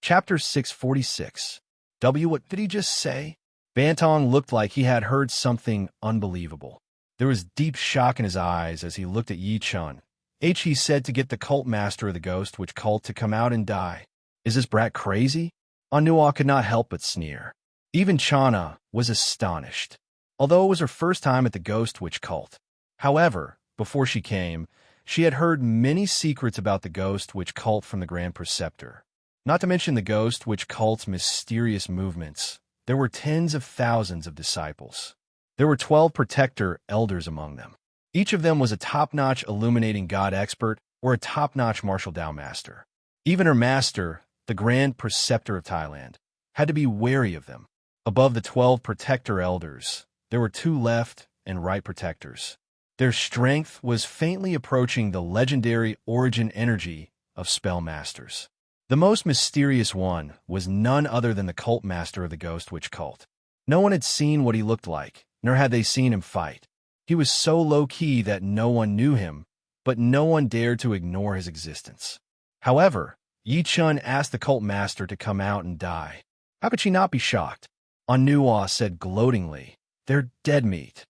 Chapter 646. What did he just say? Bantong looked like he had heard something unbelievable. There was deep shock in his eyes as he looked at Yi Chun. He said to get the cult master of the ghost witch cult to come out and die. Is this brat crazy? Anua could not help but sneer. Even Chana was astonished, although it was her first time at the ghost witch cult. However, before she came, she had heard many secrets about the ghost witch cult from the Grand Preceptor. Not to mention the ghost witch cult's mysterious movements. There were tens of thousands of disciples. There were 12 protector elders among them. Each of them was a top-notch illuminating god expert or a top-notch martial Dao master. Even her master, the Grand Preceptor of Thailand, had to be wary of them. Above the 12 protector elders, there were 2 left and right protectors. Their strength was faintly approaching the legendary origin energy of spell masters. The most mysterious one was none other than the cult master of the ghost witch cult. No one had seen what he looked like, nor had they seen him fight. He was so low-key that no one knew him, but no one dared to ignore his existence. However, Yi Chun asked the cult master to come out and die. How could she not be shocked? Anua said gloatingly, "They're dead meat."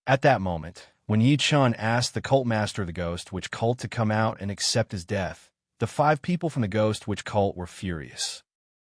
At that moment, when Yi Chun asked the cult master of the ghost witch cult to come out and accept his death, the 5 people from the ghost witch cult were furious.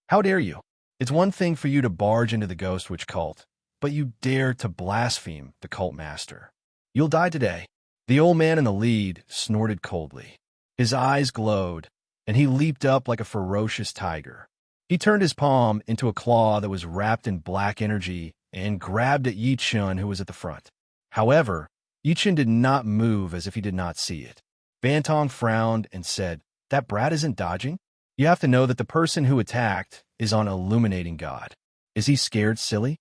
How dare you? It's one thing for you to barge into the ghost witch cult, but you dare to blaspheme the cult master. You'll die today. The old man in the lead snorted coldly. His eyes glowed, and he leaped up like a ferocious tiger. He turned his palm into a claw that was wrapped in black energy and grabbed at Yi Chun, who was at the front. However, Yi Chun did not move as if he did not see it. Bantong frowned and said, "That brat isn't dodging? You have to know that the person who attacked is on Illuminating God. Is he scared, silly?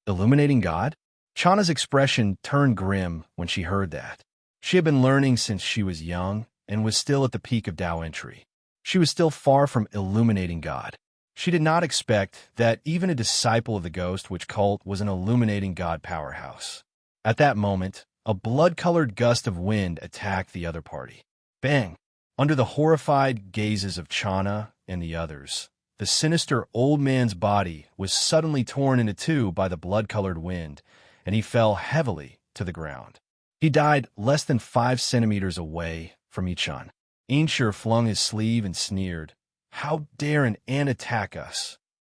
Illuminating God?" Chana's expression turned grim when she heard that. She had been learning since she was young and was still at the peak of Dao entry. She was still far from Illuminating God. She did not expect that even a disciple of the ghost witch cult was an Illuminating God powerhouse. At that moment, a blood-colored gust of wind attacked the other party. Bang! Under the horrified gazes of Chana and the others, the sinister old man's body was suddenly torn into 2 by the blood-colored wind, and he fell heavily to the ground. He died less than 5 centimeters away from Yi Chun. Ainshur flung his sleeve and sneered, "How dare an ant attack us?"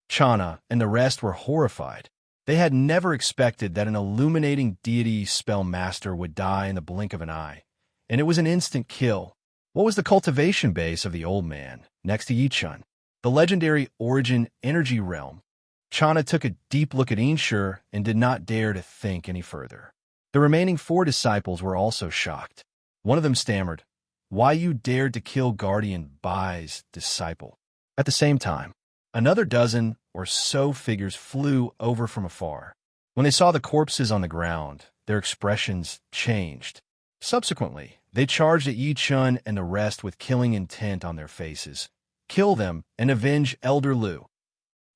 Chana and the rest were horrified. They had never expected that an illuminating deity spell master would die in the blink of an eye, and it was an instant kill. What was the cultivation base of the old man, next to Yi Chun? The legendary origin energy realm. Chana took a deep look at Ainshur and did not dare to think any further. The remaining 4 disciples were also shocked. One of them stammered, "Why you dared to kill Guardian Bai's disciple?" At the same time, another dozen or so figures flew over from afar. When they saw the corpses on the ground, their expressions changed. Subsequently, they charged at Yi Chun and the rest with killing intent on their faces. Kill them and avenge Elder Lu.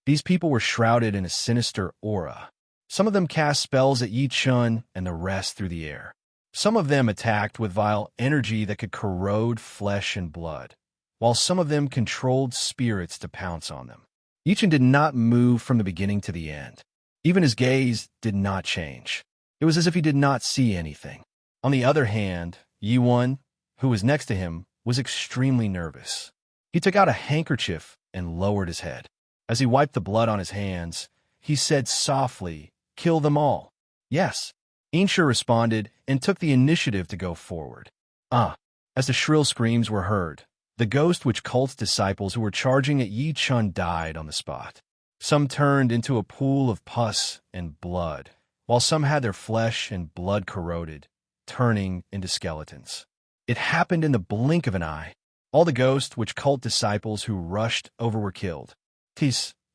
These people were shrouded in a sinister aura. Some of them cast spells at Yi Chun and the rest through the air. Some of them attacked with vile energy that could corrode flesh and blood, while some of them controlled spirits to pounce on them. Yi Chun did not move from the beginning to the end. Even his gaze did not change. It was as if he did not see anything. On the other hand, Yi Wen, who was next to him, was extremely nervous. He took out a handkerchief and lowered his head. As he wiped the blood on his hands, he said softly, "Kill them all." "Yes." Ainshur responded and took the initiative to go forward. As the shrill screams were heard, the ghost witch cult's disciples who were charging at Yi Chun died on the spot. Some turned into a pool of pus and blood, while some had their flesh and blood corroded, turning into skeletons. It happened in the blink of an eye. All the ghost witch cult disciples who rushed over were killed.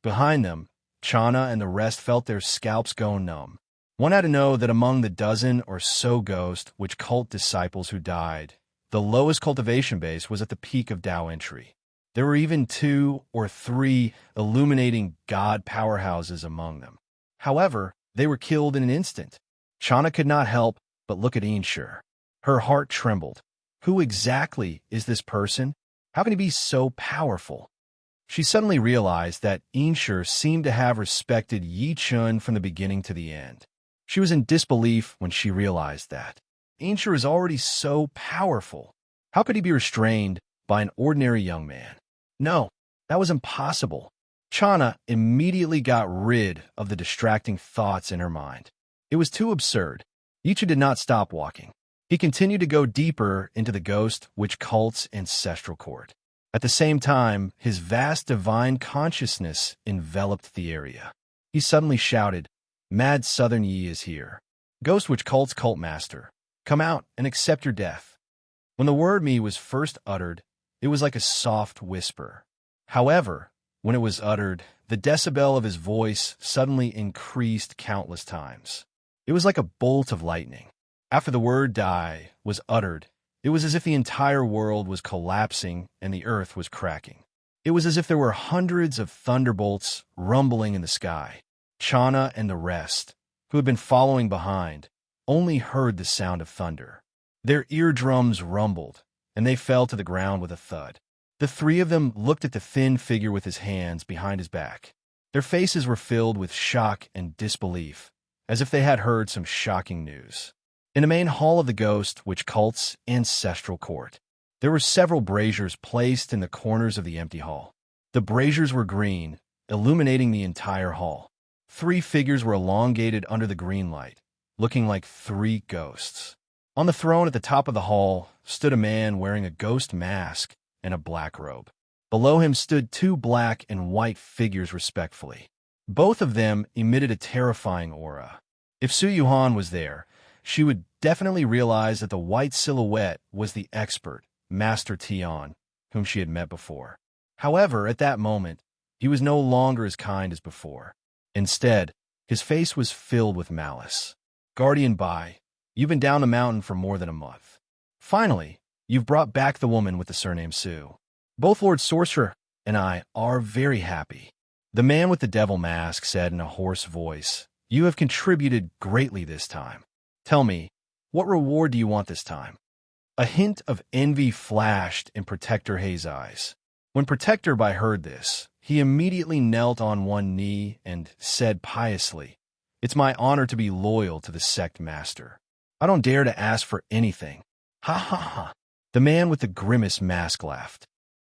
Behind them, Chana and the rest felt their scalps go numb. One had to know that among the dozen or so ghost witch cult disciples who died, the lowest cultivation base was at the peak of Dao entry. There were even 2 or 3 illuminating god powerhouses among them. However, they were killed in an instant. Chana could not help but look at Ainshur. Her heart trembled. Who exactly is this person? How can he be so powerful? She suddenly realized that Inshur seemed to have respected Yi Chun from the beginning to the end. She was in disbelief when she realized that. Inshur is already so powerful. How could he be restrained by an ordinary young man? No, that was impossible. Chana immediately got rid of the distracting thoughts in her mind. It was too absurd. Yichu did not stop walking. He continued to go deeper into the ghost witch cult's ancestral court. At the same time, his vast divine consciousness enveloped the area. He suddenly shouted, "Mad Southern Yi is here. Ghost witch cult's cult master. Come out and accept your death." When the word "me" was first uttered, it was like a soft whisper. However, when it was uttered, the decibel of his voice suddenly increased countless times. It was like a bolt of lightning. After the word "die" was uttered, it was as if the entire world was collapsing and the earth was cracking. It was as if there were hundreds of thunderbolts rumbling in the sky. Chana and the rest, who had been following behind, only heard the sound of thunder. Their eardrums rumbled, and they fell to the ground with a thud. The three of them looked at the thin figure with his hands behind his back. Their faces were filled with shock and disbelief, as if they had heard some shocking news. In the main hall of the ghost witch cult's ancestral court, there were several braziers placed in the corners of the empty hall. The braziers were green, illuminating the entire hall. 3 figures were elongated under the green light, looking like 3 ghosts. On the throne at the top of the hall stood a man wearing a ghost mask and a black robe. Below him stood 2 black and white figures respectfully. Both of them emitted a terrifying aura. If Su Yuhan was there, she would definitely realize that the white silhouette was the expert, Master Tian, whom she had met before. However, at that moment, he was no longer as kind as before. Instead, his face was filled with malice. "Guardian Bai, you've been down the mountain for more than a month. Finally, you've brought back the woman with the surname Su. Both Lord Sorcerer and I are very happy." The man with the devil mask said in a hoarse voice, "You have contributed greatly this time. Tell me, what reward do you want this time?" A hint of envy flashed in Protector Hei's eyes. When Protector Bai heard this, he immediately knelt on one knee and said piously, "It's my honor to be loyal to the sect master. I don't dare to ask for anything." "Ha ha ha." The man with the grimace mask laughed.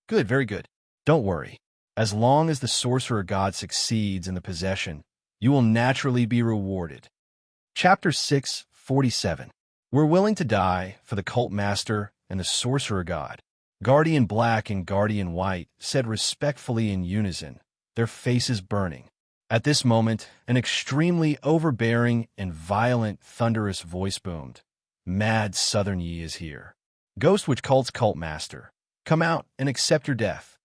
"Good, very good. Don't worry. As long as the sorcerer god succeeds in the possession, you will naturally be rewarded." Chapter 647. We're willing to die for the cult master and the sorcerer god. Guardian Black and Guardian White said respectfully in unison, their faces burning. At this moment, an extremely overbearing and violent thunderous voice boomed. "Mad Southern Yi is here. Ghost witch cult's cult master. Come out and accept your death."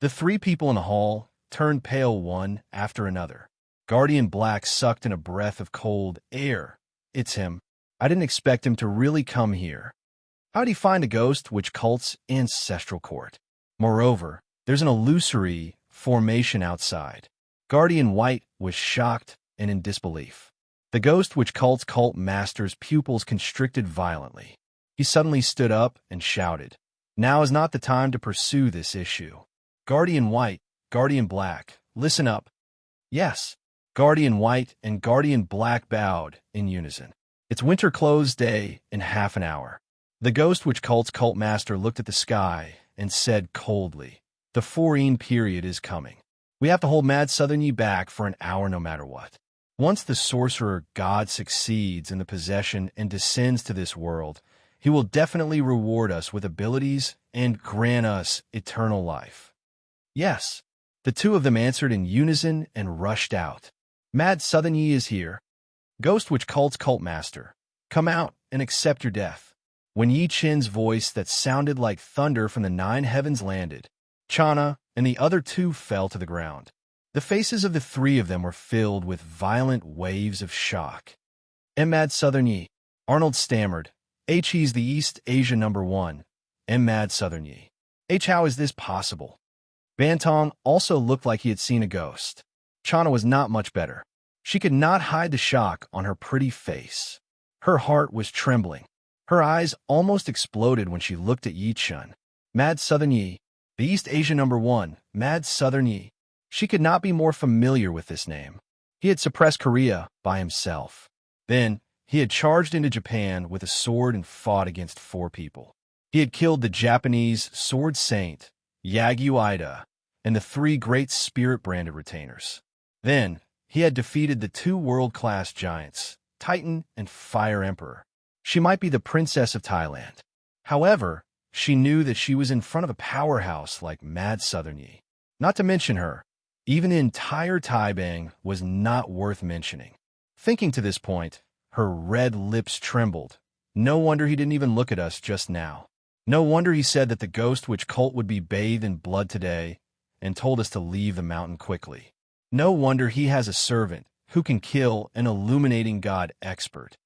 The 3 people in the hall turned pale one after another. Guardian Black sucked in a breath of cold air. "It's him. I didn't expect him to really come here. How'd he find a ghost witch cult's ancestral court? Moreover, there's an illusory formation outside." Guardian White was shocked and in disbelief. The ghost witch cult's cult master's pupils constricted violently. He suddenly stood up and shouted, "Now is not the time to pursue this issue. Guardian White, Guardian Black, listen up." "Yes." Guardian White and Guardian Black bowed in unison. "It's winter close day in half an hour." The ghost witch cult's cult master looked at the sky and said coldly, "The Serene period is coming. We have to hold Mad Southern Yi back for an hour no matter what. Once the sorcerer god succeeds in the possession and descends to this world, he will definitely reward us with abilities and grant us eternal life." "Yes." The 2 of them answered in unison and rushed out. "Mad Southern Yi is here. Ghost witch cult's cult master. Come out and accept your death." When Yi Chin's voice that sounded like thunder from the 9 heavens landed, Chana and the other 2 fell to the ground. The faces of the 3 of them were filled with violent waves of shock. "Mad Southern Yi," Arnold stammered. "He's the East Asia #1. Mad Southern Yi. How is this possible?" Bantong also looked like he had seen a ghost. Chana was not much better. She could not hide the shock on her pretty face. Her heart was trembling. Her eyes almost exploded when she looked at Yi Chun. "Mad Southern Yi, the East Asia #1, Mad Southern Yi. She could not be more familiar with this name. He had suppressed Korea by himself. Then, he had charged into Japan with a sword and fought against 4 people. He had killed the Japanese sword saint, Yagyu Ida, and the 3 great spirit-branded retainers. Then, he had defeated the 2 world-class giants, Titan and Fire Emperor. She might be the princess of Thailand. However, she knew that she was in front of a powerhouse like Mad Southern Yi. Not to mention her, even the entire Taibang was not worth mentioning. Thinking to this point, her red lips trembled. No wonder he didn't even look at us just now. No wonder he said that the Ghost Witch cult would be bathed in blood today and told us to leave the mountain quickly. No wonder he has a servant who can kill an illuminating god expert.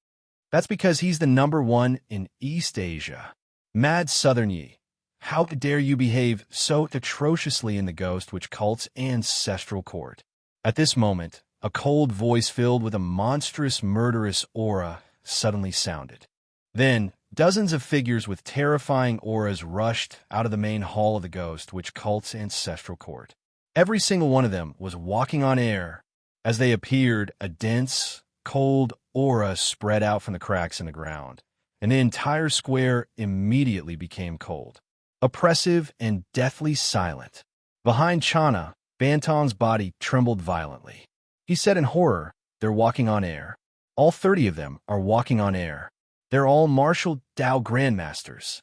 That's because he's the #1 in East Asia. Mad Southern Yi, how dare you behave so atrociously in the Ghost Witch cult's ancestral court? At this moment, a cold voice filled with a monstrous, murderous aura suddenly sounded. Then, dozens of figures with terrifying auras rushed out of the main hall of the Ghost Witch cult's ancestral court. Every single one of them was walking on air. As they appeared, a dense, cold aura spread out from the cracks in the ground, and the entire square immediately became cold, oppressive, and deathly silent. Behind Chana, Bantong's body trembled violently. He said in horror, "They're walking on air. All 30 of them are walking on air. They're all martial Dao grandmasters."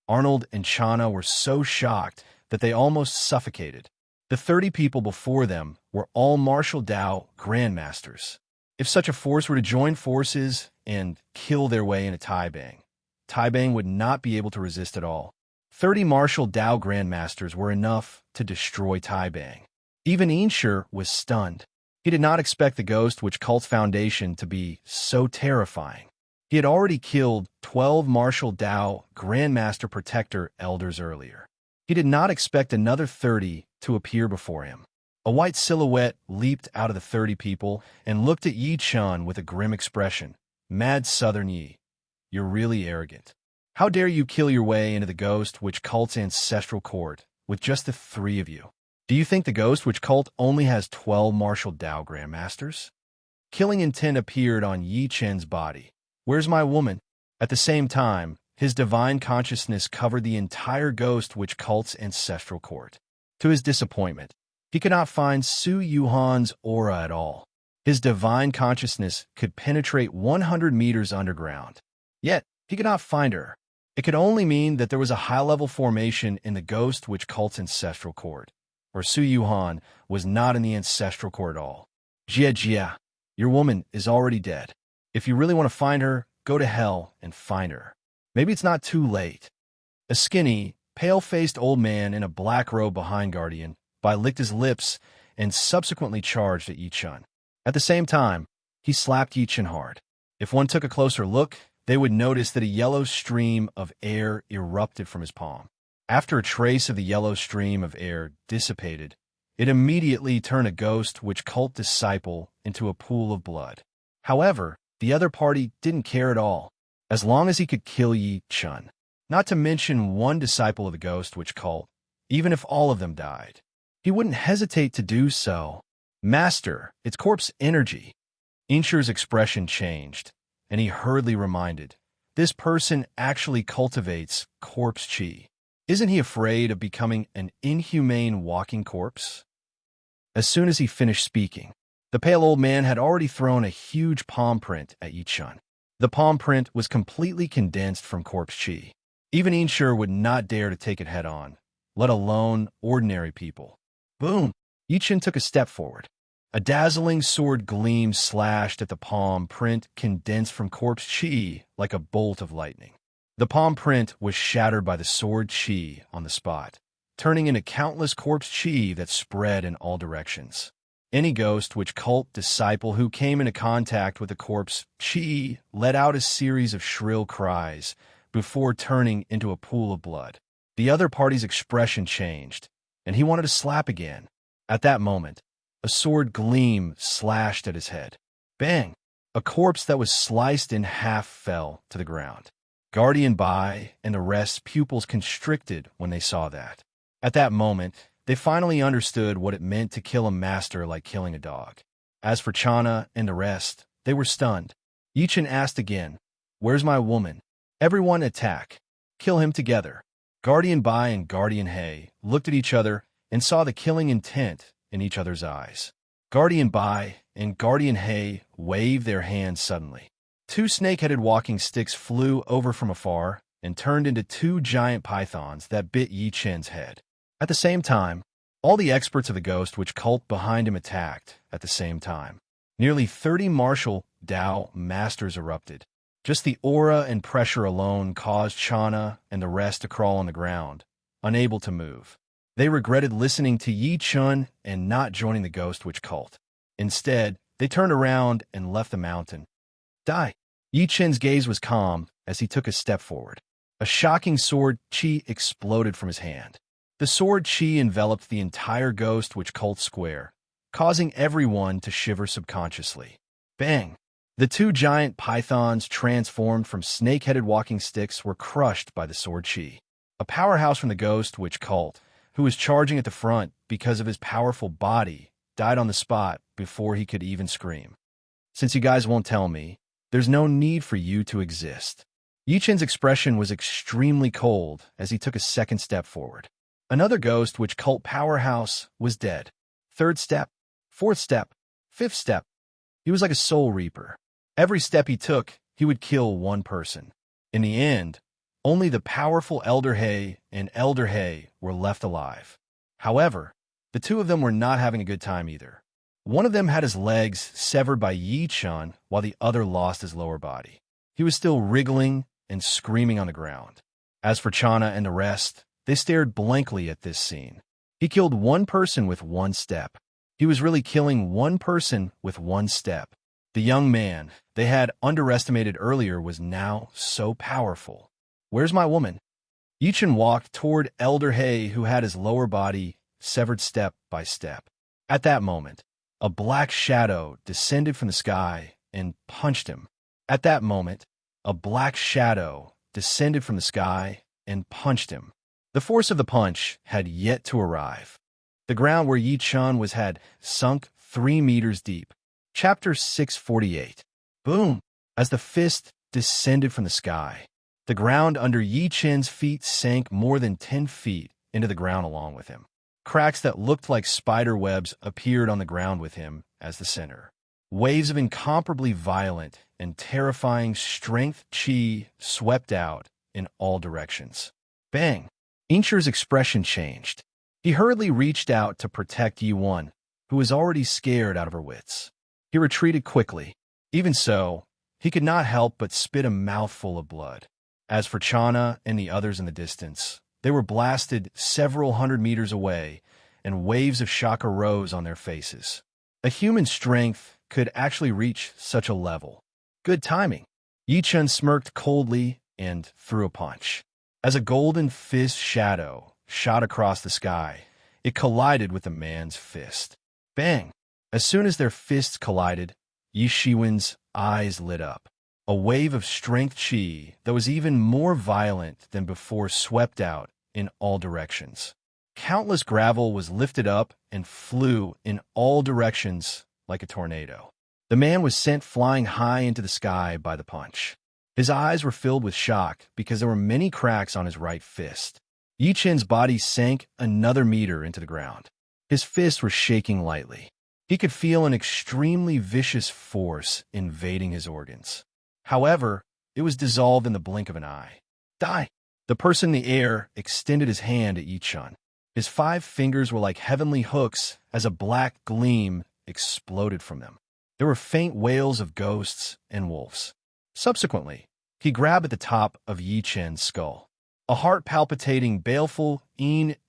Arnold and Chana were so shocked that they almost suffocated. The 30 people before them were all martial Dao grandmasters. If such a force were to join forces and kill their way into Taibang, Taibang would not be able to resist at all. 30 martial Dao grandmasters were enough to destroy Taibang. Even Inshur was stunned. He did not expect the Ghost Witch cult's foundation to be so terrifying. He had already killed 12 martial Dao Grandmaster Protector Elders earlier. He did not expect another 30 to appear before him. A white silhouette leaped out of the 30 people and looked at Yi Chun with a grim expression. "Mad Southern Yi, you're really arrogant. How dare you kill your way into the Ghost Witch cult's ancestral court with just the 3 of you? Do you think the Ghost Witch cult only has 12 martial Dao Grandmasters?" Killing intent appeared on Yi Chen's body. "Where's my woman?" At the same time, his divine consciousness covered the entire Ghost Witch cult's ancestral court. To his disappointment, he could not find Su Yuhan's aura at all. His divine consciousness could penetrate 100 meters underground. Yet, he could not find her. It could only mean that there was a high-level formation in the Ghost Witch cult's ancestral court, or Su Yuhan was not in the ancestral court at all. Jia, your woman is already dead. If you really want to find her, go to hell and find her. Maybe it's not too late." A skinny, pale-faced old man in a black robe behind Guardian licked his lips and subsequently charged at Yi Chun. At the same time, he slapped Yi Chun hard. If one took a closer look, they would notice that a yellow stream of air erupted from his palm. After a trace of the yellow stream of air dissipated, it immediately turned a Ghost Witch cult disciple into a pool of blood. However, the other party didn't care at all, as long as he could kill Yi Chun. Not to mention one disciple of the Ghost Witch cult, even if all of them died. He wouldn't hesitate to do so. "Master, it's corpse energy." Inshur's expression changed, and he hurriedly reminded, "This person actually cultivates corpse chi. Isn't he afraid of becoming an inhumane walking corpse?" As soon as he finished speaking, the pale old man had already thrown a huge palm print at Yi Chun. The palm print was completely condensed from corpse chi. Even Inshur would not dare to take it head-on, let alone ordinary people. Boom! Yi Chun took a step forward. A dazzling sword gleam slashed at the palm print condensed from corpse chi like a bolt of lightning. The palm print was shattered by the sword chi on the spot, turning into countless corpse chi that spread in all directions. Any Ghost Witch cult disciple who came into contact with the corpse chi let out a series of shrill cries before turning into a pool of blood. The other party's expression changed, and he wanted to slap again. At that moment, a sword gleam slashed at his head. Bang! A corpse that was sliced in half fell to the ground. Guardian Bai and the rest's pupils constricted when they saw that. At that moment, They finally understood what it meant to kill a master like killing a dog. As for Chana and the rest, they were stunned. Yichen asked again, "Where's my woman?" Everyone attack. Kill him together. Guardian Bai and Guardian He looked at each other and saw the killing intent in each other's eyes. Guardian Bai and Guardian He waved their hands suddenly. Two snake-headed walking sticks flew over from afar and turned into two giant pythons that bit Yi Chen's head. At the same time, all the experts of the Ghost Witch cult behind him attacked at the same time. Nearly 30 martial Dao masters erupted. Just the aura and pressure alone caused Chana and the rest to crawl on the ground, unable to move. They regretted listening to Yi Chun and not joining the Ghost Witch cult. Instead, they turned around and left the mountain. Die. Yi Chen's gaze was calm as he took a step forward. A shocking sword chi exploded from his hand. The sword chi enveloped the entire Ghost Witch cult square, causing everyone to shiver subconsciously. Bang! The two giant pythons transformed from snake-headed walking sticks were crushed by the sword chi. A powerhouse from the Ghost Witch cult, who was charging at the front because of his powerful body, died on the spot before he could even scream. Since you guys won't tell me, there's no need for you to exist. Yi Chen's expression was extremely cold as he took a second step forward. Another Ghost Witch cult powerhouse was dead. Third step, fourth step, fifth step. He was like a soul reaper. Every step he took, he would kill one person. In the end, only the powerful Elder He and Elder He were left alive. However, the two of them were not having a good time either. One of them had his legs severed by Yi Chun, while the other lost his lower body. He was still wriggling and screaming on the ground. As for Chana and the rest, they stared blankly at this scene. He killed one person with one step. He was really killing one person with one step. The young man they had underestimated earlier was now so powerful. Where's my woman? Yi Chen walked toward Elder He, who had his lower body severed step by step. At that moment, a black shadow descended from the sky and punched him. At that moment, a black shadow descended from the sky and punched him. The force of the punch had yet to arrive. The ground where Yi Chun was had sunk 3 meters deep. Chapter 648. Boom! As the fist descended from the sky, the ground under Yi Chen's feet sank more than 10 feet into the ground along with him. Cracks that looked like spider webs appeared on the ground with him as the center. Waves of incomparably violent and terrifying strength chi swept out in all directions. Bang! Incher's expression changed. He hurriedly reached out to protect Yi-Wen, who was already scared out of her wits. He retreated quickly. Even so, he could not help but spit a mouthful of blood. As for Chana and the others in the distance, they were blasted several hundred meters away, and waves of shock arose on their faces. A human strength could actually reach such a level. Good timing. Yi Chen smirked coldly and threw a punch. As a golden fist shadow shot across the sky, it collided with the man's fist. Bang! As soon as their fists collided, Yi Shiwen's eyes lit up. A wave of strength chi that was even more violent than before swept out in all directions. Countless gravel was lifted up and flew in all directions like a tornado. The man was sent flying high into the sky by the punch. His eyes were filled with shock because there were many cracks on his right fist. Yi Chen's body sank another meter into the ground. His fists were shaking lightly. He could feel an extremely vicious force invading his organs. However, it was dissolved in the blink of an eye. Die! The person in the air extended his hand at Yi Chen. His 5 fingers were like heavenly hooks as a black gleam exploded from them. There were faint wails of ghosts and wolves. Subsequently, he grabbed at the top of Yi Chen's skull. A heart-palpitating, baleful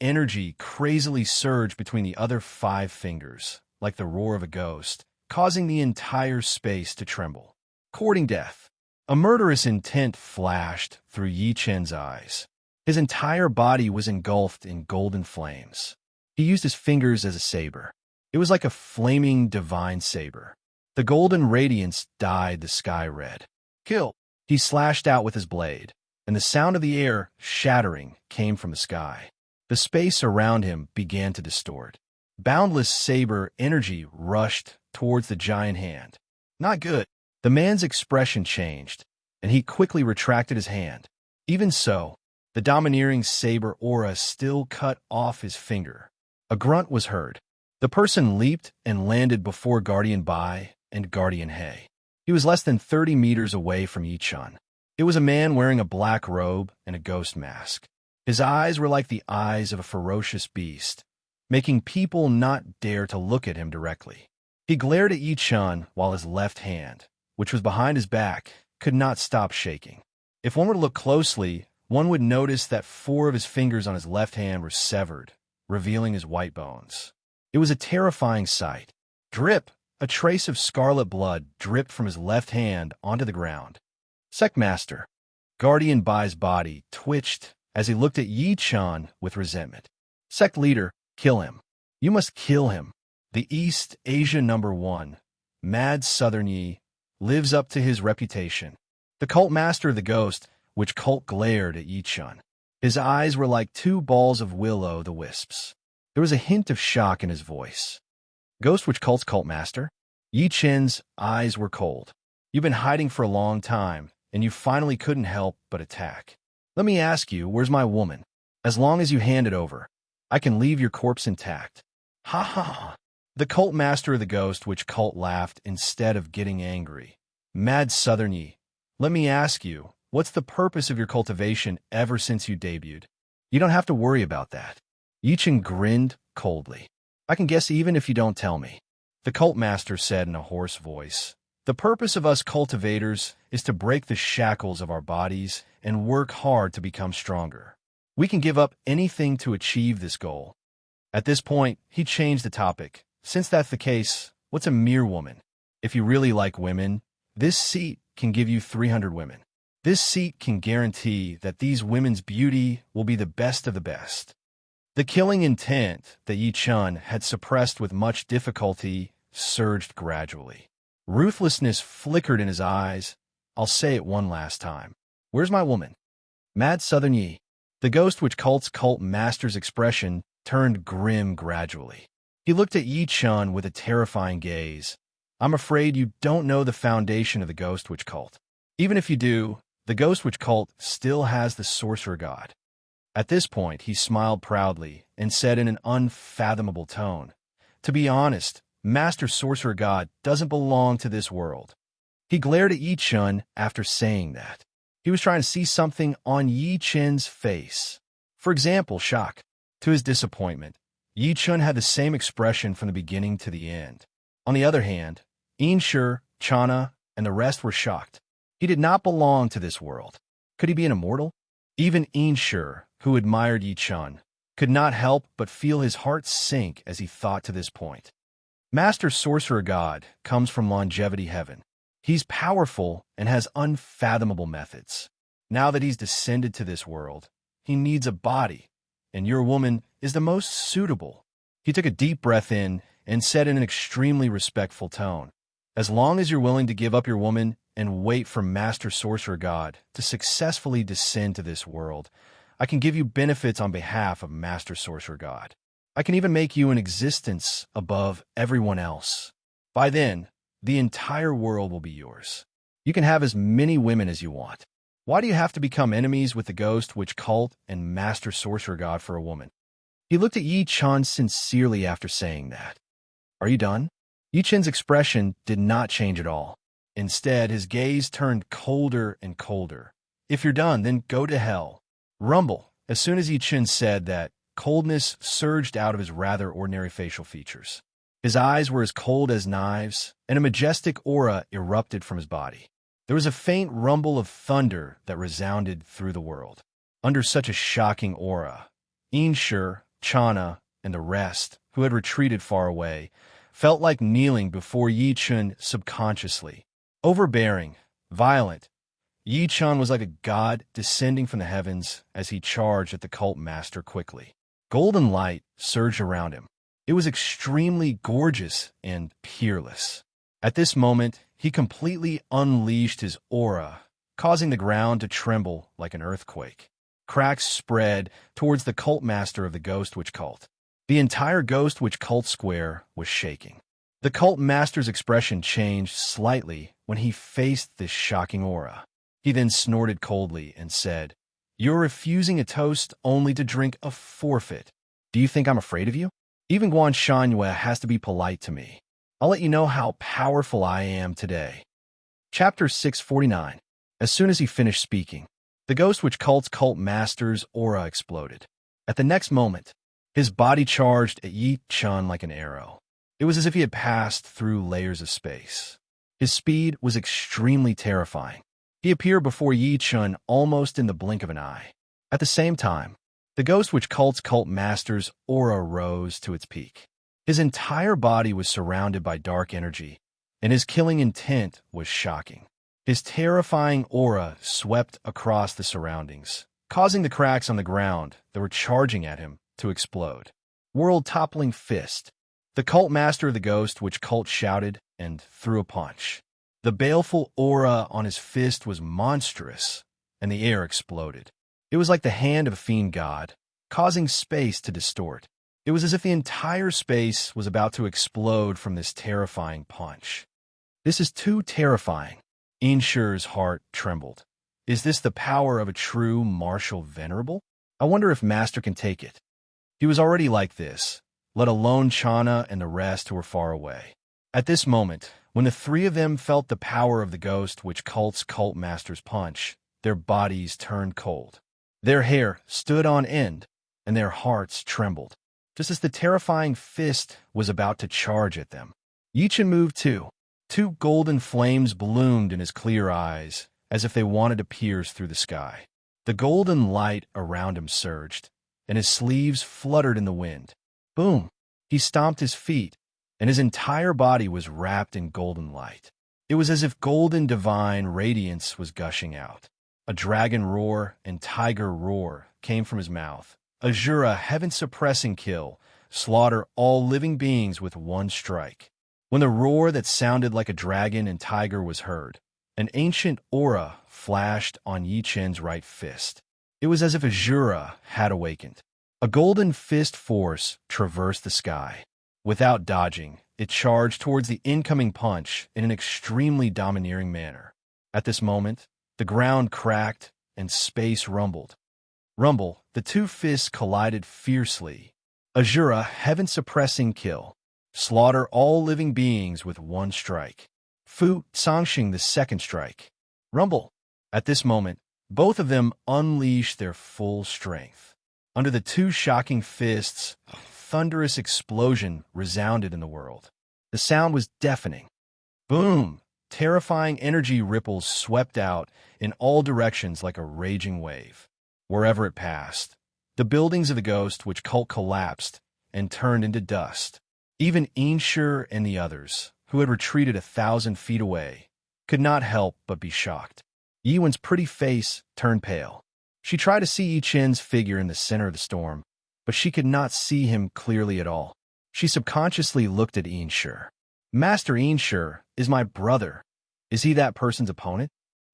energy crazily surged between the other 5 fingers, like the roar of a ghost, causing the entire space to tremble. Courting death. A murderous intent flashed through Yi Chen's eyes. His entire body was engulfed in golden flames. He used his fingers as a saber. It was like a flaming divine saber. The golden radiance dyed the sky red. Kill! He slashed out with his blade, and the sound of the air shattering came from the sky. The space around him began to distort. Boundless saber energy rushed towards the giant hand. Not good. The man's expression changed, and he quickly retracted his hand. Even so, the domineering saber aura still cut off his finger. A grunt was heard. The person leaped and landed before Guardian Bai and Guardian He. He was less than 30 meters away from Yichun. It was a man wearing a black robe and a ghost mask. His eyes were like the eyes of a ferocious beast, making people not dare to look at him directly. He glared at Yichun while his left hand, which was behind his back, could not stop shaking. If one were to look closely, one would notice that 4 of his fingers on his left hand were severed, revealing his white bones. It was a terrifying sight. Drip! A trace of scarlet blood dripped from his left hand onto the ground. Sectmaster. Guardian Bai's body twitched as he looked at Yichun with resentment. Sect leader, kill him. You must kill him. The East Asia #1, Mad Southern Yi, lives up to his reputation. The cult master of the ghost, which cult glared at Yichun. His eyes were like 2 balls of will-o'-the-wisps. There was a hint of shock in his voice. Ghost which cult's cult master? Yichun's eyes were cold. You've been hiding for a long time, and you finally couldn't help but attack. Let me ask you, where's my woman? As long as you hand it over, I can leave your corpse intact. Ha ha ha. The cult master of the ghost which cult laughed instead of getting angry. Mad Southern Yi, let me ask you, what's the purpose of your cultivation ever since you debuted? You don't have to worry about that. Yichun grinned coldly. I can guess even if you don't tell me. The cult master said in a hoarse voice. The purpose of us cultivators is to break the shackles of our bodies and work hard to become stronger. We can give up anything to achieve this goal. At this point, he changed the topic. Since that's the case, what's a mere woman? If you really like women, this seat can give you 300 women. This seat can guarantee that these women's beauty will be the best of the best. The killing intent that Yichun had suppressed with much difficulty surged gradually. Ruthlessness flickered in his eyes. I'll say it one last time. Where's my woman? Mad Southern Yi. The ghost which cult's cult master's expression turned grim gradually. He looked at Yichun with a terrifying gaze. I'm afraid you don't know the foundation of the ghost witch cult. Even if you do, the ghost witch cult still has the sorcerer god. At this point, he smiled proudly and said in an unfathomable tone, to be honest, Master Sorcerer God doesn't belong to this world. He glared at Yichun after saying that. He was trying to see something on Yichun's face. For example, shock. To his disappointment, Yichun had the same expression from the beginning to the end. On the other hand, Inshur, Chana, and the rest were shocked. He did not belong to this world. Could he be an immortal? Even Inshur, who admired Yichun, could not help but feel his heart sink as he thought to this point. Master Sorcerer God comes from longevity heaven. He's powerful and has unfathomable methods. Now that he's descended to this world, he needs a body, and your woman is the most suitable. He took a deep breath in and said in an extremely respectful tone, as long as you're willing to give up your woman and wait for Master Sorcerer God to successfully descend to this world, I can give you benefits on behalf of Master Sorcerer God. I can even make you an existence above everyone else. By then, the entire world will be yours. You can have as many women as you want. Why do you have to become enemies with the ghost witch cult and Master Sorcerer God for a woman? He looked at Yichun sincerely after saying that. Are you done? Yichun's expression did not change at all. Instead, his gaze turned colder and colder. If you're done, then go to hell. Rumble. As soon as Yichun said that, coldness surged out of his rather ordinary facial features. His eyes were as cold as knives, and a majestic aura erupted from his body. There was a faint rumble of thunder that resounded through the world. Under such a shocking aura, Inshur, Chana, and the rest, who had retreated far away, felt like kneeling before Yichun subconsciously. Overbearing, violent, Yichun was like a god descending from the heavens as he charged at the cult master quickly. Golden light surged around him. It was extremely gorgeous and peerless. At this moment, he completely unleashed his aura, causing the ground to tremble like an earthquake. Cracks spread towards the cult master of the Ghost Witch cult. The entire Ghost Witch cult square was shaking. The cult master's expression changed slightly when he faced this shocking aura. He then snorted coldly and said, "You're refusing a toast only to drink a forfeit. Do you think I'm afraid of you? Even Guan Shangyue has to be polite to me. I'll let you know how powerful I am today." Chapter 649. As soon as he finished speaking, the Ghost Witch cult's cult master's aura exploded. At the next moment, his body charged at Yi Chun like an arrow. It was as if he had passed through layers of space. His speed was extremely terrifying. He appeared before Yi Chun almost in the blink of an eye. At the same time, the Ghost Witch cult's cult master's aura rose to its peak. His entire body was surrounded by dark energy, and his killing intent was shocking. His terrifying aura swept across the surroundings, causing the cracks on the ground that were charging at him to explode. World-toppling fist. The cult master of the Ghost Witch cult shouted and threw a punch. The baleful aura on his fist was monstrous, and the air exploded. It was like the hand of a fiend god, causing space to distort. It was as if the entire space was about to explode from this terrifying punch. This is too terrifying. Inshi's heart trembled. Is this the power of a true martial venerable? I wonder if Master can take it. He was already like this, let alone Chana and the rest who were far away. At this moment, when the three of them felt the power of the Ghost Witch cult's cult master's punch, their bodies turned cold. Their hair stood on end, and their hearts trembled, just as the terrifying fist was about to charge at them. Yichen moved too. Two golden flames bloomed in his clear eyes, as if they wanted to pierce through the sky. The golden light around him surged, and his sleeves fluttered in the wind. Boom! He stomped his feet, and his entire body was wrapped in golden light. It was as if golden divine radiance was gushing out. A dragon roar and tiger roar came from his mouth. Azura, heaven-suppressing kill, slaughter all living beings with one strike. When the roar that sounded like a dragon and tiger was heard, an ancient aura flashed on Yi Chen's right fist. It was as if Azura had awakened. A golden fist force traversed the sky. Without dodging, it charged towards the incoming punch in an extremely domineering manner. At this moment, the ground cracked and space rumbled. Rumble, the two fists collided fiercely. Azura, heaven-suppressing kill. Slaughter all living beings with one strike. Fu Sangxing, the second strike. Rumble. At this moment, both of them unleashed their full strength. Under the two shocking fists, a thunderous explosion resounded in the world. The sound was deafening. Boom! Terrifying energy ripples swept out in all directions like a raging wave. Wherever it passed, the buildings of the Ghost Witch cult collapsed and turned into dust. Even Inshi and the others, who had retreated 1,000 feet away, could not help but be shocked. Yiwen's pretty face turned pale. She tried to see Yi Chen's figure in the center of the storm, but she could not see him clearly at all. She subconsciously looked at Inshi. Master Inshi is my brother. Is he that person's opponent?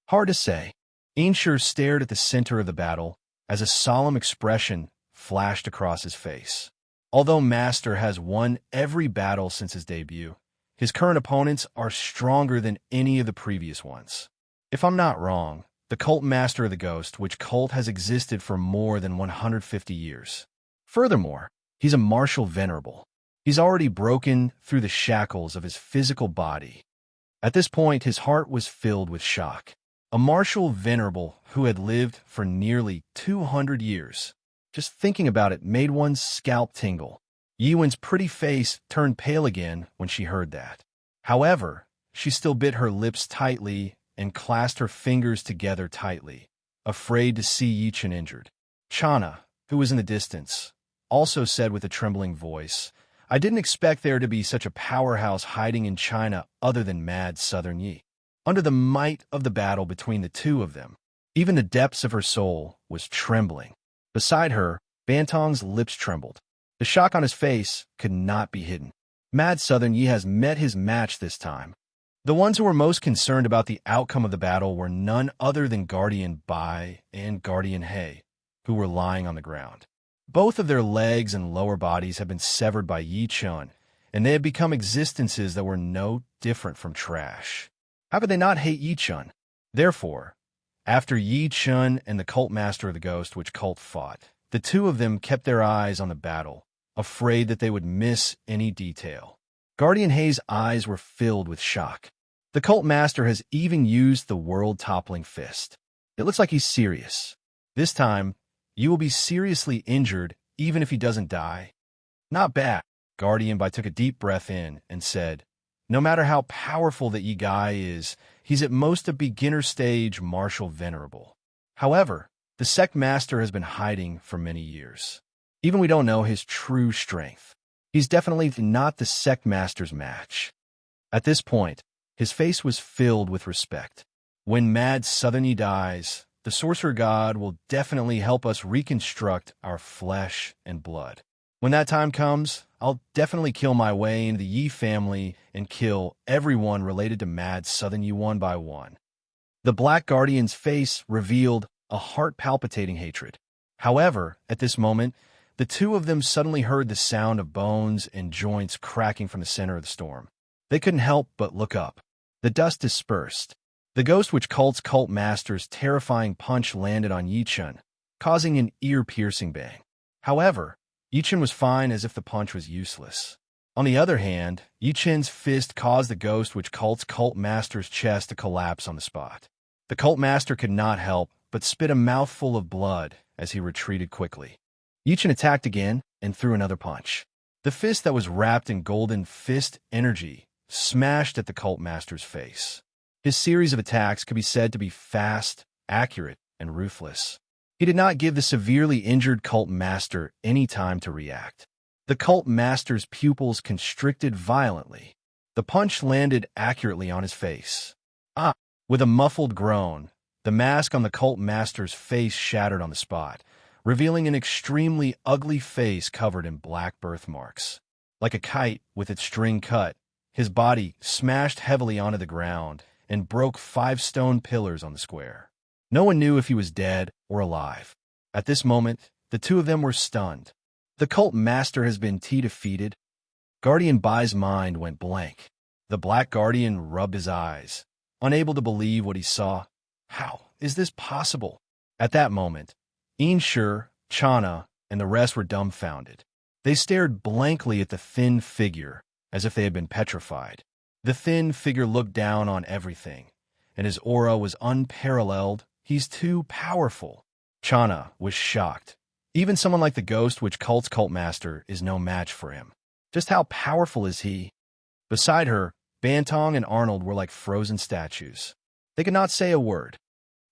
Hard to say. Inshi stared at the center of the battle as a solemn expression flashed across his face. Although Master has won every battle since his debut, his current opponents are stronger than any of the previous ones. If I'm not wrong, the cult master of the Ghost Witch cult has existed for more than 150 years. Furthermore, he's a martial venerable. He's already broken through the shackles of his physical body. At this point, his heart was filled with shock. A martial venerable who had lived for nearly 200 years. Just thinking about it made one's scalp tingle. Yiwen's pretty face turned pale again when she heard that. However, she still bit her lips tightly and clasped her fingers together tightly, afraid to see Yichen injured. Chana, who was in the distance, also said with a trembling voice, "I didn't expect there to be such a powerhouse hiding in China other than mad Southern Yi." Under the might of the battle between the two of them, even the depths of her soul was trembling. Beside her, Bantong's lips trembled. The shock on his face could not be hidden. Mad Southern Yi has met his match this time. The ones who were most concerned about the outcome of the battle were none other than Guardian Bai and Guardian He, who were lying on the ground. Both of their legs and lower bodies had been severed by Yi Chun, and they had become existences that were no different from trash. How could they not hate Yi Chun? Therefore, after Yi Chun and the cult master of the ghost witch cult fought, the two of them kept their eyes on the battle, afraid that they would miss any detail. Guardian Hei's eyes were filled with shock. The cult master has even used the world-toppling fist. It looks like he's serious. This time, you will be seriously injured even if he doesn't die. Not bad. Guardian Bai took a deep breath in and said, no matter how powerful that Yi Guy is, he's at most a beginner stage martial venerable. However, the sect master has been hiding for many years. Even we don't know his true strength. He's definitely not the sect master's match. At this point, his face was filled with respect. When Mad Southern Yi dies, the sorcerer god will definitely help us reconstruct our flesh and blood. When that time comes, I'll definitely kill my way into the Yi family and kill everyone related to Mad Southern Yi one by one. The Black Guardian's face revealed a heart-palpitating hatred. However, at this moment, the two of them suddenly heard the sound of bones and joints cracking from the center of the storm. They couldn't help but look up. The dust dispersed. The Ghost Witch cult's cult master's terrifying punch landed on Yi Chun, causing an ear-piercing bang. However, Yi Chun was fine as if the punch was useless. On the other hand, Yi Chun's fist caused the Ghost Witch cult's cult master's chest to collapse on the spot. The cult master could not help but spit a mouthful of blood as he retreated quickly. Yi Chun attacked again and threw another punch. The fist that was wrapped in golden fist energy smashed at the cult master's face. His series of attacks could be said to be fast, accurate, and ruthless. He did not give the severely injured cult master any time to react. The cult master's pupils constricted violently. The punch landed accurately on his face. Ah! With a muffled groan, the mask on the cult master's face shattered on the spot, revealing an extremely ugly face covered in black birthmarks. Like a kite with its string cut, his body smashed heavily onto the ground and broke 5 stone pillars on the square. No one knew if he was dead or alive. At this moment, the two of them were stunned. The cult master has been defeated. Guardian Bai's mind went blank. The Black Guardian rubbed his eyes, unable to believe what he saw. How is this possible? At that moment, Inshur, Chana, and the rest were dumbfounded. They stared blankly at the thin figure, as if they had been petrified. The thin figure looked down on everything, and his aura was unparalleled. He's too powerful. Chana was shocked. Even someone like the Ghost Witch cult's cult master is no match for him. Just how powerful is he? Beside her, Bantong and Arnold were like frozen statues. They could not say a word.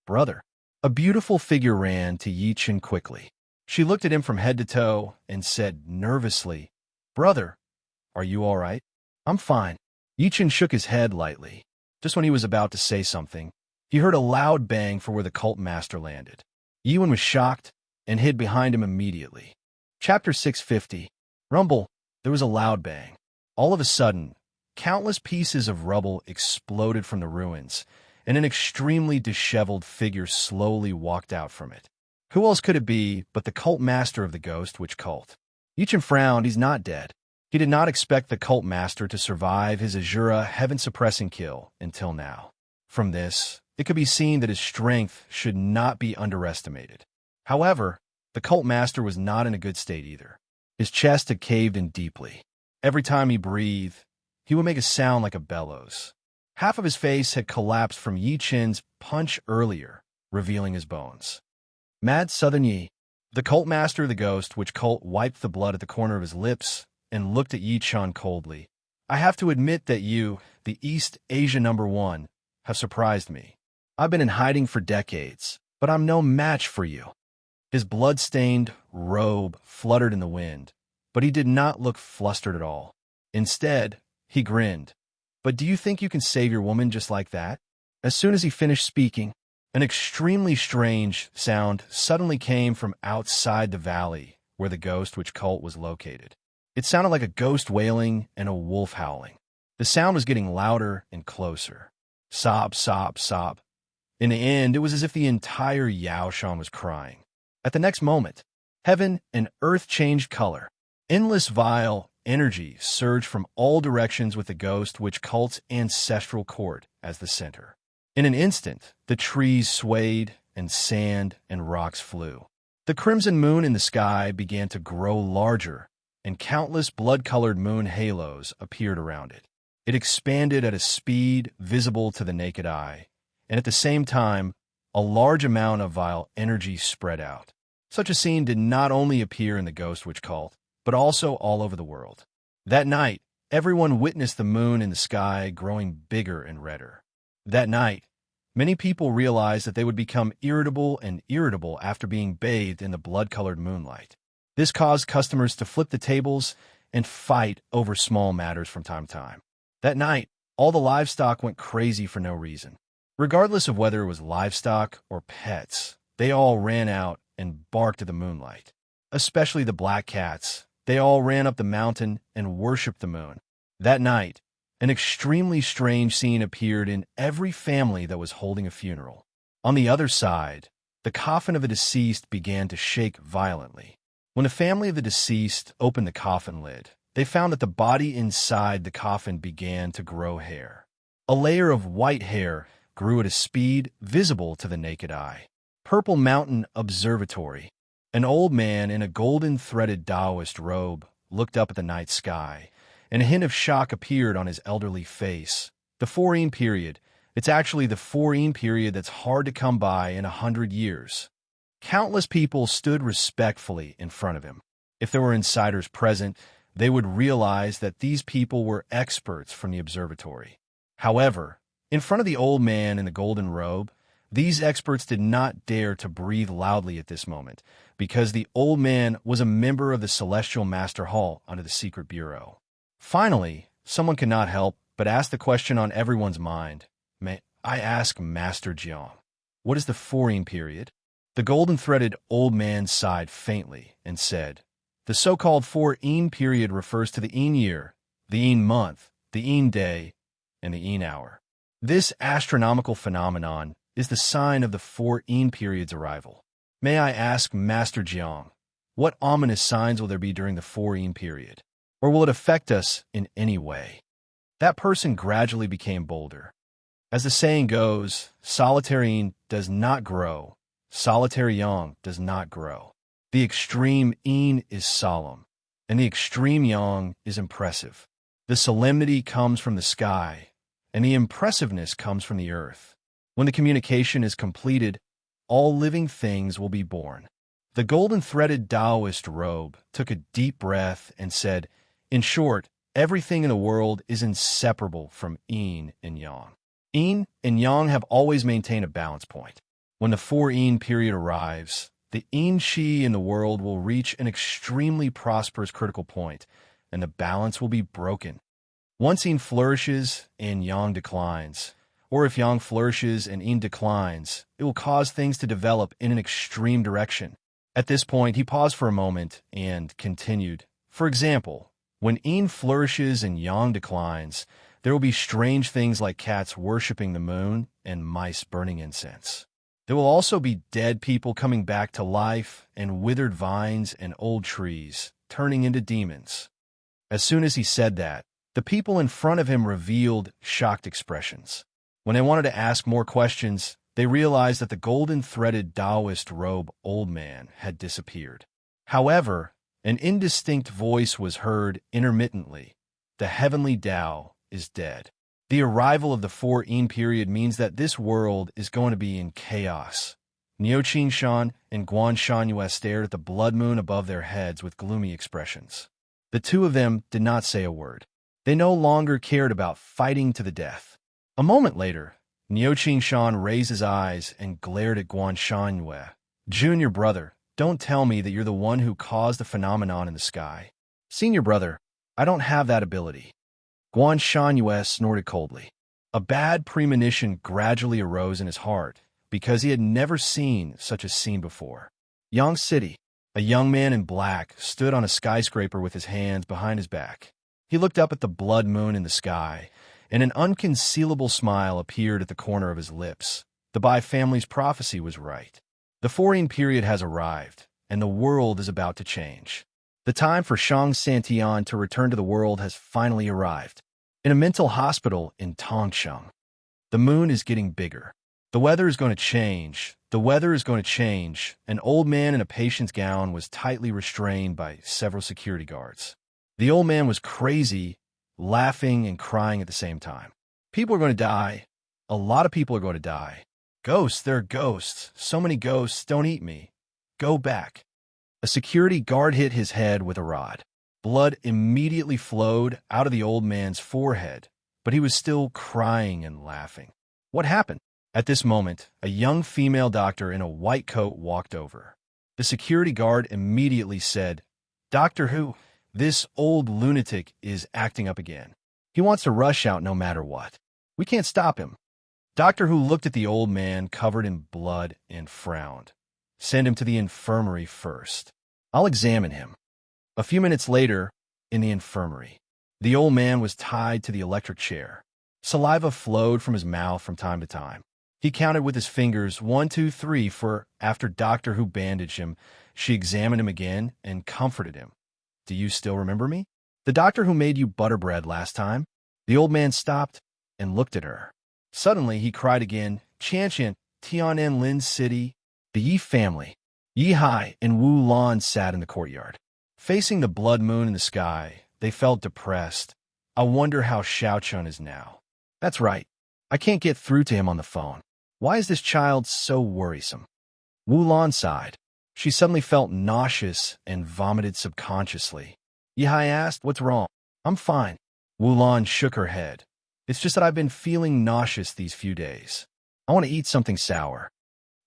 Brother. A beautiful figure ran to Yi Chun quickly. She looked at him from head to toe and said nervously, Brother, are you all right? I'm fine. Yi Chun shook his head lightly. Just when he was about to say something, he heard a loud bang for where the cult master landed. Yiwen was shocked and hid behind him immediately. Chapter 650. Rumble. There was a loud bang. All of a sudden, countless pieces of rubble exploded from the ruins, and an extremely disheveled figure slowly walked out from it. Who else could it be but the cult master of the Ghost Witch cult? Yi Chun frowned. He's not dead. He did not expect the cult master to survive his Azura heaven-suppressing kill until now. From this, it could be seen that his strength should not be underestimated. However, the cult master was not in a good state either. His chest had caved in deeply. Every time he breathed, he would make a sound like a bellows. Half of his face had collapsed from Yi Chun's punch earlier, revealing his bones. Mad Southern Yi, the cult master of the Ghost Witch cult, wiped the blood at the corner of his lips and looked at Yi Chun coldly. I have to admit that you, the East Asia #1, have surprised me. I've been in hiding for decades, but I'm no match for you. His blood-stained robe fluttered in the wind, but he did not look flustered at all. Instead, he grinned. But do you think you can save your woman just like that? As soon as he finished speaking, an extremely strange sound suddenly came from outside the valley where the Ghost Witch cult was located. It sounded like a ghost wailing and a wolf howling. The sound was getting louder and closer. Sob, sob, sob. In the end, it was as if the entire Yaoshan was crying. At the next moment, heaven and earth changed color. Endless vile energy surged from all directions with the ghost witch cult's ancestral court as the center. In an instant, the trees swayed, and sand and rocks flew. The crimson moon in the sky began to grow larger, and countless blood-colored moon halos appeared around it. It expanded at a speed visible to the naked eye, and at the same time, a large amount of vile energy spread out. Such a scene did not only appear in the ghost witch cult, but also all over the world. That night, everyone witnessed the moon in the sky growing bigger and redder. That night, many people realized that they would become irritable after being bathed in the blood-colored moonlight. This caused customers to flip the tables and fight over small matters from time to time. That night, all the livestock went crazy for no reason. Regardless of whether it was livestock or pets, they all ran out and barked at the moonlight. Especially the black cats. They all ran up the mountain and worshipped the moon. That night, an extremely strange scene appeared in every family that was holding a funeral. On the other side, the coffin of a deceased began to shake violently. When the family of the deceased opened the coffin lid, they found that the body inside the coffin began to grow hair. A layer of white hair grew at a speed visible to the naked eye. Purple Mountain Observatory. An old man in a golden-threaded Taoist robe looked up at the night sky, and a hint of shock appeared on his elderly face. The Serene period. It's actually the Serene period that's hard to come by in 100 years. Countless people stood respectfully in front of him. If there were insiders present, they would realize that these people were experts from the observatory. However, in front of the old man in the golden robe, these experts did not dare to breathe loudly at this moment, because the old man was a member of the Celestial Master Hall under the Secret Bureau. Finally, someone could not help but ask the question on everyone's mind. May I ask Master Jiang, what is the Serene period? The golden-threaded old man sighed faintly and said, the so-called Serene period refers to the Yin year, the Yin month, the Yin day, and the Yin hour. This astronomical phenomenon is the sign of the Serene period's arrival. May I ask Master Jiang, what ominous signs will there be during the Serene period? Or will it affect us in any way? That person gradually became bolder. As the saying goes, solitary yin does not grow, solitary yang does not grow. The extreme yin is solemn, and the extreme yang is impressive. The solemnity comes from the sky, and the impressiveness comes from the earth. When the communication is completed, all living things will be born. The golden-threaded Taoist robe took a deep breath and said, in short, everything in the world is inseparable from yin and yang. Yin and yang have always maintained a balance point. When the Serene period arrives, the yin qi in the world will reach an extremely prosperous critical point, and the balance will be broken. Once yin flourishes and yang declines, or if yang flourishes and yin declines, it will cause things to develop in an extreme direction. At this point, he paused for a moment and continued, for example, when yin flourishes and yang declines, there will be strange things like cats worshipping the moon and mice burning incense. There will also be dead people coming back to life and withered vines and old trees turning into demons. As soon as he said that, the people in front of him revealed shocked expressions. When they wanted to ask more questions, they realized that the golden-threaded Taoist robe old man had disappeared. However, an indistinct voice was heard intermittently. The heavenly Tao is dead. The arrival of the Serene period means that this world is going to be in chaos. Niu Qingshan and Guan Shanyue stared at the blood moon above their heads with gloomy expressions. The two of them did not say a word. They no longer cared about fighting to the death. A moment later, Niu Qingshan raised his eyes and glared at Guan Shanyue. Junior brother, don't tell me that you're the one who caused the phenomenon in the sky. Senior brother, I don't have that ability. Guan Shanyue snorted coldly. A bad premonition gradually arose in his heart, because he had never seen such a scene before. Yang City. A young man in black stood on a skyscraper with his hands behind his back. He looked up at the blood moon in the sky, and an unconcealable smile appeared at the corner of his lips. The Bai family's prophecy was right. The foreign period has arrived, and the world is about to change. The time for Shang Santian to return to the world has finally arrived. In a mental hospital in Tongsheng, the moon is getting bigger. The weather is going to change. The weather is going to change. An old man in a patient's gown was tightly restrained by several security guards. The old man was crazy, laughing and crying at the same time. People are going to die. A lot of people are going to die. Ghosts, they're ghosts. So many ghosts, don't eat me. Go back. A security guard hit his head with a rod. Blood immediately flowed out of the old man's forehead, but he was still crying and laughing. What happened? At this moment, a young female doctor in a white coat walked over. The security guard immediately said, "Doctor Who, this old lunatic is acting up again. He wants to rush out no matter what. We can't stop him." Doctor Who looked at the old man covered in blood and frowned. "Send him to the infirmary first. I'll examine him." A few minutes later, in the infirmary, the old man was tied to the electric chair. Saliva flowed from his mouth from time to time. He counted with his fingers 1, 2, 3 for after Doctor Who bandaged him, she examined him again and comforted him. "Do you still remember me? The doctor who made you butter bread last time?" The old man stopped and looked at her. Suddenly, he cried again, "Tiantian, Tianan Lin City." The Yi family, Yi Hai and Wu Lan sat in the courtyard. Facing the blood moon in the sky, they felt depressed. "I wonder how Xiaochun is now." "That's right. I can't get through to him on the phone. Why is this child so worrisome?" Wu Lan sighed. She suddenly felt nauseous and vomited subconsciously. Yi Hai asked, "What's wrong?" "I'm fine." Wu Lan shook her head. "It's just that I've been feeling nauseous these few days. I want to eat something sour."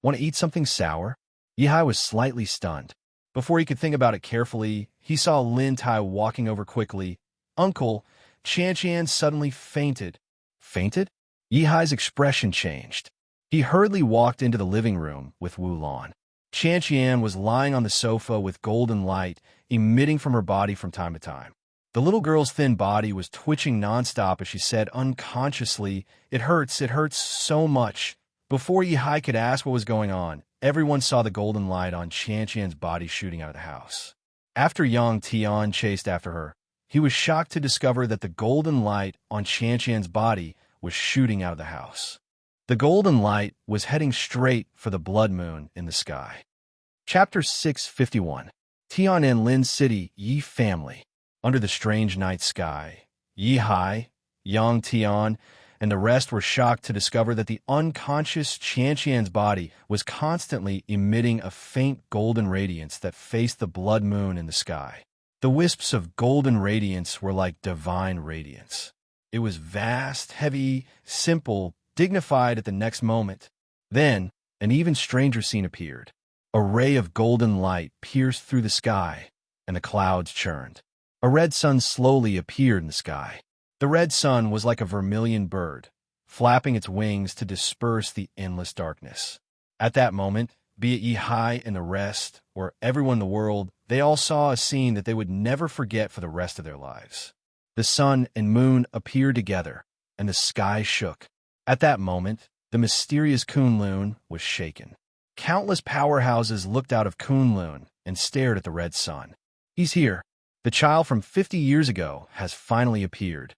"Want to eat something sour?" Yi Hai was slightly stunned. Before he could think about it carefully, he saw Lin Tai walking over quickly. "Uncle," Tian suddenly fainted. Fainted? Yi Hai's expression changed. He hurriedly walked into the living room with Wu Lan. Tian was lying on the sofa with golden light emitting from her body from time to time. The little girl's thin body was twitching nonstop as she said unconsciously, it hurts so much." Before Yi Hai could ask what was going on, everyone saw the golden light on Tian's body shooting out of the house. After Yang Tian chased after her, he was shocked to discover that the golden light on Tian's body was shooting out of the house. The golden light was heading straight for the blood moon in the sky. Chapter 651. Tianan Lin City, Yi family. Under the strange night sky, Yi Hai, Yang Tian, and the rest were shocked to discover that the unconscious Tian's body was constantly emitting a faint golden radiance that faced the blood moon in the sky. The wisps of golden radiance were like divine radiance. It was vast, heavy, simple, dignified at the next moment. Then, an even stranger scene appeared. A ray of golden light pierced through the sky, and the clouds churned. A red sun slowly appeared in the sky. The red sun was like a vermilion bird, flapping its wings to disperse the endless darkness. At that moment, be it Yi Hai and the rest, or everyone in the world, they all saw a scene that they would never forget for the rest of their lives. The sun and moon appeared together, and the sky shook. At that moment, the mysterious Kunlun was shaken. Countless powerhouses looked out of Kunlun and stared at the red sun. "He's here. The child from 50 years ago has finally appeared."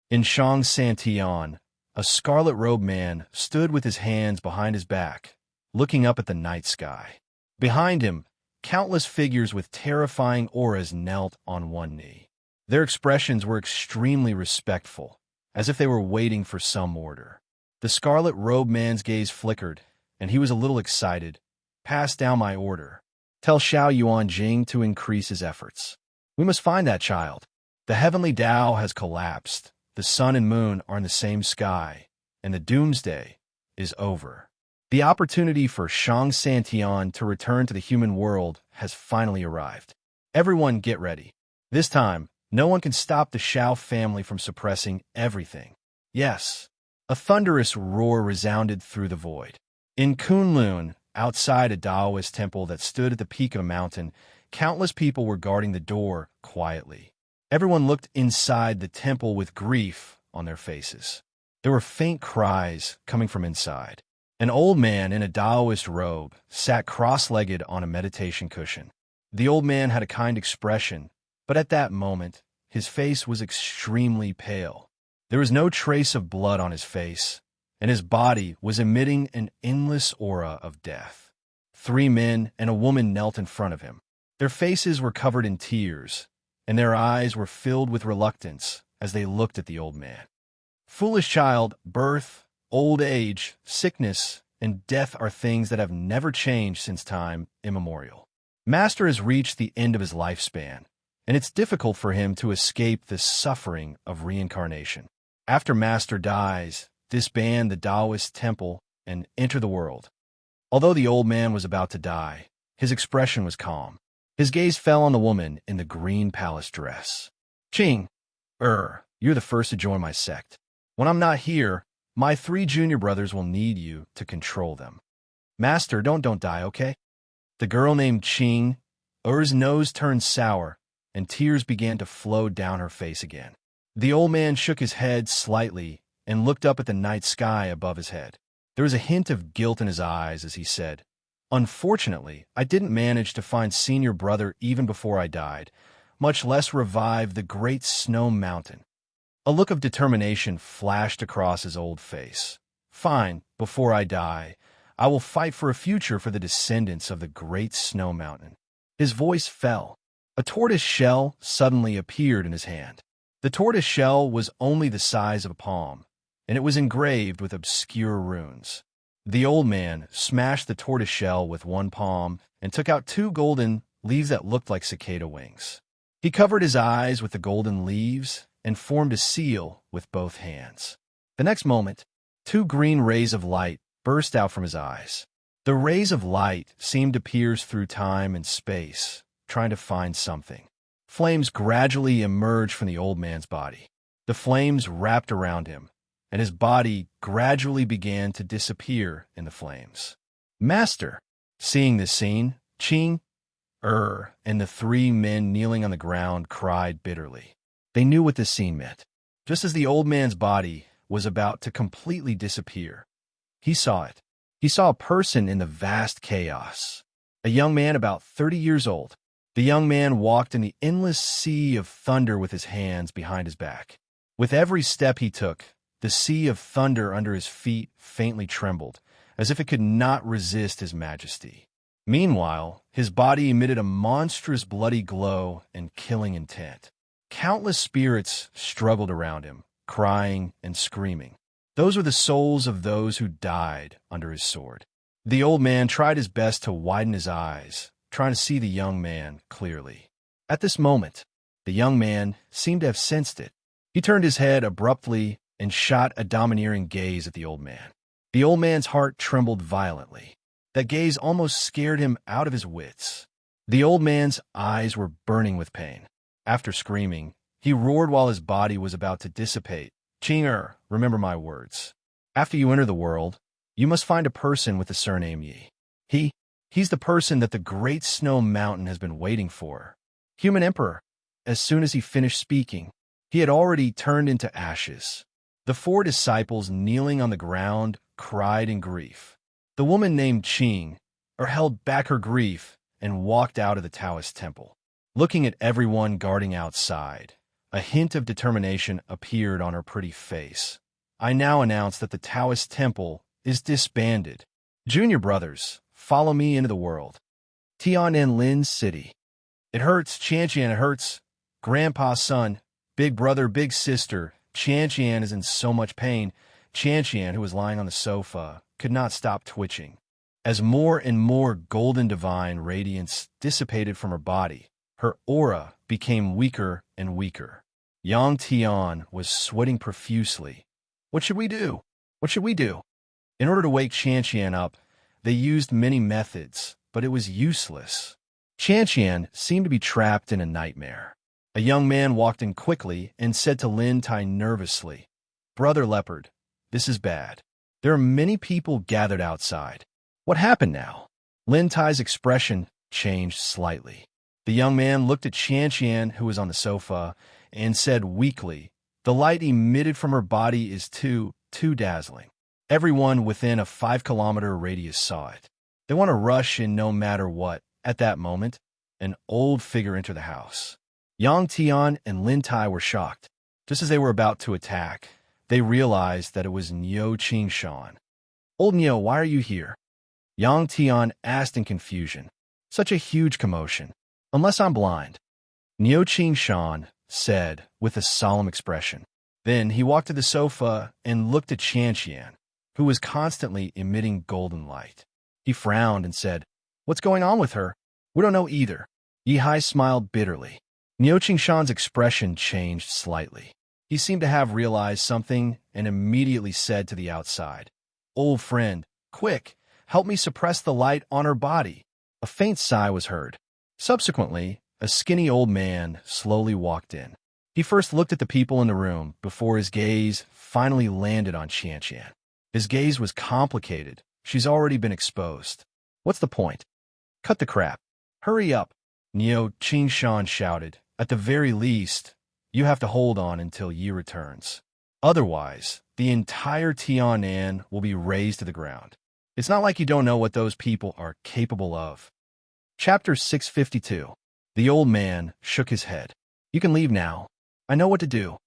In Shang Santian, a scarlet-robed man stood with his hands behind his back, looking up at the night sky. Behind him, countless figures with terrifying auras knelt on one knee. Their expressions were extremely respectful, as if they were waiting for some order. The scarlet-robed man's gaze flickered, and he was a little excited. "Pass down my order. Tell Xiao Yuanjing to increase his efforts. We must find that child. The heavenly Tao has collapsed. The sun and moon are in the same sky, and the doomsday is over. The opportunity for Shang Santian to return to the human world has finally arrived. Everyone get ready. This time, no one can stop the Xiao family from suppressing everything." Yes. A thunderous roar resounded through the void. In Kunlun, outside a Taoist temple that stood at the peak of a mountain, countless people were guarding the door quietly. Everyone looked inside the temple with grief on their faces. There were faint cries coming from inside. An old man in a Taoist robe sat cross-legged on a meditation cushion. The old man had a kind expression, but at that moment, his face was extremely pale. There was no trace of blood on his face, and his body was emitting an endless aura of death. 3 men and a woman knelt in front of him. Their faces were covered in tears, and their eyes were filled with reluctance as they looked at the old man. Foolish child, birth, old age, sickness, and death are things that have never changed since time immemorial. Master has reached the end of his lifespan, and it's difficult for him to escape the suffering of reincarnation. After Master dies, disband the Taoist temple and enter the world. Although the old man was about to die, his expression was calm. His gaze fell on the woman in the green palace dress. Ching, you're the first to join my sect. When I'm not here, my 3 junior brothers will need you to control them. Master, don't die, okay? The girl named Ching, Er's nose turned sour, and tears began to flow down her face again. The old man shook his head slightly and looked up at the night sky above his head. There was a hint of guilt in his eyes as he said, Unfortunately, I didn't manage to find senior brother even before I died, much less revive the great snow mountain. A look of determination flashed across his old face. Fine, before I die, I will fight for a future for the descendants of the great snow mountain. His voice fell. A tortoise shell suddenly appeared in his hand. The tortoise shell was only the size of a palm, and it was engraved with obscure runes. The old man smashed the tortoise shell with one palm and took out 2 golden leaves that looked like cicada wings. He covered his eyes with the golden leaves and formed a seal with both hands. The next moment, 2 green rays of light burst out from his eyes. The rays of light seemed to pierce through time and space, trying to find something. Flames gradually emerged from the old man's body. The flames wrapped around him, and his body gradually began to disappear in the flames. Master, seeing this scene, Ching, and the 3 men kneeling on the ground cried bitterly. They knew what this scene meant. Just as the old man's body was about to completely disappear, he saw it. He saw a person in the vast chaos. A young man about 30 years old. The young man walked in the endless sea of thunder with his hands behind his back. With every step he took, the sea of thunder under his feet faintly trembled, as if it could not resist his majesty. Meanwhile, his body emitted a monstrous bloody glow and killing intent. Countless spirits struggled around him, crying and screaming. Those were the souls of those who died under his sword. The old man tried his best to widen his eyes, trying to see the young man clearly. At this moment, the young man seemed to have sensed it. He turned his head abruptly and shot a domineering gaze at the old man. The old man's heart trembled violently. That gaze almost scared him out of his wits. The old man's eyes were burning with pain. After screaming, he roared while his body was about to dissipate. Chinger, remember my words. After you enter the world, you must find a person with the surname Yi. He's the person that the great snow mountain has been waiting for. Human Emperor. As soon as he finished speaking, he had already turned into ashes. The 4 disciples kneeling on the ground cried in grief. The woman named Ching held back her grief and walked out of the Taoist temple. Looking at everyone guarding outside, a hint of determination appeared on her pretty face. I now announce that the Taoist temple is disbanded. Junior brothers, follow me into the world. Tiananmen City. It hurts, Qianqian, it hurts. Grandpa's son, big brother, big sister, Qianqian is in so much pain. Qianqian, who was lying on the sofa, could not stop twitching. As more and more golden divine radiance dissipated from her body, her aura became weaker and weaker. Yang Tian was sweating profusely. What should we do? What should we do? In order to wake Qianqian up, they used many methods, but it was useless. Qianqian seemed to be trapped in a nightmare. A young man walked in quickly and said to Lin Tai nervously, Brother Leopard, this is bad. There are many people gathered outside. What happened now? Lin Tai's expression changed slightly. The young man looked at Qianqian, who was on the sofa, and said weakly, The light emitted from her body is too dazzling. Everyone within a 5-kilometer radius saw it. They want to rush in no matter what. At that moment, an old figure entered the house. Yang Tian and Lin Tai were shocked. Just as they were about to attack, they realized that it was Niu Qingshan. "Old Niu, why are you here?" Yang Tian asked in confusion. "Such a huge commotion. Unless I'm blind," Niu Qingshan said with a solemn expression. Then he walked to the sofa and looked at Qianqian, who was constantly emitting golden light. He frowned and said, "What's going on with her?" "We don't know either." Yihai smiled bitterly. Niu Qingshan's expression changed slightly. He seemed to have realized something and immediately said to the outside, "Old friend, quick, help me suppress the light on her body." A faint sigh was heard. Subsequently, a skinny old man slowly walked in. He first looked at the people in the room before his gaze finally landed on Qianqian. His gaze was complicated. "She's already been exposed. What's the point?" "Cut the crap. Hurry up," Niu Qingshan shouted. "At the very least, you have to hold on until Yi returns. Otherwise, the entire Tianan will be razed to the ground. It's not like you don't know what those people are capable of." Chapter 652. The old man shook his head. "You can leave now. I know what to do."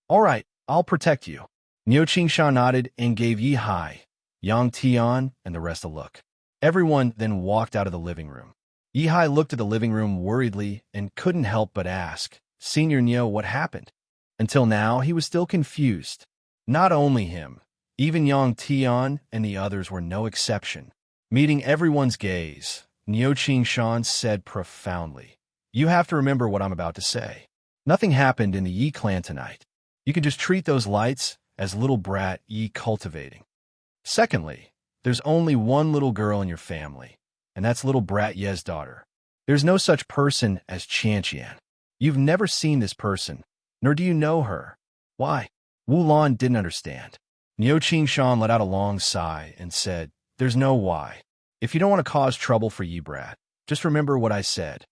"All right, I'll protect you." Niu Qingshan nodded and gave Yihai, Yang Tian, and the rest a look. Everyone then walked out of the living room. Yihai looked at the living room worriedly and couldn't help but ask, "Senior Niu, what happened?" Until now, he was still confused. Not only him, even Yang Tian and the others were no exception. Meeting everyone's gaze, Niu Qingshan said profoundly, "You have to remember what I'm about to say. Nothing happened in the Yi clan tonight. You can just treat those lights as little brat Yi cultivating. Secondly, there's only one little girl in your family, and that's little brat Ye's daughter. There's no such person as Qianqian. You've never seen this person, nor do you know her. Why?" Wu Lan didn't understand. Niu Qingshan let out a long sigh and said, "There's no why. If you don't want to cause trouble for Yi brat, just remember what I said."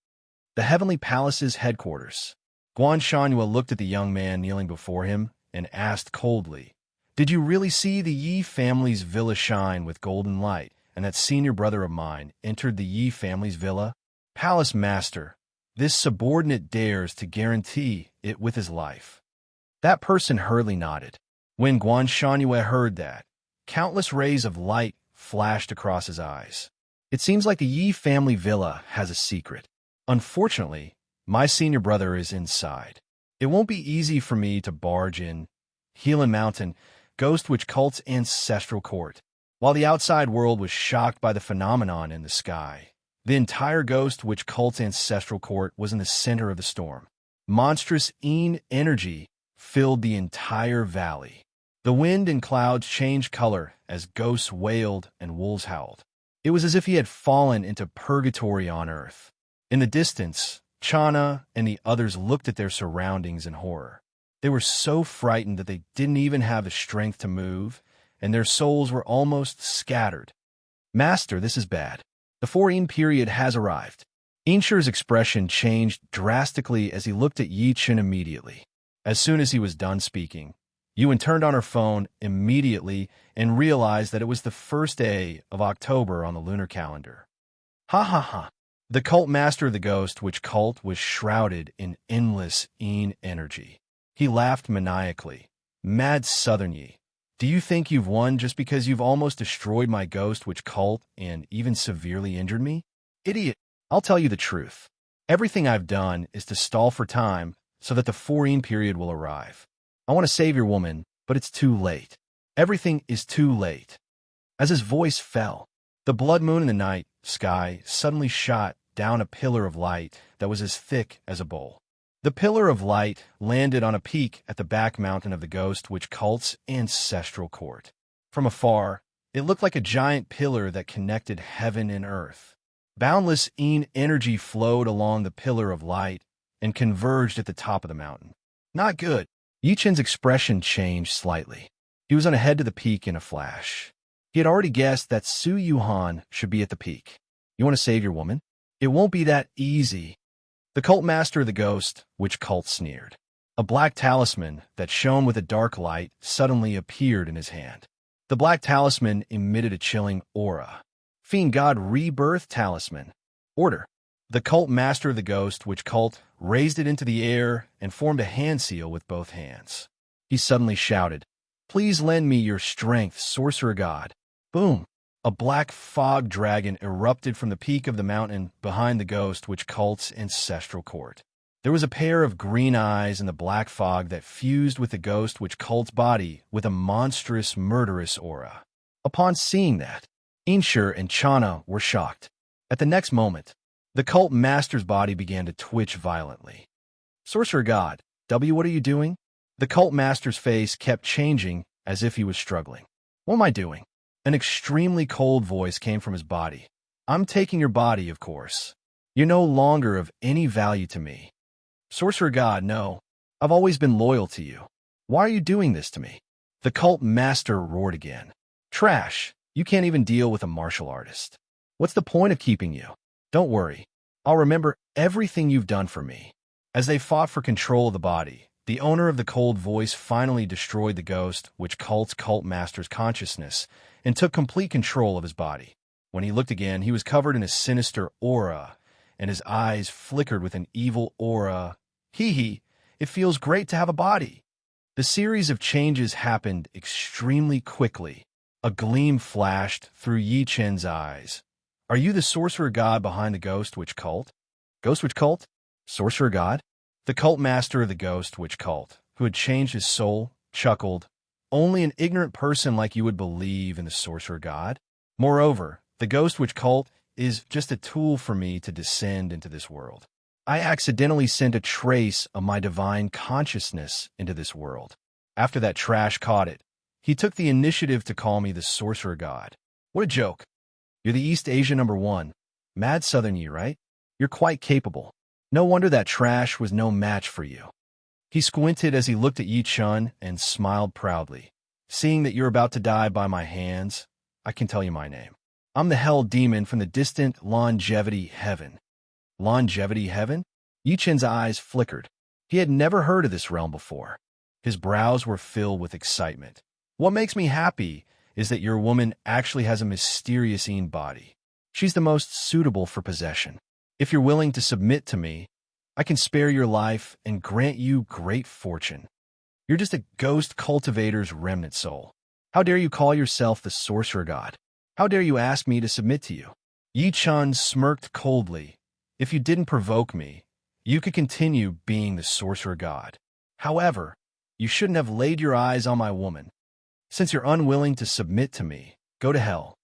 The Heavenly Palace's headquarters. Guan Shanhua looked at the young man kneeling before him and asked coldly, "Did you really see the Yi family's villa shine with golden light, and that senior brother of mine entered the Yi family's villa?" "Palace Master, this subordinate dares to guarantee it with his life." That person hurriedly nodded. When Guan Shanhua heard that, countless rays of light flashed across his eyes. "It seems like the Yi family villa has a secret. Unfortunately, my senior brother is inside. It won't be easy for me to barge in. Healan Mountain, Ghost Witch Cult's ancestral court." While the outside world was shocked by the phenomenon in the sky, the entire Ghost Witch Cult's ancestral court was in the center of the storm. Monstrous energy filled the entire valley. The wind and clouds changed color as ghosts wailed and wolves howled. It was as if he had fallen into purgatory on earth. In the distance, Chana and the others looked at their surroundings in horror. They were so frightened that they didn't even have the strength to move, and their souls were almost scattered. "Master, this is bad. The Serene period has arrived." Inshir's expression changed drastically as he looked at Yi Chen immediately. As soon as he was done speaking, Yuan turned on her phone immediately and realized that it was the first day of October on the lunar calendar. "Ha ha ha." The cult master of the Ghost Witch Cult was shrouded in endless energy. He laughed maniacally. "Mad Southern Yi, do you think you've won just because you've almost destroyed my Ghost Witch Cult and even severely injured me? Idiot, I'll tell you the truth. Everything I've done is to stall for time so that the Serene period will arrive. I want to save your woman, but it's too late. Everything is too late." As his voice fell, the blood moon in the night sky suddenly shot down a pillar of light that was as thick as a bowl. The pillar of light landed on a peak at the back mountain of the Ghost Witch Cult's ancestral court. From afar, it looked like a giant pillar that connected heaven and earth. Boundless energy flowed along the pillar of light and converged at the top of the mountain. "Not good." Yi Chen's expression changed slightly. He was on ahead to the peak in a flash. He had already guessed that Su Yuhan should be at the peak. "You want to save your woman? It won't be that easy." The cult master of the Ghost Witch Cult sneered. A black talisman that shone with a dark light suddenly appeared in his hand. The black talisman emitted a chilling aura. Fiend God Rebirth Talisman. Order. The cult master of the ghost witch cult raised it into the air and formed a hand seal with both hands. He suddenly shouted, "Please lend me your strength, sorcerer god." Boom! A black fog dragon erupted from the peak of the mountain behind the ghost witch cult's ancestral court. There was a pair of green eyes in the black fog that fused with the ghost witch cult's body with a monstrous, murderous aura. Upon seeing that, Inshur and Chana were shocked. At the next moment, the cult master's body began to twitch violently. "Sorcerer God, what are you doing?" The cult master's face kept changing as if he was struggling. "What am I doing?" An extremely cold voice came from his body. "I'm taking your body, of course. You're no longer of any value to me." "Sorcerer God, no. I've always been loyal to you. Why are you doing this to me?" The cult master roared again. "Trash. You can't even deal with a martial artist. What's the point of keeping you? Don't worry. I'll remember everything you've done for me." As they fought for control of the body, the owner of the cold voice finally destroyed the ghost witch cult's cult master's consciousness and took complete control of his body. When he looked again, he was covered in a sinister aura, and his eyes flickered with an evil aura. Hee, it feels great to have a body. The series of changes happened extremely quickly. A gleam flashed through Yi Chen's eyes. "Are you the sorcerer god behind the ghost witch cult?" "Ghost witch cult? Sorcerer god?" The cult master of the ghost witch cult, who had changed his soul, chuckled. "Only an ignorant person like you would believe in the sorcerer god. Moreover, the ghost witch cult is just a tool for me to descend into this world. I accidentally sent a trace of my divine consciousness into this world. After that trash caught it, he took the initiative to call me the sorcerer god. What a joke. You're the East Asia #1. Mad Southern you, right? You're quite capable. No wonder that trash was no match for you." He squinted as he looked at Yi Chun and smiled proudly. "Seeing that you're about to die by my hands, I can tell you my name. I'm the hell demon from the distant longevity heaven." Longevity heaven? Yi Chen's eyes flickered. He had never heard of this realm before. His brows were filled with excitement. "What makes me happy is that your woman actually has a mysterious body. She's the most suitable for possession. If you're willing to submit to me, I can spare your life and grant you great fortune. You're just a ghost cultivator's remnant soul. How dare you call yourself the sorcerer god? How dare you ask me to submit to you?" Yi Chun smirked coldly. "If you didn't provoke me, you could continue being the sorcerer god. However, you shouldn't have laid your eyes on my woman. Since you're unwilling to submit to me, go to hell."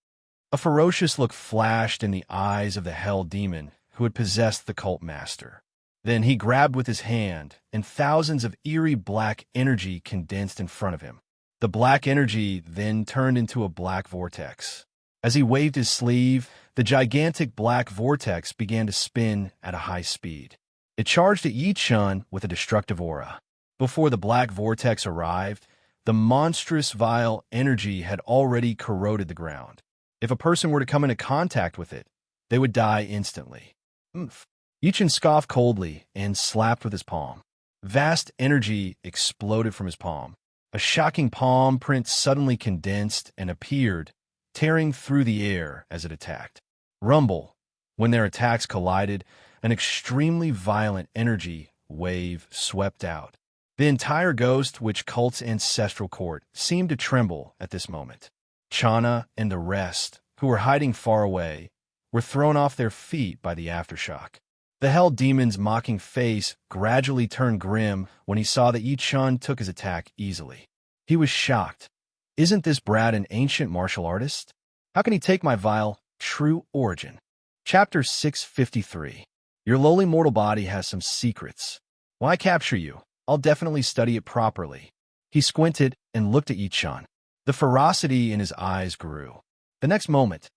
A ferocious look flashed in the eyes of the hell demon who had possessed the cult master. Then he grabbed with his hand, and thousands of eerie black energy condensed in front of him. The black energy then turned into a black vortex. As he waved his sleeve, the gigantic black vortex began to spin at a high speed. It charged at Yi Chun with a destructive aura. Before the black vortex arrived, the monstrous vile energy had already corroded the ground. If a person were to come into contact with it, they would die instantly. "Oomph." Yi Chun scoffed coldly and slapped with his palm. Vast energy exploded from his palm. A shocking palm print suddenly condensed and appeared, tearing through the air as it attacked. Rumble. When their attacks collided, an extremely violent energy wave swept out. The entire ghost witch cult's ancestral court seemed to tremble at this moment. Chana and the rest, who were hiding far away, were thrown off their feet by the aftershock. The hell demon's mocking face gradually turned grim when he saw that Yi Chun took his attack easily. He was shocked. "Isn't this brat an ancient martial artist? How can he take my vile, true origin?" Chapter 653. Your lowly mortal body has some secrets. Why capture you? I'll definitely study it properly. He squinted and looked at Yi Chun. The ferocity in his eyes grew. The next moment,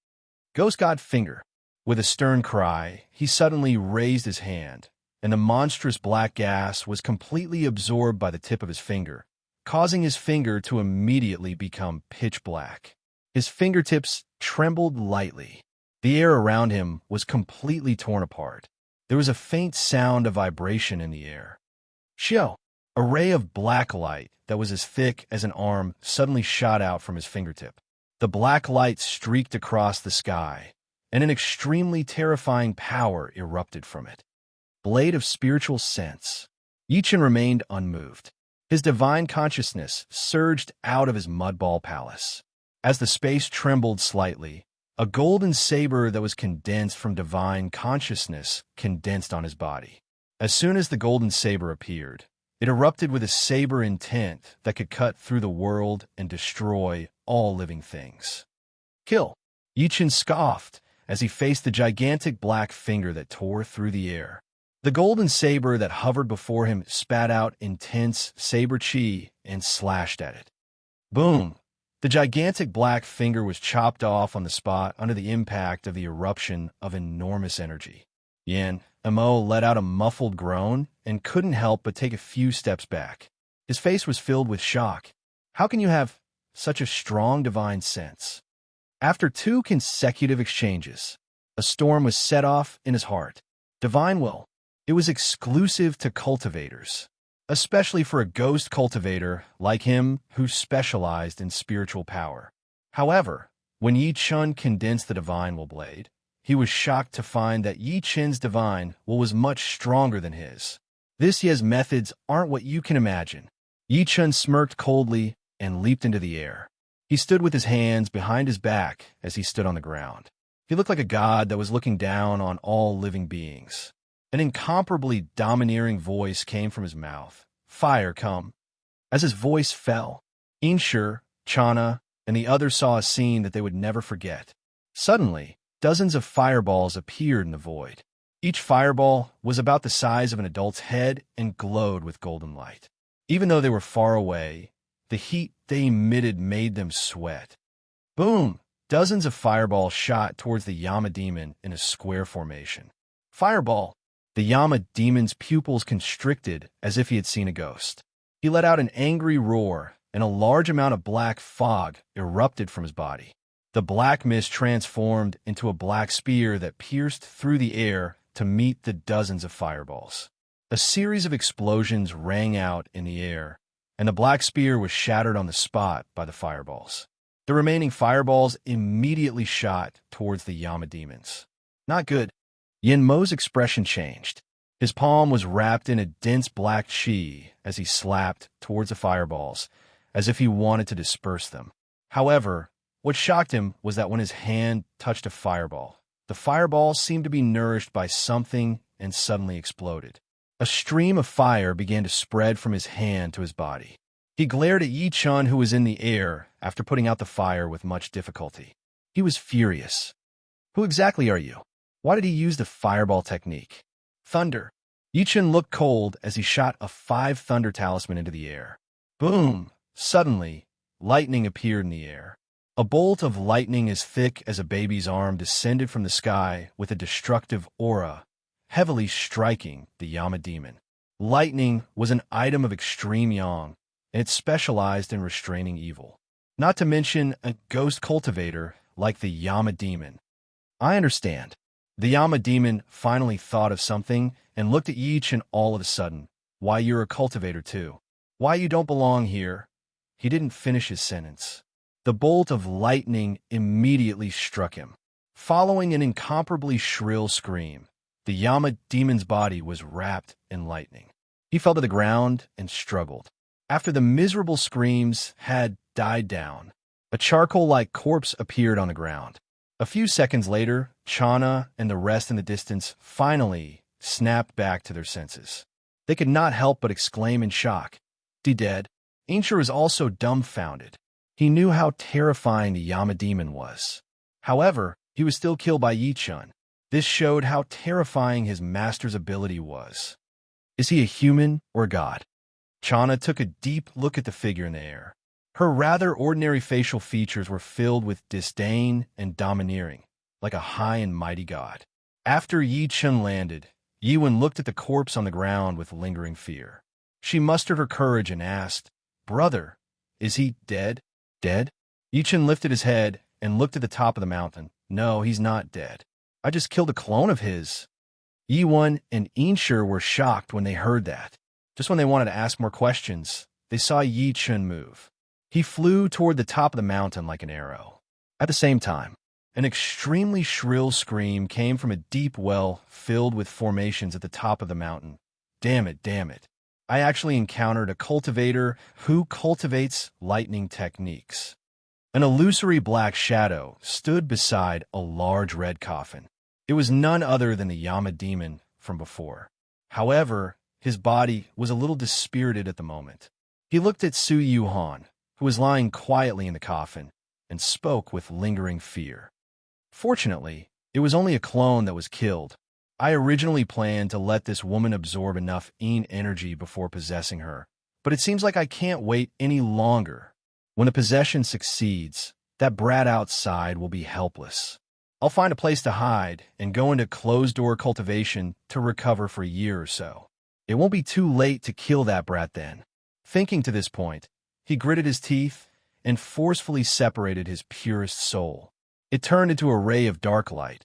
Ghost God Finger. With a stern cry, he suddenly raised his hand, and the monstrous black gas was completely absorbed by the tip of his finger, causing his finger to immediately become pitch black. His fingertips trembled lightly. The air around him was completely torn apart. There was a faint sound of vibration in the air. "Shio, A ray of black light that was as thick as an arm suddenly shot out from his fingertip. The black light streaked across the sky, and an extremely terrifying power erupted from it. Blade of spiritual sense. Yichen remained unmoved. His divine consciousness surged out of his mudball palace. As the space trembled slightly, a golden saber that was condensed from divine consciousness condensed on his body. As soon as the golden saber appeared, it erupted with a saber intent that could cut through the world and destroy all living things. Kill! Yichen scoffed as he faced the gigantic black finger that tore through the air. The golden saber that hovered before him spat out intense saber chi and slashed at it. Boom! The gigantic black finger was chopped off on the spot under the impact of the eruption of enormous energy. Yan Mo let out a muffled groan and couldn't help but take a few steps back. His face was filled with shock. How can you have such a strong divine sense? After 2 consecutive exchanges, a storm was set off in his heart. Divine will. It was exclusive to cultivators, especially for a ghost cultivator like him who specialized in spiritual power. However, when Yi Chun condensed the divine will blade, he was shocked to find that Yi Chen's divine will was much stronger than his. This Ye's methods aren't what you can imagine. Yi Chun smirked coldly and leaped into the air. He stood with his hands behind his back as he stood on the ground. He looked like a god that was looking down on all living beings. An incomparably domineering voice came from his mouth. Fire, come. As his voice fell, Inshur, Chana, and the others saw a scene that they would never forget. Suddenly, dozens of fireballs appeared in the void. Each fireball was about the size of an adult's head and glowed with golden light. Even though they were far away, the heat they emitted made them sweat. Boom! Dozens of fireballs shot towards the Yama demon in a square formation. Fireball! The Yama demon's pupils constricted as if he had seen a ghost. He let out an angry roar, and a large amount of black fog erupted from his body. The black mist transformed into a black spear that pierced through the air to meet the dozens of fireballs. A series of explosions rang out in the air, and the black spear was shattered on the spot by the fireballs. The remaining fireballs immediately shot towards the Yama demons. Not good. Yin Mo's expression changed. His palm was wrapped in a dense black chi as he slapped towards the fireballs, as if he wanted to disperse them. However, what shocked him was that when his hand touched a fireball, the fireball seemed to be nourished by something and suddenly exploded. A stream of fire began to spread from his hand to his body. He glared at Yi Chun, who was in the air, after putting out the fire with much difficulty. He was furious. Who exactly are you? Why did he use the fireball technique? Thunder. Yi Chun looked cold as he shot a 5 thunder talisman into the air. Boom! Suddenly, lightning appeared in the air. A bolt of lightning as thick as a baby's arm descended from the sky with a destructive aura, heavily striking the Yama demon. Lightning was an item of extreme yang, and it specialized in restraining evil. Not to mention a ghost cultivator like the Yama demon. I understand. The Yama demon finally thought of something and looked at Yeech and all of a sudden. Why, you're a cultivator too. Why, you don't belong here. He didn't finish his sentence. The bolt of lightning immediately struck him. Following an incomparably shrill scream, the Yama demon's body was wrapped in lightning. He fell to the ground and struggled. After the miserable screams had died down, a charcoal-like corpse appeared on the ground. A few seconds later, Chana and the rest in the distance finally snapped back to their senses. They could not help but exclaim in shock. "He dead?" Ainshur was also dumbfounded. He knew how terrifying the Yama demon was. However, he was still killed by Yi Chun. This showed how terrifying his master's ability was. Is he a human or a god? Chana took a deep look at the figure in the air. Her rather ordinary facial features were filled with disdain and domineering, like a high and mighty god. After Yi Chun landed, Yiwen looked at the corpse on the ground with lingering fear. She mustered her courage and asked, "Brother, is he dead?" "Dead?" Yi Chun lifted his head and looked at the top of the mountain. "No, he's not dead. I just killed a clone of his." Yiwen and Inshur were shocked when they heard that. Just when they wanted to ask more questions, they saw Yi Chun move. He flew toward the top of the mountain like an arrow. At the same time, an extremely shrill scream came from a deep well filled with formations at the top of the mountain. Damn it, damn it. I actually encountered a cultivator who cultivates lightning techniques. An illusory black shadow stood beside a large red coffin. It was none other than the Yama demon from before. However, his body was a little dispirited at the moment. He looked at Su Yuhan, who was lying quietly in the coffin, and spoke with lingering fear. Fortunately, it was only a clone that was killed. I originally planned to let this woman absorb enough Yin energy before possessing her, but it seems like I can't wait any longer. When the possession succeeds, that brat outside will be helpless. I'll find a place to hide and go into closed-door cultivation to recover for a year or so. It won't be too late to kill that brat then. Thinking to this point, he gritted his teeth and forcefully separated his purest soul. It turned into a ray of dark light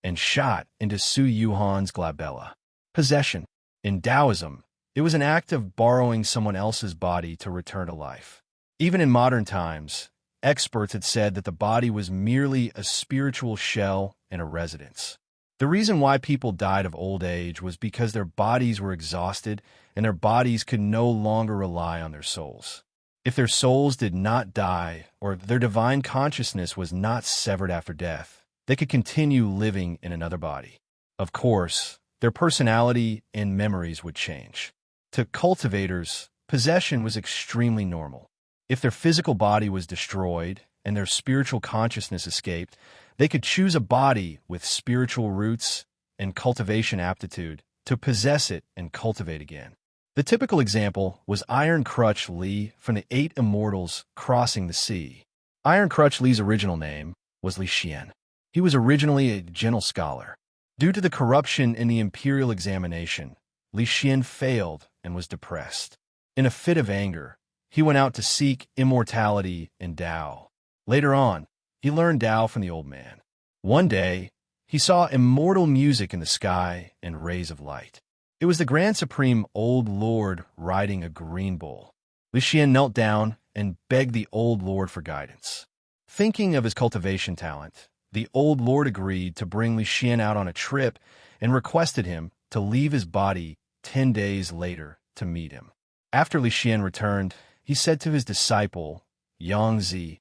and shot into Su Yuhan's glabella. Possession. In Taoism, it was an act of borrowing someone else's body to return to life. Even in modern times, experts had said that the body was merely a spiritual shell and a residence. The reason why people died of old age was because their bodies were exhausted and their bodies could no longer rely on their souls. If their souls did not die, or if their divine consciousness was not severed after death, they could continue living in another body. Of course, their personality and memories would change. To cultivators, possession was extremely normal. If their physical body was destroyed and their spiritual consciousness escaped, they could choose a body with spiritual roots and cultivation aptitude to possess it and cultivate again. The typical example was Iron Crutch Li from the Eight Immortals Crossing the Sea. Iron Crutch Li's original name was Li Xian. He was originally a gentle scholar. Due to the corruption in the imperial examination, Li Xian failed and was depressed. In a fit of anger, he went out to seek immortality in Tao. Later on, he learned Tao from the old man. One day, he saw immortal music in the sky and rays of light. It was the Grand Supreme Old Lord riding a green bull. Li Xian knelt down and begged the Old Lord for guidance. Thinking of his cultivation talent, the Old Lord agreed to bring Li Xian out on a trip and requested him to leave his body 10 days later to meet him. After Li Xian returned, he said to his disciple, Yang Zi,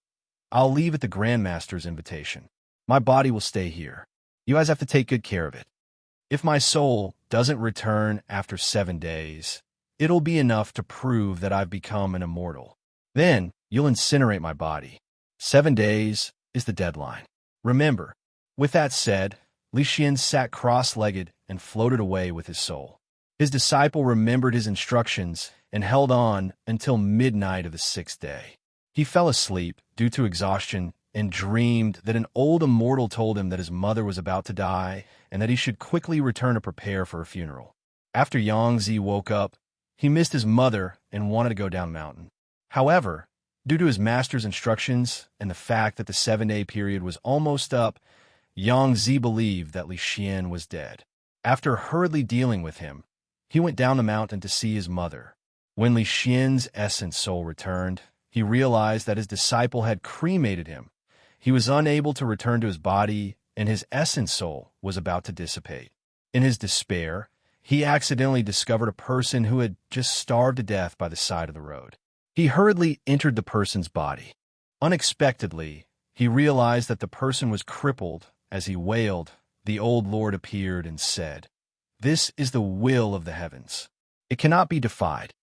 I'll leave at the Grandmaster's invitation. My body will stay here. You guys have to take good care of it. If my soul doesn't return after 7 days, it'll be enough to prove that I've become an immortal. Then you'll incinerate my body. 7 days is the deadline. Remember. With that said, Li Xian sat cross-legged and floated away with his soul. His disciple remembered his instructions and held on until midnight of the 6th day. He fell asleep due to exhaustion and dreamed that an old immortal told him that his mother was about to die and that he should quickly return to prepare for her funeral. After Yang Zi woke up, he missed his mother and wanted to go down the mountain. However, due to his master's instructions and the fact that the 7-day period was almost up, Yang Zi believed that Li Xian was dead. After hurriedly dealing with him, he went down the mountain to see his mother. When Li Xian's essence soul returned, he realized that his disciple had cremated him. He was unable to return to his body, and his essence soul was about to dissipate. In his despair, he accidentally discovered a person who had just starved to death by the side of the road. He hurriedly entered the person's body. Unexpectedly, he realized that the person was crippled. As he wailed, the Old Lord appeared and said, "This is the will of the heavens. It cannot be defied."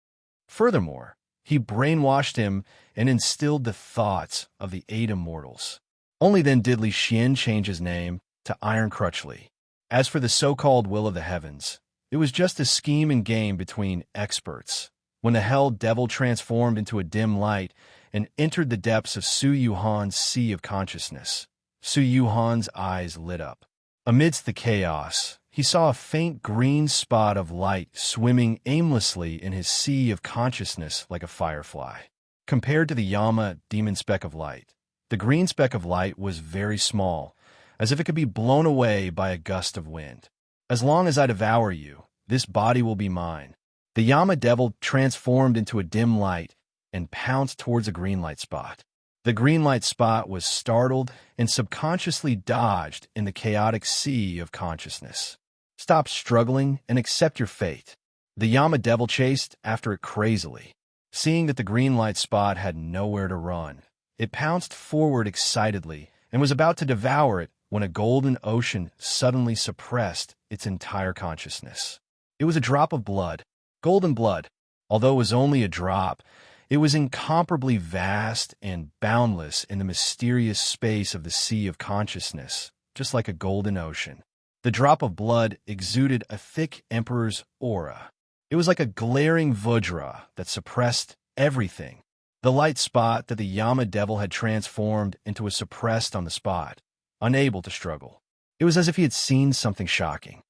Furthermore, he brainwashed him and instilled the thoughts of the 8 immortals. Only then did Li Xian change his name to Iron Crutch Li. As for the so-called will of the heavens, it was just a scheme and game between experts. When the hell devil transformed into a dim light and entered the depths of Su Yuhan's sea of consciousness, Su Yuhan's eyes lit up. Amidst the chaos, he saw a faint green spot of light swimming aimlessly in his sea of consciousness like a firefly. Compared to the Yama demon speck of light, the green speck of light was very small, as if it could be blown away by a gust of wind. "As long as I devour you, this body will be mine. The Yama devil transformed into a dim light and pounced towards a green light spot. The green light spot was startled and subconsciously dodged in the chaotic sea of consciousness. Stop struggling and accept your fate. The Yama devil chased after it crazily. Seeing that the green light spot had nowhere to run, it pounced forward excitedly and was about to devour it when a golden ocean suddenly suppressed its entire consciousness. It was a drop of blood, golden blood. Although it was only a drop, it was incomparably vast and boundless in the mysterious space of the sea of consciousness, just like a golden ocean. The drop of blood exuded a thick emperor's aura. It was like a glaring vajra that suppressed everything. The light spot that the Yama devil had transformed into was suppressed on the spot, unable to struggle. It was as if he had seen something shocking.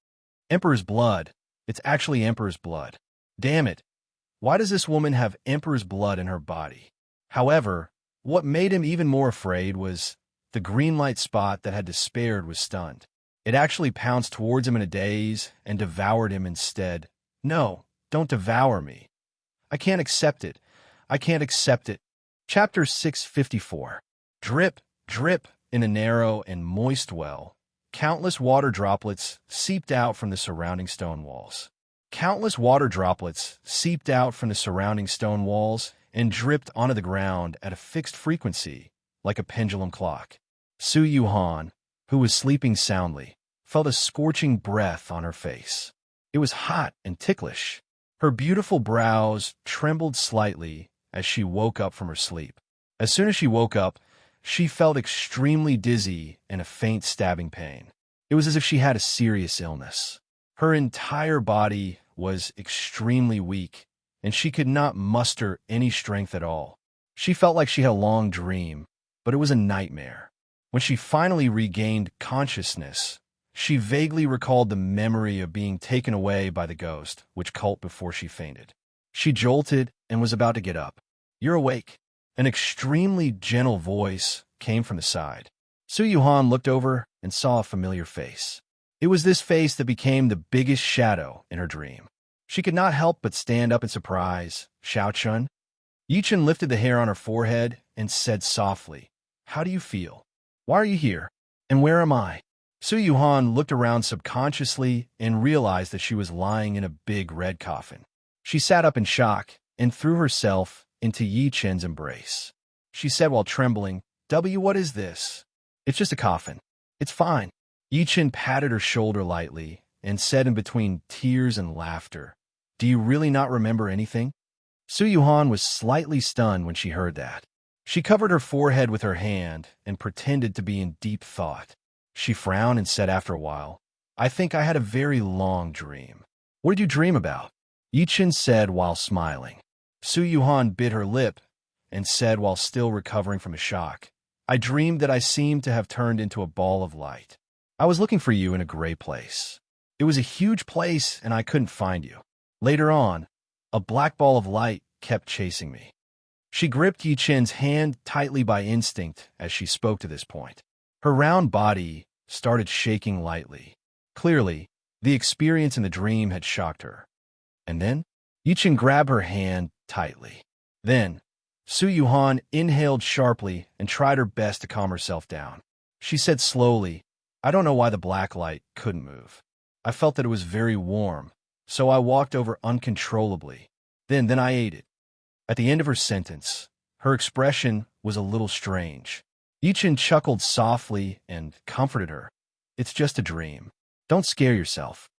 Emperor's blood. It's actually Emperor's blood. Damn it. Why does this woman have Emperor's blood in her body? However, what made him even more afraid was the green light spot that had despaired was stunned. It actually pounced towards him in a daze and devoured him instead. No, don't devour me. I can't accept it. I can't accept it. Chapter 654. Drip, drip, in a narrow and moist well, countless water droplets seeped out from the surrounding stone walls. Countless water droplets seeped out from the surrounding stone walls and dripped onto the ground at a fixed frequency, like a pendulum clock. Su Yuhan, who was sleeping soundly, felt a scorching breath on her face. It was hot and ticklish. Her beautiful brows trembled slightly as she woke up from her sleep. As soon as she woke up, she felt extremely dizzy and a faint stabbing pain. It was as if she had a serious illness. Her entire body was extremely weak, and she could not muster any strength at all. She felt like she had a long dream, but it was a nightmare. When she finally regained consciousness, she vaguely recalled the memory of being taken away by the ghost, which cult before she fainted. She jolted and was about to get up. "You're awake." An extremely gentle voice came from the side. Su Yuhan looked over and saw a familiar face. It was this face that became the biggest shadow in her dream. She could not help but stand up in surprise. "Xiao Chun?" Yichen lifted the hair on her forehead and said softly, "How do you feel? Why are you here? And where am I?" Su Yuhan looked around subconsciously and realized that she was lying in a big red coffin. She sat up in shock and threw herself into Yi Chen's embrace. She said while trembling, What is this?" "It's just a coffin. It's fine." Yi Chen patted her shoulder lightly and said in between tears and laughter, "Do you really not remember anything?" Su Yuhan was slightly stunned when she heard that. She covered her forehead with her hand and pretended to be in deep thought. She frowned and said after a while, "I think I had a very long dream." "What did you dream about?" Yi Chen said while smiling. Su Yuhan bit her lip and said while still recovering from a shock, "I dreamed that I seemed to have turned into a ball of light. I was looking for you in a gray place. It was a huge place and I couldn't find you. Later on, a black ball of light kept chasing me." She gripped Yi Chen's hand tightly by instinct as she spoke to this point. Her round body started shaking lightly. Clearly, the experience in the dream had shocked her. And then, Yi Chen grabbed her hand tightly. Then, Su Yuhan inhaled sharply and tried her best to calm herself down. She said slowly, "I don't know why the black light couldn't move. I felt that it was very warm, so I walked over uncontrollably. Then I ate it." At the end of her sentence, her expression was a little strange. Yi Chen chuckled softly and comforted her. "It's just a dream. Don't scare yourself."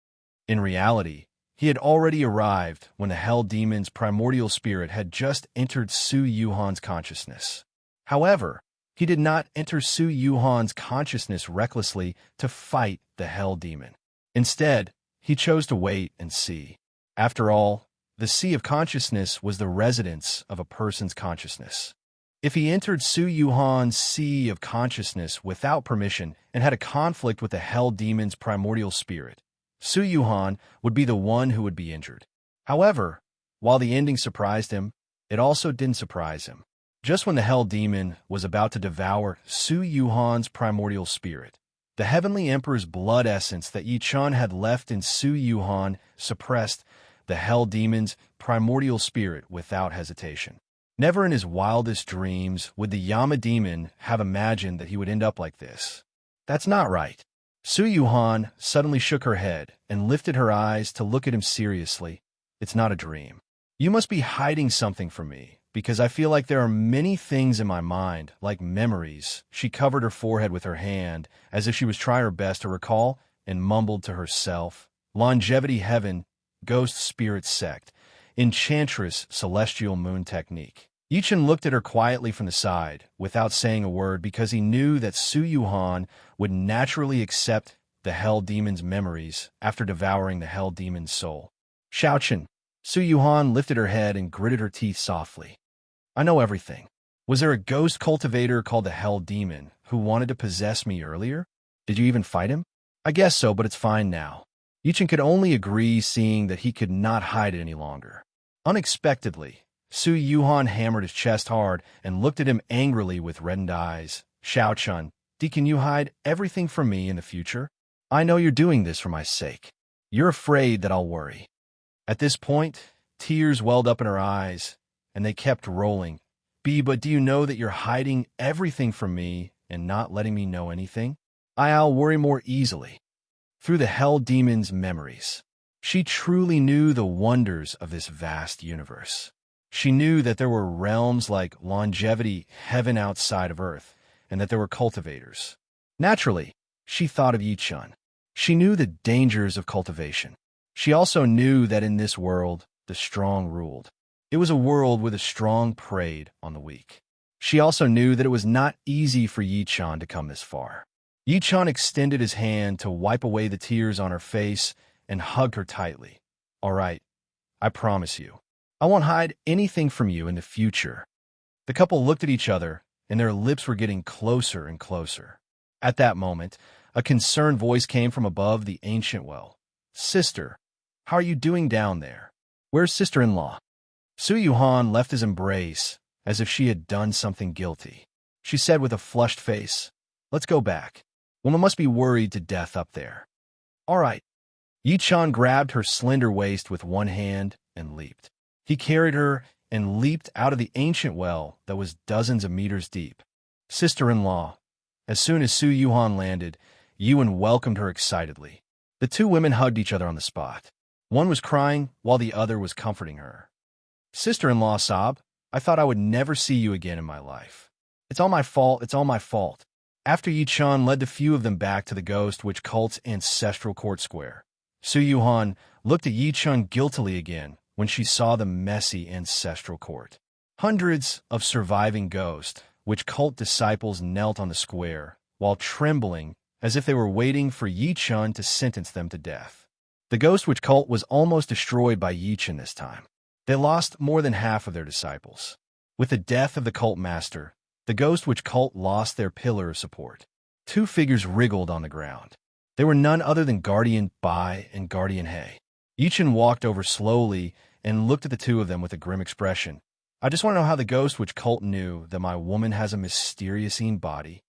In reality, he had already arrived when the Hell Demon's primordial spirit had just entered Su Yuhan's consciousness. However, he did not enter Su Yuhan's consciousness recklessly to fight the Hell Demon. Instead, he chose to wait and see. After all, the sea of consciousness was the residence of a person's consciousness. If he entered Su Yuhan's sea of consciousness without permission and had a conflict with the Hell Demon's primordial spirit, Su Yuhan would be the one who would be injured. However, while the ending surprised him, it also didn't surprise him. Just when the Hell Demon was about to devour Su Yuhan's primordial spirit, the Heavenly Emperor's blood essence that Yi Chen had left in Su Yuhan suppressed the hell demon's primordial spirit without hesitation. Never in his wildest dreams would the Yama demon have imagined that he would end up like this. That's not right. Su Yuhan suddenly shook her head and lifted her eyes to look at him seriously. It's not a dream. You must be hiding something from me, because I feel like there are many things in my mind, like memories. She covered her forehead with her hand, as if she was trying her best to recall, and mumbled to herself, Longevity Heaven, Ghost Spirit Sect, Enchantress Celestial Moon Technique. Yichen looked at her quietly from the side, without saying a word, because he knew that Su Yuhan would naturally accept the Hell Demon's memories after devouring the Hell Demon's soul. Shaochen. Su Yuhan lifted her head and gritted her teeth softly. I know everything. Was there a ghost cultivator called the Hell Demon who wanted to possess me earlier? Did you even fight him? I guess so, but it's fine now. Yichen could only agree, seeing that he could not hide it any longer. Unexpectedly, Su Yuhan hammered his chest hard and looked at him angrily with reddened eyes. Shaochun, can you hide everything from me in the future? I know you're doing this for my sake. You're afraid that I'll worry. At this point, tears welled up in her eyes, and they kept rolling. But do you know that you're hiding everything from me and not letting me know anything? I'll worry more easily. Through the Hell Demon's memories, she truly knew the wonders of this vast universe. She knew that there were realms like Longevity Heaven outside of Earth, and that there were cultivators. Naturally, she thought of Yichun. She knew the dangers of cultivation. She also knew that in this world, the strong ruled. It was a world where the strong preyed on the weak. She also knew that it was not easy for Yichun to come this far. Yichun extended his hand to wipe away the tears on her face and hugged her tightly. All right, I promise you. I won't hide anything from you in the future. The couple looked at each other, and their lips were getting closer and closer. At that moment, a concerned voice came from above the ancient well. Sister, how are you doing down there? Where's sister-in-law? Su Yuhan left his embrace as if she had done something guilty. She said with a flushed face, Let's go back. Woman must be worried to death up there. All right. Yichun grabbed her slender waist with one hand and leaped. He carried her and leaped out of the ancient well that was dozens of meters deep. Sister-in-law. As soon as Su Yuhan landed, Yuan welcomed her excitedly. The two women hugged each other on the spot. One was crying while the other was comforting her. Sister-in-law sobbed, I thought I would never see you again in my life. It's all my fault, it's all my fault. After Yichun led the few of them back to the Ghost Witch cult's ancestral court square, Su Yuhan looked at Yichun guiltily again when she saw the messy ancestral court. Hundreds of surviving Ghost Witch cult disciples knelt on the square, while trembling as if they were waiting for Yichun to sentence them to death. The Ghost Witch cult was almost destroyed by Yichun this time. They lost more than half of their disciples. With the death of the cult master, the Ghost Witch cult lost their pillar of support. Two figures wriggled on the ground. They were none other than Guardian Bai and Guardian He. Yichun walked over slowly and looked at the two of them with a grim expression. I just want to know how the Ghost Witch cult knew that my woman has a mysterious body.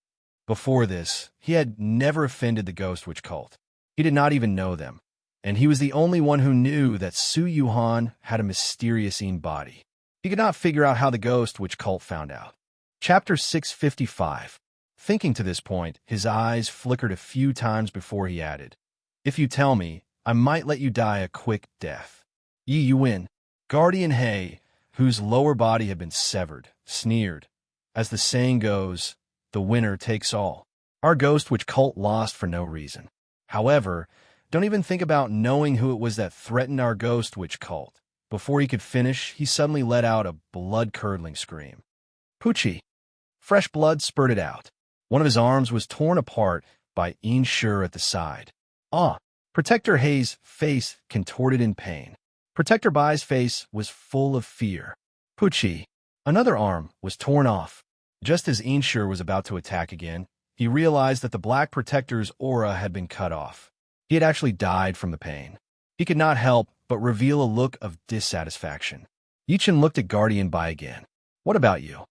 Before this, he had never offended the Ghost Witch cult. He did not even know them, and he was the only one who knew that Su Yuhan had a mysterious body. He could not figure out how the Ghost Witch cult found out. Chapter 655. Thinking to this point, his eyes flickered a few times before he added, If you tell me, I might let you die a quick death. Yi Yuan, Guardian He, whose lower body had been severed, sneered. As the saying goes, the winner takes all. Our Ghost Witch cult lost for no reason. However, don't even think about knowing who it was that threatened our Ghost Witch cult. Before he could finish, he suddenly let out a blood-curdling scream. Poochie! Fresh blood spurted out. One of his arms was torn apart by Inshur at the side. Protector He's face contorted in pain. Protector Bai's face was full of fear. Poochie! Another arm was torn off. Just as Inshur was about to attack again, he realized that the Black Protector's aura had been cut off. He had actually died from the pain. He could not help but reveal a look of dissatisfaction. Yichun looked at Guardian Bai again. What about you?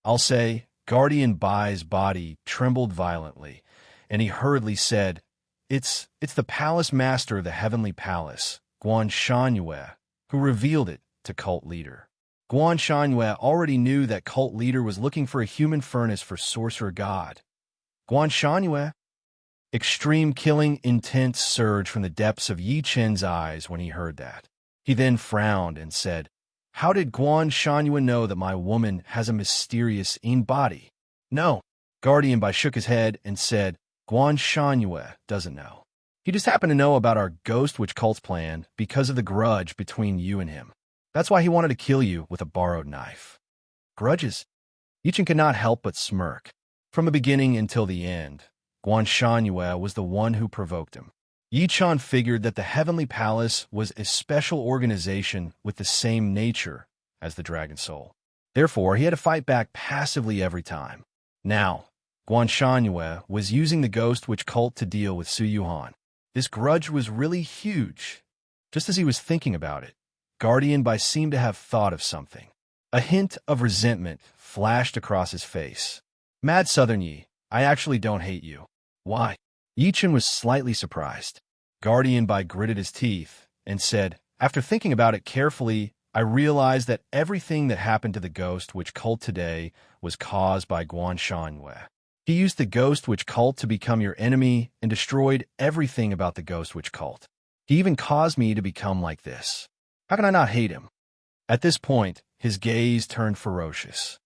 I'll say, Guardian Bai's body trembled violently, and he hurriedly said, It's the Palace Master of the Heavenly Palace, Guan Shangyue, who revealed it to cult leader. Guan Shangyue already knew that cult leader was looking for a human furnace for sorcerer god. Guan Shangyue? Extreme killing intent surged from the depths of Yi Chen's eyes when he heard that. He then frowned and said, "How did Guan Shangyue know that my woman has a mysterious body?" "No." Guardian Bai shook his head and said, "Guan Shangyue doesn't know. He just happened to know about our ghost witch cult's plan because of the grudge between you and him. That's why he wanted to kill you with a borrowed knife." Grudges? Yichen could not help but smirk. From the beginning until the end, Guan Shangyue was the one who provoked him. Yichen figured that the Heavenly Palace was a special organization with the same nature as the Dragon Soul. Therefore, he had to fight back passively every time. Now, Guan Shangyue was using the ghost witch cult to deal with Su Yuhan. This grudge was really huge. Just as he was thinking about it, Guardian Bai seemed to have thought of something. A hint of resentment flashed across his face. "Mad Southern Yi, I actually don't hate you." "Why?" Yichen was slightly surprised. Guardian Bai gritted his teeth and said, "After thinking about it carefully, I realized that everything that happened to the ghost witch cult today was caused by Guan Shangyue. He used the ghost witch cult to become your enemy and destroyed everything about the ghost witch cult. He even caused me to become like this. How can I not hate him?" At this point, his gaze turned ferocious.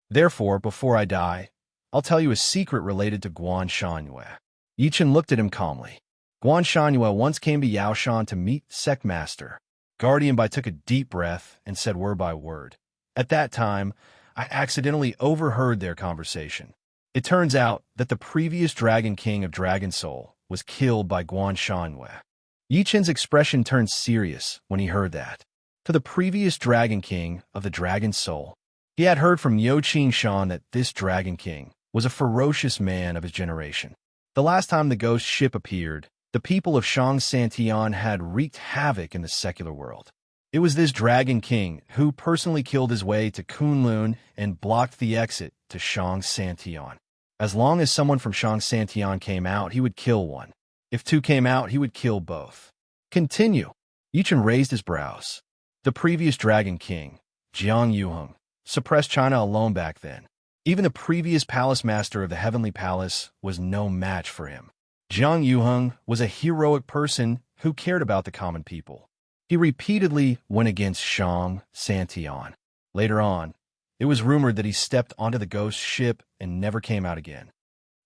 "Therefore, before I die, I'll tell you a secret related to Guan Shangyue." Yichen looked at him calmly. Guan Shangyue once came to Yaoshan to meet Sect Master. Guardian Bai took a deep breath and said word by word. "At that time, I accidentally overheard their conversation. It turns out that the previous Dragon King of Dragon Soul was killed by Guan Shangyue." Yichen's expression turned serious when he heard that. To the previous Dragon King of the Dragon Soul, he had heard from Yo Qing Shan that this Dragon King was a ferocious man of his generation. The last time the ghost ship appeared, the people of Shang Santian had wreaked havoc in the secular world. It was this Dragon King who personally killed his way to Kunlun and blocked the exit to Shang Santian. As long as someone from Shang Santian came out, he would kill one. If two came out, he would kill both. Continue. Yichen raised his brows. The previous Dragon King, Jiang Yuheng, suppressed China alone back then. Even the previous palace master of the Heavenly Palace was no match for him. Jiang Yuheng was a heroic person who cared about the common people. He repeatedly went against Shang Santian. Later on, it was rumored that he stepped onto the ghost ship and never came out again.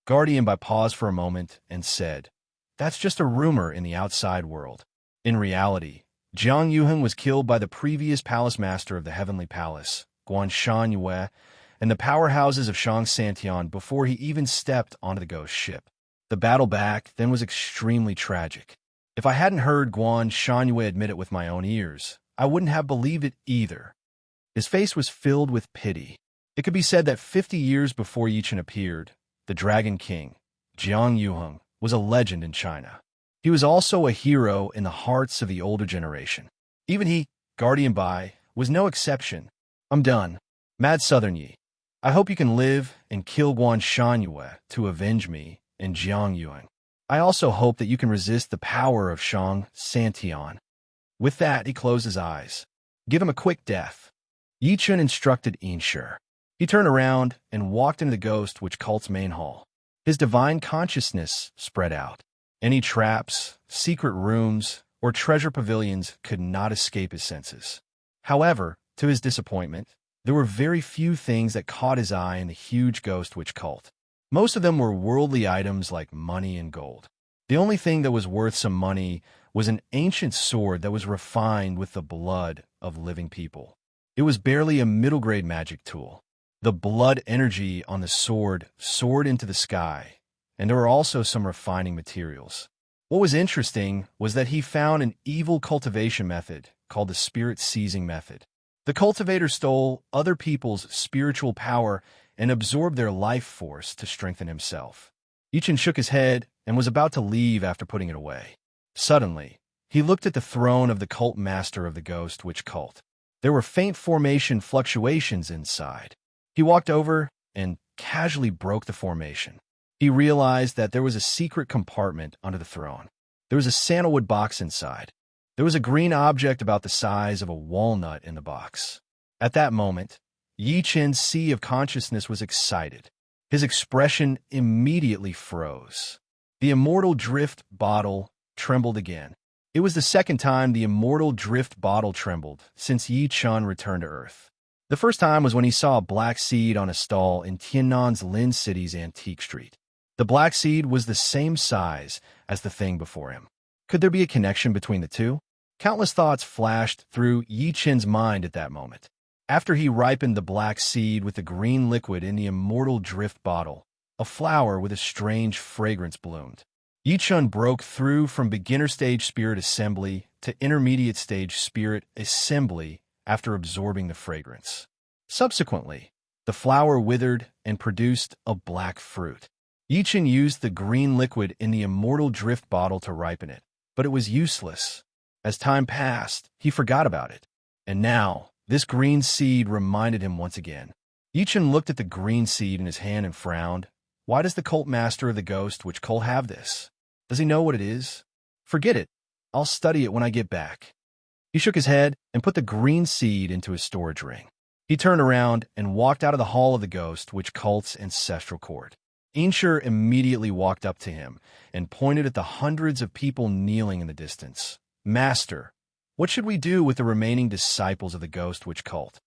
Guardian Bai paused for a moment and said, "That's just a rumor in the outside world. In reality, Jiang Yuheng was killed by the previous palace master of the Heavenly Palace, Guan Shangyue, and the powerhouses of Shang Santian before he even stepped onto the ghost ship. The battle back then was extremely tragic. If I hadn't heard Guan Shangyue admit it with my own ears, I wouldn't have believed it either." His face was filled with pity. It could be said that 50 years before Yichen appeared, the Dragon King, Jiang Yuheng, was a legend in China. He was also a hero in the hearts of the older generation. Even he, Guardian Bai, was no exception. "I'm done. Mad Southern Yi, I hope you can live and kill Guan Shangyue to avenge me and Jiang Yuheng. I also hope that you can resist the power of Shang Santian." With that, he closed his eyes. "Give him a quick death." Yichen instructed Inshur. He turned around and walked into the ghost witch cult's main hall. His divine consciousness spread out. Any traps, secret rooms, or treasure pavilions could not escape his senses. However, to his disappointment, there were very few things that caught his eye in the huge ghost witch cult. Most of them were worldly items like money and gold. The only thing that was worth some money was an ancient sword that was refined with the blood of living people. It was barely a middle-grade magic tool. The blood energy on the sword soared into the sky, and there were also some refining materials. What was interesting was that he found an evil cultivation method called the spirit seizing method. The cultivator stole other people's spiritual power and absorbed their life force to strengthen himself. Yichen shook his head and was about to leave after putting it away. Suddenly, he looked at the throne of the cult master of the ghost witch cult. There were faint formation fluctuations inside. He walked over and casually broke the formation. He realized that there was a secret compartment under the throne. There was a sandalwood box inside. There was a green object about the size of a walnut in the box. At that moment, Yi Chen's sea of consciousness was excited. His expression immediately froze. The immortal drift bottle trembled again. It was the second time the immortal drift bottle trembled since Yi Chen returned to Earth. The first time was when he saw a black seed on a stall in Tiannan's Lin City's antique street. The black seed was the same size as the thing before him. Could there be a connection between the two? Countless thoughts flashed through Yi Chen's mind at that moment. After he ripened the black seed with the green liquid in the immortal drift bottle, a flower with a strange fragrance bloomed. Yi Chen broke through from beginner stage spirit assembly to intermediate stage spirit assembly after absorbing the fragrance. Subsequently, the flower withered and produced a black fruit. Yi Chen used the green liquid in the immortal drift bottle to ripen it, but it was useless. As time passed, he forgot about it. And now, this green seed reminded him once again. Yi Chen looked at the green seed in his hand and frowned. Why does the cult master of the ghost witch cult have this? Does he know what it is? Forget it. I'll study it when I get back. He shook his head and put the green seed into his storage ring. He turned around and walked out of the hall of the ghost witch cult's ancestral court. Inshur immediately walked up to him and pointed at the hundreds of people kneeling in the distance. Master, what should we do with the remaining disciples of the ghost witch cult?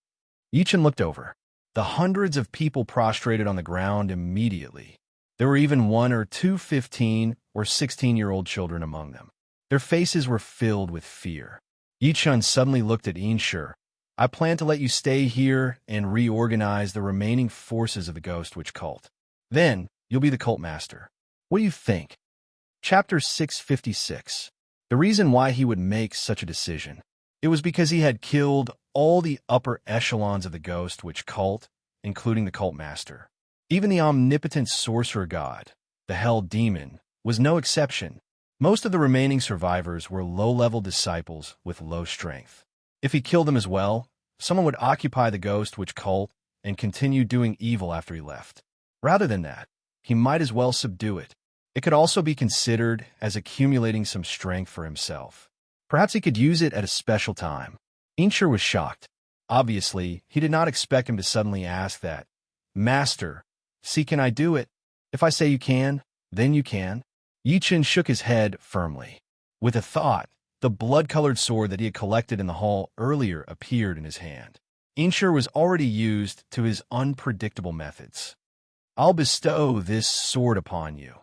Yi Chen looked over. The hundreds of people prostrated on the ground immediately. There were even 1 or 2 15 or 16-year-old children among them. Their faces were filled with fear. Yi Chen suddenly looked at Inshur. I plan to let you stay here and reorganize the remaining forces of the ghost witch cult. Then, you'll be the cult master. What do you think? Chapter 656. The reason why he would make such a decision. It was because he had killed all the upper echelons of the ghost witch cult, including the cult master. Even the omnipotent sorcerer god, the hell demon, was no exception. Most of the remaining survivors were low-level disciples with low strength. If he killed them as well, someone would occupy the ghost witch cult and continue doing evil after he left. Rather than that, he might as well subdue it. It could also be considered as accumulating some strength for himself. Perhaps he could use it at a special time. Inshur was shocked. Obviously, he did not expect him to suddenly ask that. Master, see, can I do it? If I say you can, then you can. Yi Chen shook his head firmly. With a thought, the blood-colored sword that he had collected in the hall earlier appeared in his hand. Inshur was already used to his unpredictable methods. I'll bestow this sword upon you,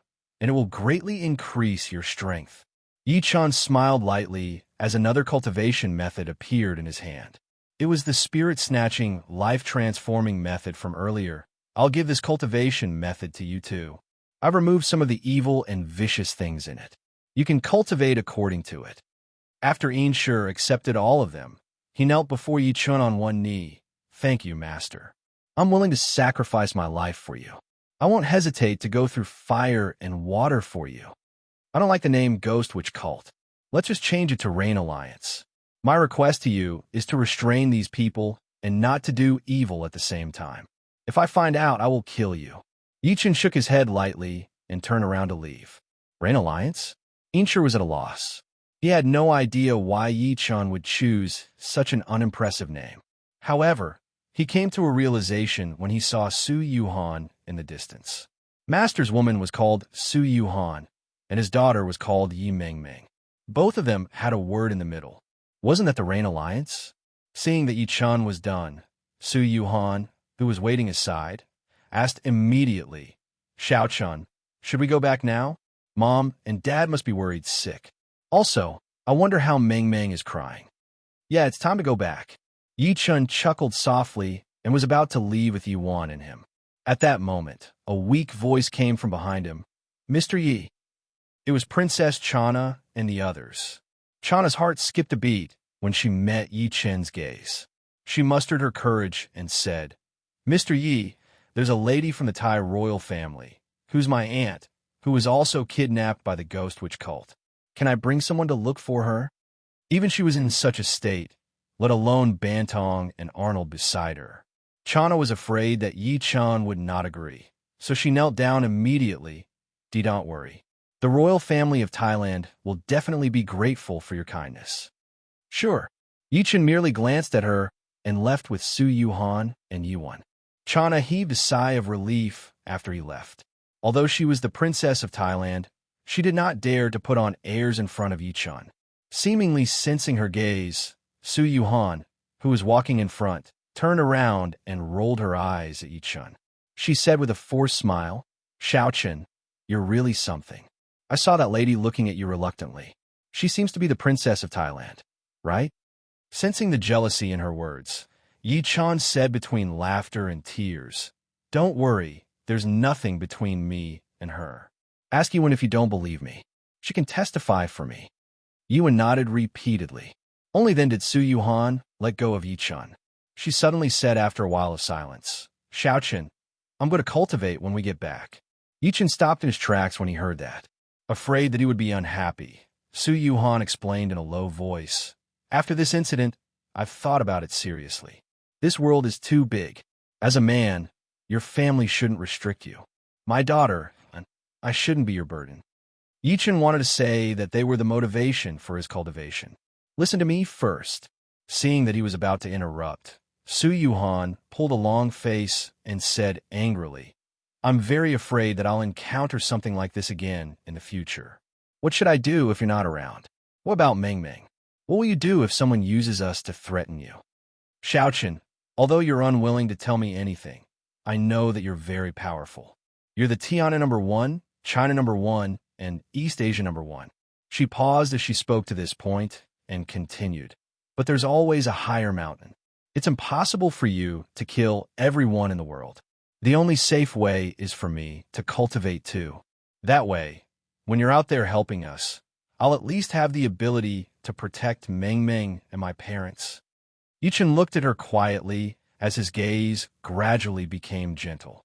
and it will greatly increase your strength. Yi Chen smiled lightly as another cultivation method appeared in his hand. It was the spirit-snatching, life-transforming method from earlier. I'll give this cultivation method to you too. I've removed some of the evil and vicious things in it. You can cultivate according to it. After Inshur accepted all of them, he knelt before Yi Chen on one knee. Thank you, Master. I'm willing to sacrifice my life for you. I won't hesitate to go through fire and water for you. I don't like the name Ghost Witch Cult. Let's just change it to Rain Alliance. My request to you is to restrain these people and not to do evil at the same time. If I find out, I will kill you. Yi Chen shook his head lightly and turned around to leave. Rain Alliance? Inshur was at a loss. He had no idea why Yi Chen would choose such an unimpressive name. However, he came to a realization when he saw Su Yuhan in the distance. Master's woman was called Su Yuhan, and his daughter was called Yi Mengmeng. Both of them had a word in the middle. Wasn't that the Rain Alliance? Seeing that Yi Chen was done, Su Yuhan, who was waiting aside, asked immediately, Xiao Chen, should we go back now? Mom and Dad must be worried sick. Also, I wonder how Mengmeng is crying. Yeah, it's time to go back. Yi Chen chuckled softly and was about to leave with Yuan in him. At that moment, a weak voice came from behind him. Mr. Yi. It was Princess Chana and the others. Chana's heart skipped a beat when she met Yi Chen's gaze. She mustered her courage and said, Mr. Yi, there's a lady from the Tai royal family, who's my aunt, who was also kidnapped by the Ghost Witch cult. Can I bring someone to look for her? Even she was in such a state, let alone Bantong and Arnold beside her. Chana was afraid that Yi Chen would not agree, so she knelt down immediately. Don't worry. The royal family of Thailand will definitely be grateful for your kindness. Sure. Yi-Chen merely glanced at her and left with Su Yuhan and Yuan. Chana heaved a sigh of relief after he left. Although she was the princess of Thailand, she did not dare to put on airs in front of Yi-Chen. Seemingly sensing her gaze, Su Yuhan, who was walking in front, turned around and rolled her eyes at Yi-Chen. She said with a forced smile, "Xiaochen, you're really something. I saw that lady looking at you reluctantly. She seems to be the princess of Thailand, right?" Sensing the jealousy in her words, Yi-Chen said between laughter and tears, "Don't worry, there's nothing between me and her. Ask Yuan if you don't believe me. She can testify for me." Yuan nodded repeatedly. Only then did Su Yuhan let go of Yi-Chen. She suddenly said after a while of silence, "Xiaochen, I'm going to cultivate when we get back." Yi-Chen stopped in his tracks when he heard that. Afraid that he would be unhappy, Su Yuhan explained in a low voice, "After this incident, I've thought about it seriously. This world is too big. As a man, your family shouldn't restrict you. My daughter, I shouldn't be your burden." Yi-Chen wanted to say that they were the motivation for his cultivation. "Listen to me first." Seeing that he was about to interrupt, Su Yuhan pulled a long face and said angrily, "I'm very afraid that I'll encounter something like this again in the future. What should I do if you're not around? What about Meng Meng? What will you do if someone uses us to threaten you? Xiaochen, although you're unwilling to tell me anything, I know that you're very powerful. You're the Tiana #1, China #1, and East Asia #1. She paused as she spoke to this point and continued, "But there's always a higher mountain. It's impossible for you to kill everyone in the world. The only safe way is for me to cultivate too. That way, when you're out there helping us, I'll at least have the ability to protect Meng Meng and my parents." Yi-Chen looked at her quietly as his gaze gradually became gentle.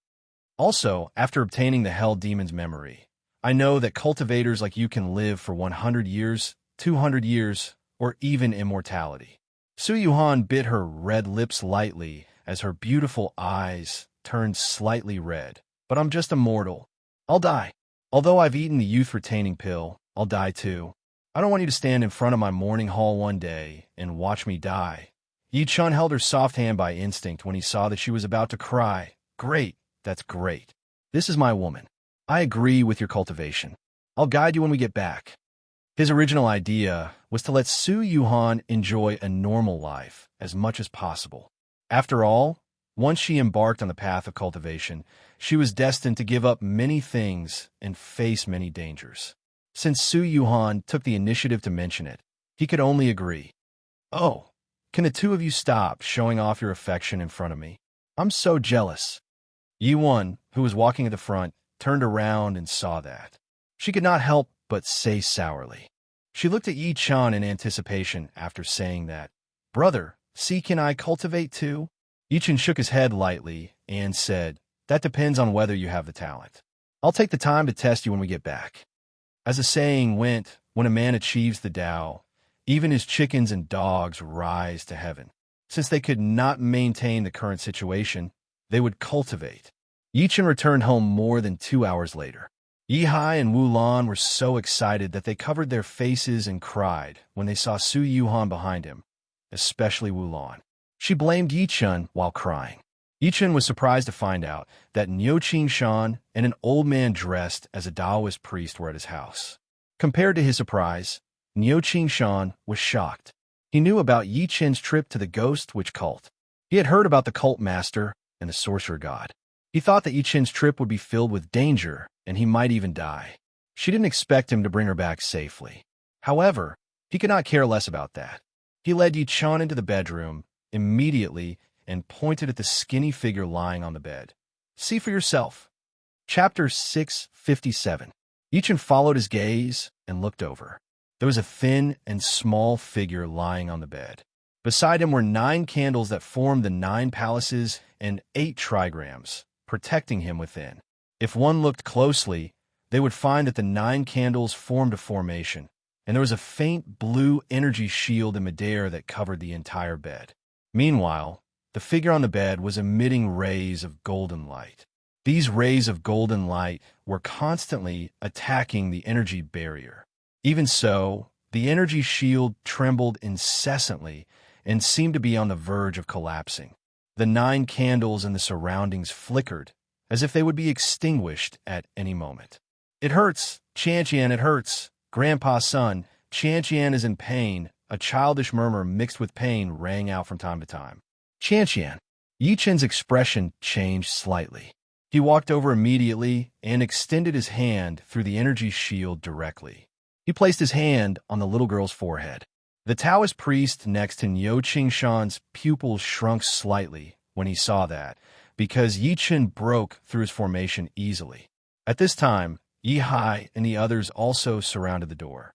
"Also, after obtaining the Hell Demon's memory, I know that cultivators like you can live for 100 years, 200 years, or even immortality." Su Yuhan bit her red lips lightly as her beautiful eyes turned slightly red. "But I'm just a mortal. I'll die. Although I've eaten the youth-retaining pill, I'll die too. I don't want you to stand in front of my mourning hall one day and watch me die." Yi-Chen held her soft hand by instinct when he saw that she was about to cry. "Great, that's great. This is my woman. I agree with your cultivation. I'll guide you when we get back." His original idea was to let Su Yuhan enjoy a normal life as much as possible. After all, once she embarked on the path of cultivation, she was destined to give up many things and face many dangers. Since Su Yuhan took the initiative to mention it, he could only agree. "Oh, can the two of you stop showing off your affection in front of me? I'm so jealous." Yuan, who was walking at the front, turned around and saw that. She could not help but say sourly. She looked at Yi-Chen in anticipation after saying that. "Brother, see, can I cultivate too?" Yi-Chen shook his head lightly and said, "That depends on whether you have the talent. I'll take the time to test you when we get back." As the saying went, when a man achieves the Tao, even his chickens and dogs rise to heaven. Since they could not maintain the current situation, they would cultivate. Yi-Chen returned home more than 2 hours later. Yi-Hai and Wu-Lan were so excited that they covered their faces and cried when they saw Su Yuhan behind him, especially Wu-Lan. She blamed Yi-Chen while crying. Yi-Chen was surprised to find out that Niu Qing-shan and an old man dressed as a Taoist priest were at his house. Compared to his surprise, Niu Qing-shan was shocked. He knew about Yi-Chen's trip to the Ghost Witch cult. He had heard about the cult master and the sorcerer god. He thought that Yi-Chen's trip would be filled with danger, and he might even die. She didn't expect him to bring her back safely. However, he could not care less about that. He led Yi-Chen into the bedroom immediately and pointed at the skinny figure lying on the bed. "See for yourself." Chapter 657. Yi-Chen followed his gaze and looked over. There was a thin and small figure lying on the bed. Beside him were 9 candles that formed the 9 palaces and 8 trigrams, protecting him within. If one looked closely, they would find that the 9 candles formed a formation, and there was a faint blue energy shield in midair that covered the entire bed. Meanwhile, the figure on the bed was emitting rays of golden light. These rays of golden light were constantly attacking the energy barrier. Even so, The energy shield trembled incessantly and seemed to be on the verge of collapsing. The 9 candles in the surroundings flickered, as if they would be extinguished at any moment. "It hurts, Chanchian, it hurts. Grandpa's son, Chanchian is in pain." A childish murmur mixed with pain rang out from time to time. "Chanchian." Yichen's expression changed slightly. He walked over immediately and extended his hand through the energy shield directly. He placed his hand on the little girl's forehead. The Taoist priest next to Niu Qingshan's pupils shrunk slightly when he saw that, because Yi Chen broke through his formation easily. At this time, Yi Hai and the others also surrounded the door.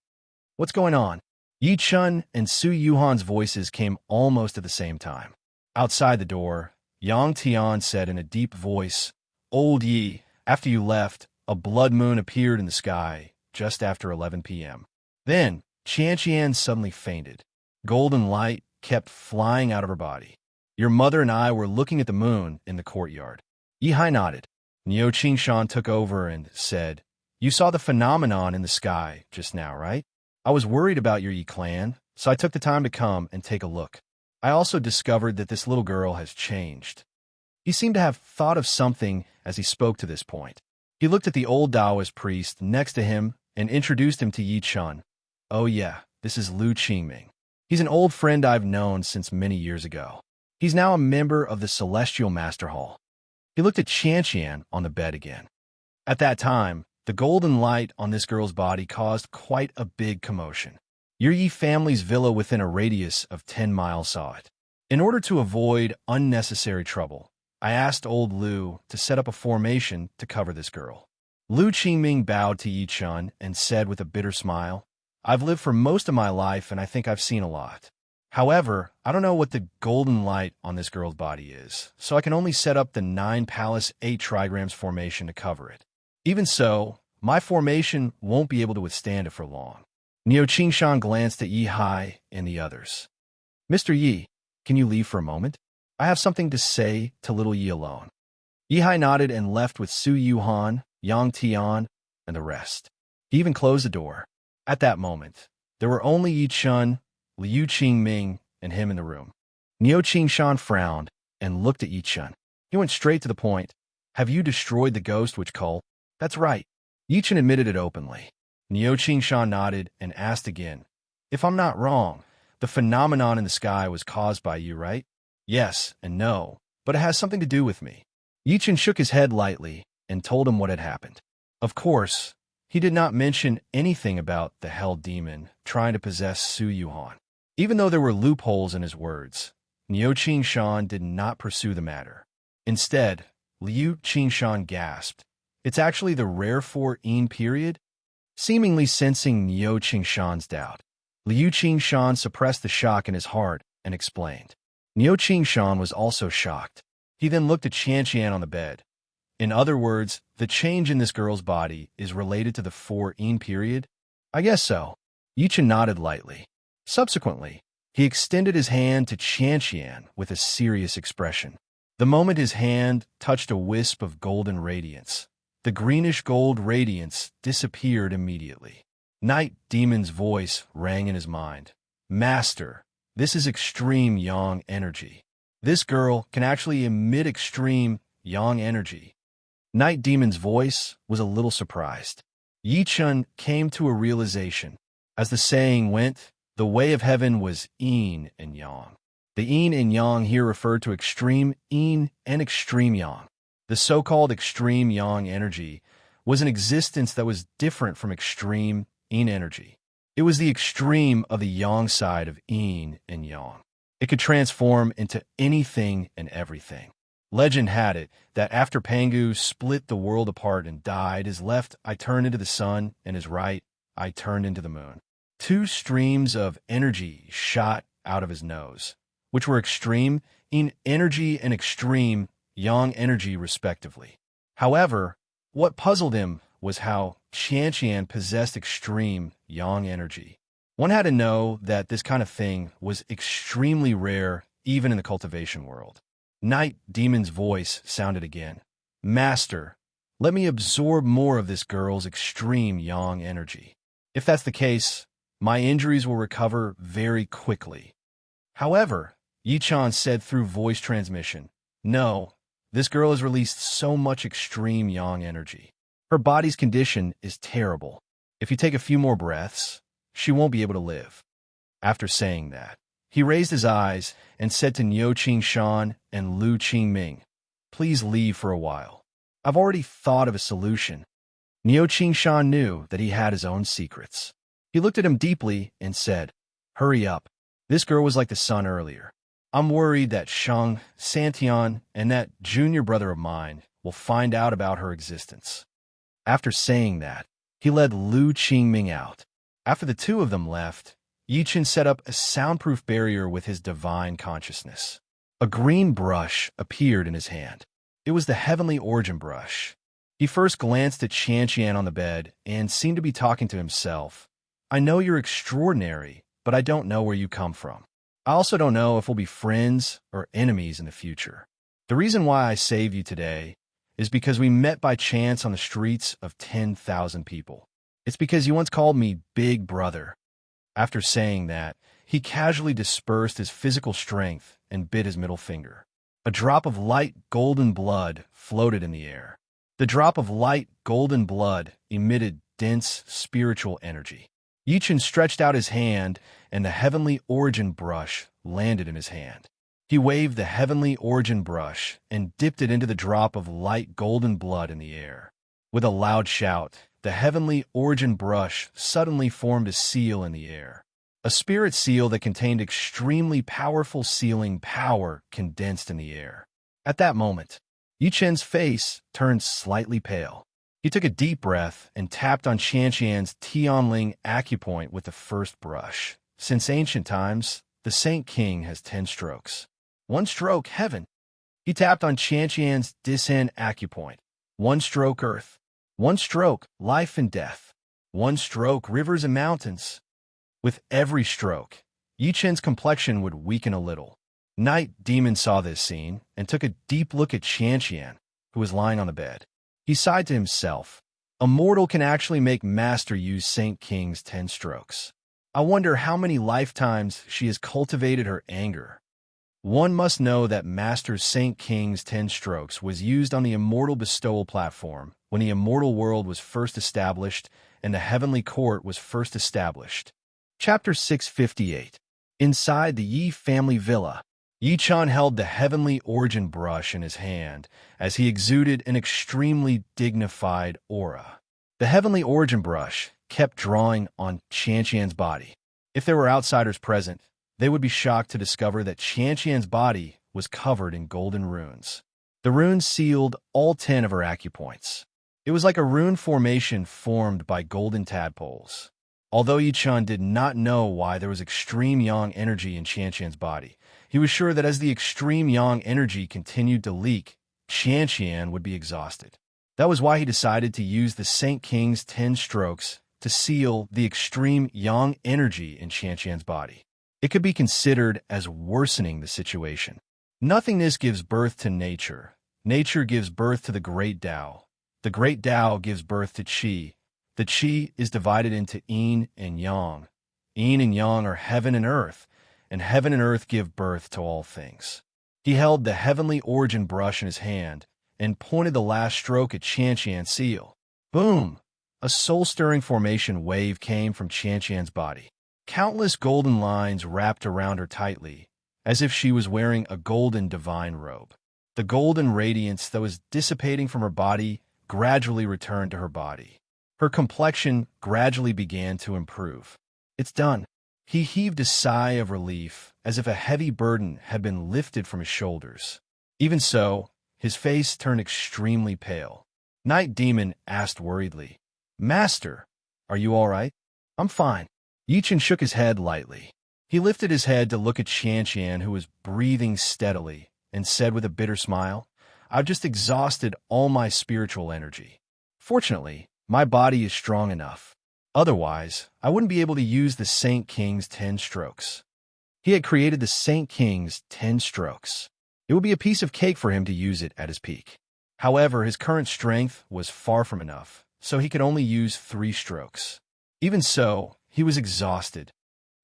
"What's going on?" Yi Chen and Su Yuhan's voices came almost at the same time. Outside the door, Yang Tian said in a deep voice, "Old Yi, after you left, a blood moon appeared in the sky just after 11 p.m. Then, Chanchian suddenly fainted. Golden light kept flying out of her body. Your mother and I were looking at the moon in the courtyard." Yi Hai nodded. Niu Qingshan took over and said, "You saw the phenomenon in the sky just now, right? I was worried about your Yi clan, so I took the time to come and take a look. I also discovered that this little girl has changed." He seemed to have thought of something as he spoke to this point. He looked at the old Taoist priest next to him and introduced him to Yi Chen. "Oh yeah, this is Lu Qingming. He's an old friend I've known since many years ago. He's now a member of the Celestial Master Hall." He looked at Chanchian on the bed again. At that time, the golden light on this girl's body caused quite a big commotion. Your Yi family's villa within a radius of 10 miles saw it. In order to avoid unnecessary trouble, I asked old Lu to set up a formation to cover this girl. Lu Qingming bowed to Yi Chen and said with a bitter smile, "I've lived for most of my life and I think I've seen a lot. However, I don't know what the golden light on this girl's body is, so I can only set up the 9 Palace 8 trigrams formation to cover it. Even so, my formation won't be able to withstand it for long." Niu Qingshan glanced at Yi Hai and the others. "Mr. Yi, can you leave for a moment? I have something to say to little Yi alone." Yi Hai nodded and left with Su Yuhan, Yang Tian, and the rest. He even closed the door. At that moment, there were only Yi Chen, Liu Qingming, and him in the room. Niu Qingshan frowned and looked at Yi Chen. He went straight to the point. "Have you destroyed the ghost witch cult?" "That's right." Yi Chen admitted it openly. Niu Qingshan nodded and asked again, "If I'm not wrong, the phenomenon in the sky was caused by you, right?" "Yes and no, but it has something to do with me." Yi Chen shook his head lightly and told him what had happened. Of course, he did not mention anything about the hell demon trying to possess Su Yuhan. Even though there were loopholes in his words, Niu Qingshan did not pursue the matter. Instead, Liu Qingshan gasped, "It's actually the rare 4-yin period?" Seemingly sensing Niu Qingshan's doubt, Liu Qingshan suppressed the shock in his heart and explained. Niu Qingshan was also shocked. He then looked at Chanchian on the bed. "In other words, the change in this girl's body is related to the 4-yin period?" "I guess so." Yi Chen nodded lightly. Subsequently, he extended his hand to Chanchian with a serious expression. The moment his hand touched a wisp of golden radiance, the greenish-gold radiance disappeared immediately. Night Demon's voice rang in his mind. "Master, this is extreme yang energy. This girl can actually emit extreme yang energy." Night Demon's voice was a little surprised. Yi Chen came to a realization. As the saying went, the way of heaven was yin and yang. The yin and yang here referred to extreme yin and extreme yang. The so-called extreme yang energy was an existence that was different from extreme yin energy. It was the extreme of the yang side of yin and yang. It could transform into anything and everything. Legend had it that after Pangu split the world apart and died, his left eye turned into the sun and his right eye turned into the moon. 2 streams of energy shot out of his nose, which were extreme yin energy and extreme yang energy respectively. However, what puzzled him was how Chanchian possessed extreme yang energy. One had to know that this kind of thing was extremely rare even in the cultivation world. Night Demon's voice sounded again. "Master, let me absorb more of this girl's extreme yang energy. If that's the case, My injuries will recover very quickly. However, Yi-chan said through voice transmission, no, this girl has released so much extreme yang energy. Her body's condition is terrible. If you take a few more breaths, she won't be able to live. After saying that, he raised his eyes and said to Niu Qing-shan and Lu Qing-ming, please leave for a while. I've already thought of a solution. Niu Qing-shan knew that he had his own secrets. He looked at him deeply and said, hurry up. This girl was like the sun earlier. I'm worried that Shang, Santian, and that junior brother of mine will find out about her existence. After saying that, he led Lu Qingming out. After the two of them left, Yi-chan set up a soundproof barrier with his divine consciousness. A green brush appeared in his hand. It was the heavenly origin brush. He first glanced at Qian on the bed and seemed to be talking to himself. I know you're extraordinary, but I don't know where you come from. I also don't know if we'll be friends or enemies in the future. The reason why I saved you today is because we met by chance on the streets of 10,000 people. It's because you once called me Big Brother. After saying that, he casually dispersed his physical strength and bit his middle finger. A drop of light golden blood floated in the air. The drop of light golden blood emitted dense spiritual energy. Yi-chan stretched out his hand, and the heavenly origin brush landed in his hand. He waved the heavenly origin brush and dipped it into the drop of light golden blood in the air. With a loud shout, the heavenly origin brush suddenly formed a seal in the air. A spirit seal that contained extremely powerful sealing power condensed in the air. At that moment, Yi-chan's face turned slightly pale. He took a deep breath and tapped on Qianqian's Tianling acupoint with the first brush. Since ancient times, the Saint King has 10 strokes. 1 stroke, heaven. He tapped on Qianqian's Disan acupoint. 1 stroke, earth. 1 stroke, life and death. 1 stroke, rivers and mountains. With every stroke, Yi-chan's complexion would weaken a little. Night Demon saw this scene and took a deep look at Qianqian, who was lying on the bed. He sighed to himself. A mortal can actually make Master use Saint King's 10 strokes. I wonder how many lifetimes she has cultivated her anger. One must know that Master Saint King's 10 strokes was used on the immortal bestowal platform when the immortal world was first established and the heavenly court was first established. Chapter 658. Inside the Yi family villa, Yi-chan held the heavenly origin brush in his hand as he exuded an extremely dignified aura. The heavenly origin brush kept drawing on Qianqian's body. If there were outsiders present, they would be shocked to discover that Qianqian's body was covered in golden runes. The runes sealed all 10 of her acupoints. It was like a rune formation formed by golden tadpoles. Although Yi-chan did not know why there was extreme yang energy in Qianqian's body, he was sure that as the extreme yang energy continued to leak, Qianqian would be exhausted. That was why he decided to use the Saint King's 10 strokes to seal the extreme yang energy in Qianqian's body. It could be considered as worsening the situation. Nothingness gives birth to nature. Nature gives birth to the great Tao. The great Tao gives birth to Qi. The Qi is divided into yin and yang. Yin and yang are heaven and earth give birth to all things. He held the heavenly origin brush in his hand and pointed the last stroke at Qianqian's seal. Boom! A soul-stirring formation wave came from Qianqian's body. Countless golden lines wrapped around her tightly, as if she was wearing a golden divine robe. The golden radiance that was dissipating from her body gradually returned to her body. Her complexion gradually began to improve. It's done. He heaved a sigh of relief, as if a heavy burden had been lifted from his shoulders. Even so, his face turned extremely pale. Night Demon asked worriedly, Master, are you all right? I'm fine. Yi-chan shook his head lightly. He lifted his head to look at Qianqian, who was breathing steadily, and said with a bitter smile, I've just exhausted all my spiritual energy. Fortunately, my body is strong enough. Otherwise, I wouldn't be able to use the Saint King's 10 strokes. He had created the Saint King's 10 strokes. It would be a piece of cake for him to use it at his peak. However, his current strength was far from enough, so he could only use 3 strokes. Even so, he was exhausted.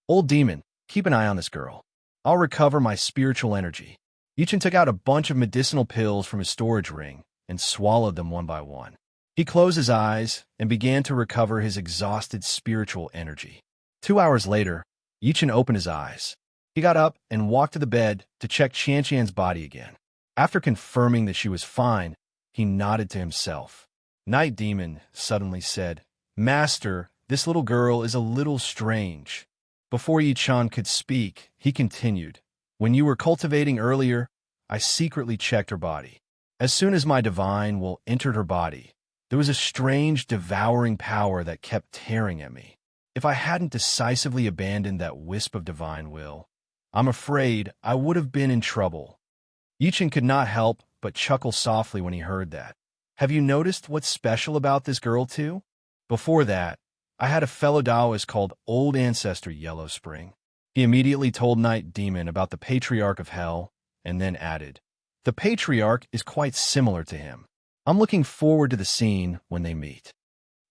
Old demon, keep an eye on this girl. I'll recover my spiritual energy. Yichen took out a bunch of medicinal pills from his storage ring and swallowed them one by one. He closed his eyes and began to recover his exhausted spiritual energy. 2 hours later, Yichen opened his eyes. He got up and walked to the bed to check Qianqian's body again. After confirming that she was fine, he nodded to himself. Night Demon suddenly said, "Master, this little girl is a little strange." Before Yichen could speak, he continued, "When you were cultivating earlier, I secretly checked her body. As soon as my divine will entered her body, there was a strange devouring power that kept tearing at me. If I hadn't decisively abandoned that wisp of divine will, I'm afraid I would have been in trouble." Yichen could not help but chuckle softly when he heard that. "Have you noticed what's special about this girl too? Before that, I had a fellow Taoist called Old Ancestor Yellow Spring." He immediately told Night Demon about the Patriarch of Hell, and then added, "The Patriarch is quite similar to him. I'm looking forward to the scene when they meet."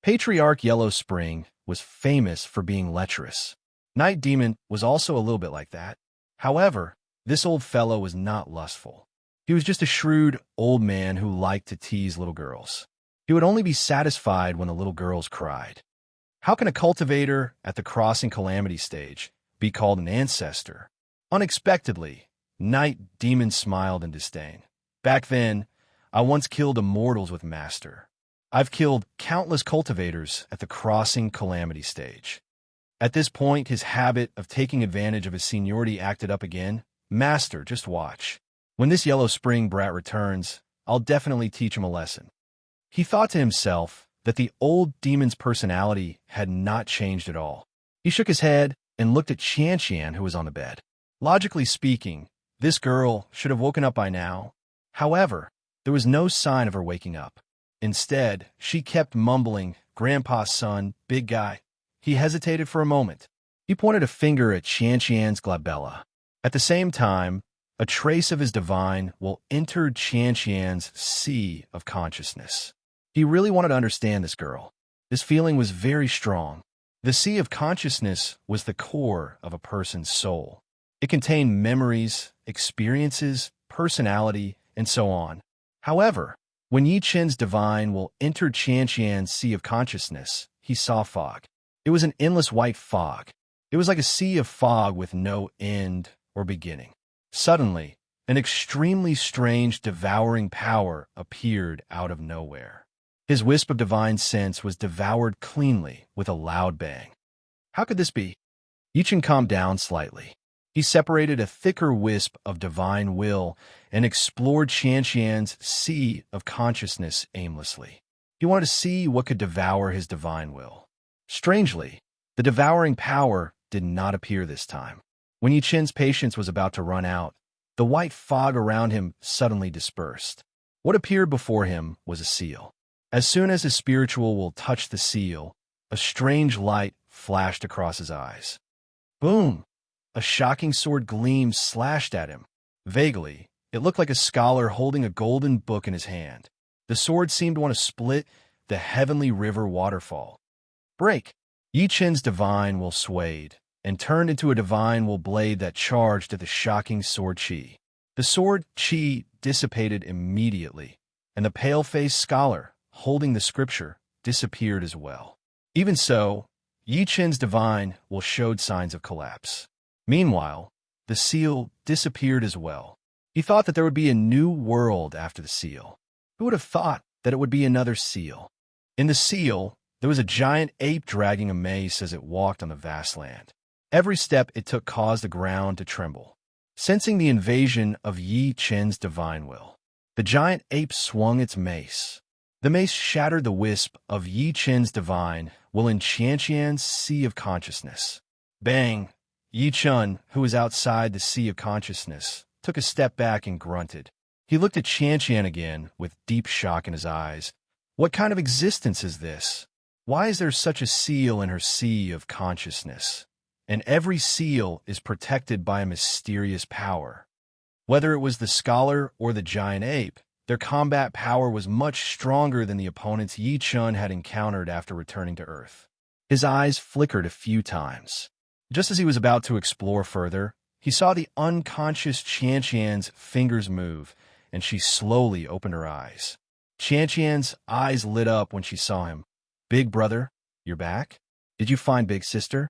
Patriarch Yellow Spring was famous for being lecherous. Night Demon was also a little bit like that. However, this old fellow was not lustful. He was just a shrewd old man who liked to tease little girls. He would only be satisfied when the little girls cried. How can a cultivator at the crossing calamity stage be called an ancestor? Unexpectedly, Night Demon smiled in disdain. "Back then, I once killed immortals with Master. I've killed countless cultivators at the crossing calamity stage." At this point, his habit of taking advantage of his seniority acted up again. "Master, just watch. When this Yellow Spring brat returns, I'll definitely teach him a lesson." He thought to himself that the old demon's personality had not changed at all. He shook his head and looked at Qianqian, who was on the bed. Logically speaking, this girl should have woken up by now. However, there was no sign of her waking up. Instead, she kept mumbling, "Grandpa's son, big guy." He hesitated for a moment. He pointed a finger at Qianqian's glabella. At the same time, a trace of his divine will entered Qianqian's sea of consciousness. He really wanted to understand this girl. This feeling was very strong. The sea of consciousness was the core of a person's soul. It contained memories, experiences, personality, and so on. However, when Yichen's divine will entered Qianqian's sea of consciousness, he saw fog. It was an endless white fog. It was like a sea of fog with no end or beginning. Suddenly, an extremely strange, devouring power appeared out of nowhere. His wisp of divine sense was devoured cleanly with a loud bang. How could this be? Yichen calmed down slightly. He separated a thicker wisp of divine will and explored Qianqian's sea of consciousness aimlessly. He wanted to see what could devour his divine will. Strangely, the devouring power did not appear this time. When Yichen's patience was about to run out, the white fog around him suddenly dispersed. What appeared before him was a seal. As soon as his spiritual will touched the seal, a strange light flashed across his eyes. Boom! A shocking sword gleam slashed at him. Vaguely, it looked like a scholar holding a golden book in his hand. The sword seemed to want to split the heavenly river waterfall. Break! Yichen's divine will swayed and turned into a divine will blade that charged at the shocking sword chi. The sword chi dissipated immediately, and the pale-faced scholar, holding the scripture, disappeared as well. Even so, Yichen's divine will showed signs of collapse. Meanwhile, the seal disappeared as well. He thought that there would be a new world after the seal. Who would have thought that it would be another seal? In the seal, there was a giant ape dragging a mace as it walked on the vast land. Every step it took caused the ground to tremble. Sensing the invasion of Yichen's divine will, the giant ape swung its mace. The mace shattered the wisp of Yichen's divine will in Qianqian's sea of consciousness. Bang! Yichen, who was outside the sea of consciousness, took a step back and grunted. He looked at Qianqian again with deep shock in his eyes. What kind of existence is this? Why is there such a seal in her sea of consciousness? And every seal is protected by a mysterious power. Whether it was the scholar or the giant ape, their combat power was much stronger than the opponents Yichen had encountered after returning to Earth. His eyes flickered a few times. Just as he was about to explore further, he saw the unconscious Qianqian's fingers move, and she slowly opened her eyes. Qianqian's eyes lit up when she saw him. "Big brother, you're back? Did you find big sister?"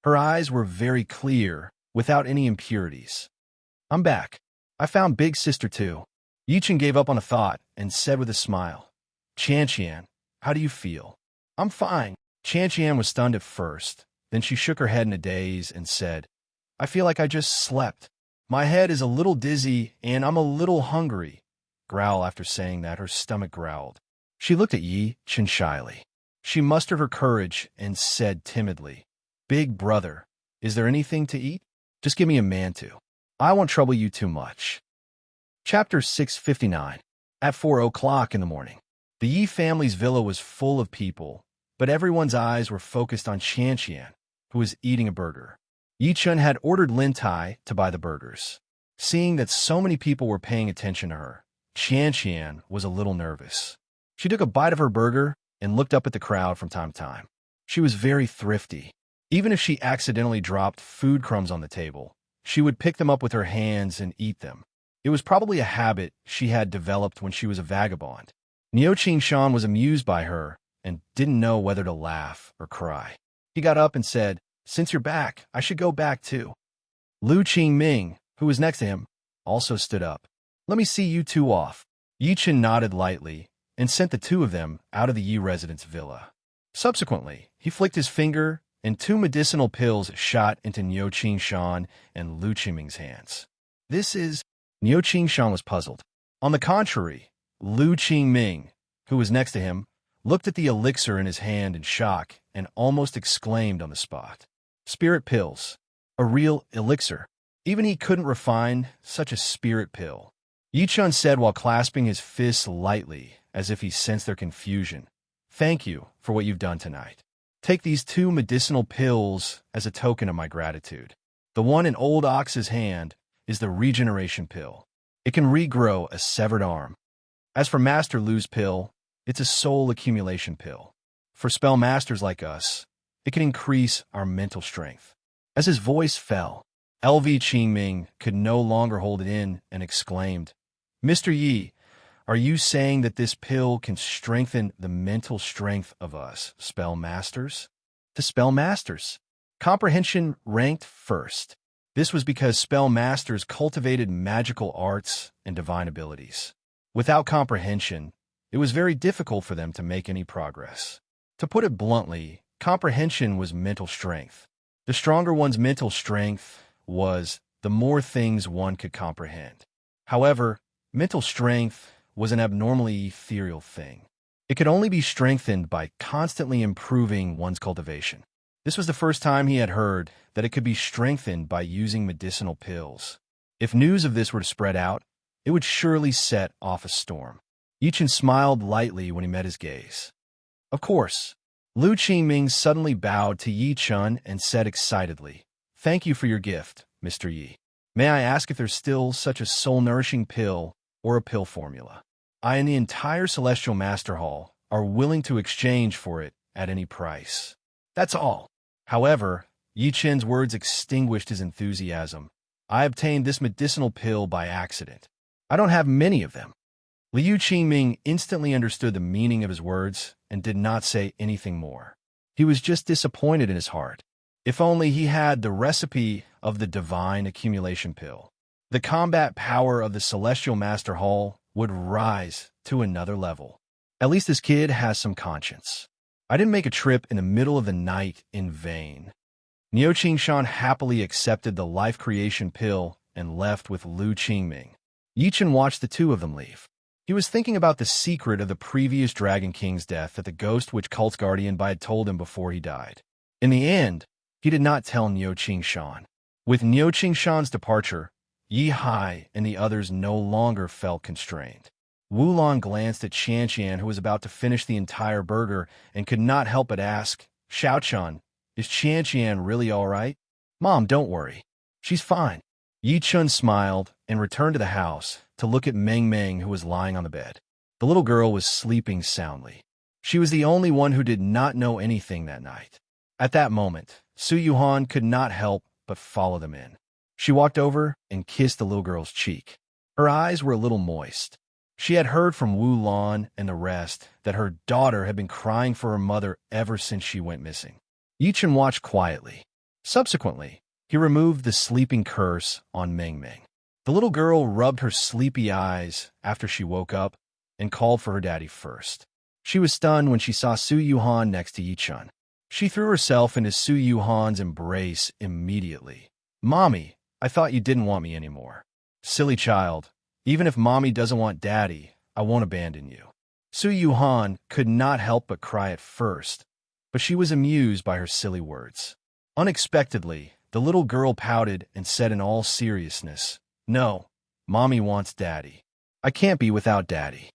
Her eyes were very clear, without any impurities. "I'm back. I found big sister too." Yichen gave up on a thought and said with a smile, "Qianqian, how do you feel?" "I'm fine." Qianqian was stunned at first. Then she shook her head in a daze and said, "I feel like I just slept. My head is a little dizzy and I'm a little hungry." Growl after saying that, her stomach growled. She looked at Yichen shyly. She mustered her courage and said timidly, "Big brother, is there anything to eat? Just give me a mantu. I won't trouble you too much." Chapter 659. At 4 o'clock in the morning, the Yi family's villa was full of people, but everyone's eyes were focused on Qianqian, who was eating a burger. Yichen had ordered Lin Tai to buy the burgers. Seeing that so many people were paying attention to her, Qianqian was a little nervous. She took a bite of her burger and looked up at the crowd from time to time. She was very thrifty. Even if she accidentally dropped food crumbs on the table, she would pick them up with her hands and eat them. It was probably a habit she had developed when she was a vagabond. Niu Qingshan was amused by her and didn't know whether to laugh or cry. He got up and said, "Since you're back, I should go back too." Lu Qingming, who was next to him, also stood up. "Let me see you two off." Yichen nodded lightly and sent the two of them out of the Yi residence villa. Subsequently, he flicked his finger and two medicinal pills shot into Niu Qingshan and Lu Qingming's hands. "This is..." Niu Qingshan was puzzled. On the contrary, Lu Qingming, who was next to him, looked at the elixir in his hand in shock and almost exclaimed on the spot. Spirit pills. A real elixir. Even he couldn't refine such a spirit pill. Yichun said while clasping his fists lightly, as if he sensed their confusion, "Thank you for what you've done tonight. Take these two medicinal pills as a token of my gratitude. The one in Old Ox's hand is the regeneration pill. It can regrow a severed arm. As for Master Lu's pill, it's a soul accumulation pill. For spell masters like us, it can increase our mental strength." As his voice fell, LV Qingming could no longer hold it in and exclaimed, "Mr. Yi, are you saying that this pill can strengthen the mental strength of us spell masters?" The spell masters. Comprehension ranked first. This was because spell masters cultivated magical arts and divine abilities. Without comprehension, it was very difficult for them to make any progress. To put it bluntly, comprehension was mental strength. The stronger one's mental strength was, the more things one could comprehend. However, mental strength was an abnormally ethereal thing. It could only be strengthened by constantly improving one's cultivation. This was the first time he had heard that it could be strengthened by using medicinal pills. If news of this were to spread out, it would surely set off a storm. Yichen smiled lightly when he met his gaze. "Of course." Lu Qingming suddenly bowed to Yichun and said excitedly, "Thank you for your gift, Mr. Yi. May I ask if there's still such a soul-nourishing pill or a pill formula? I and the entire Celestial Master Hall are willing to exchange for it at any price." "That's all." However, Yi Chen's words extinguished his enthusiasm. "I obtained this medicinal pill by accident. I don't have many of them." Liu Qingming instantly understood the meaning of his words and did not say anything more. He was just disappointed in his heart. If only he had the recipe of the divine accumulation pill, the combat power of the Celestial Master Hall would rise to another level. At least this kid has some conscience. I didn't make a trip in the middle of the night in vain. Niu Qingshan happily accepted the life creation pill and left with Lu Qingming. Yichen watched the two of them leave. He was thinking about the secret of the previous Dragon King's death that the Ghost Witch Cult's guardian had told him before he died. In the end, he did not tell Niu Qingshan. With Niu Qingshan's departure, Yi Hai and the others no longer felt constrained. Wulong glanced at Qianqian, who was about to finish the entire burger, and could not help but ask, "Xiaochun, is Qianqian really all right?" "Mom, don't worry. She's fine." Yi Chun smiled and returned to the house to look at Meng Meng, who was lying on the bed. The little girl was sleeping soundly. She was the only one who did not know anything that night. At that moment, Su Yuhan could not help but follow them in. She walked over and kissed the little girl's cheek. Her eyes were a little moist. She had heard from Wu Lan and the rest that her daughter had been crying for her mother ever since she went missing. Yichen watched quietly. Subsequently, he removed the sleeping curse on Meng Meng. The little girl rubbed her sleepy eyes after she woke up and called for her daddy first. She was stunned when she saw Su Yuhan next to Yichun. She threw herself into Su Yuhan's embrace immediately. "Mommy, I thought you didn't want me anymore." "Silly child, even if Mommy doesn't want Daddy, I won't abandon you." Su Yuhan could not help but cry at first, but she was amused by her silly words. Unexpectedly, the little girl pouted and said in all seriousness, "No, Mommy wants Daddy. I can't be without Daddy."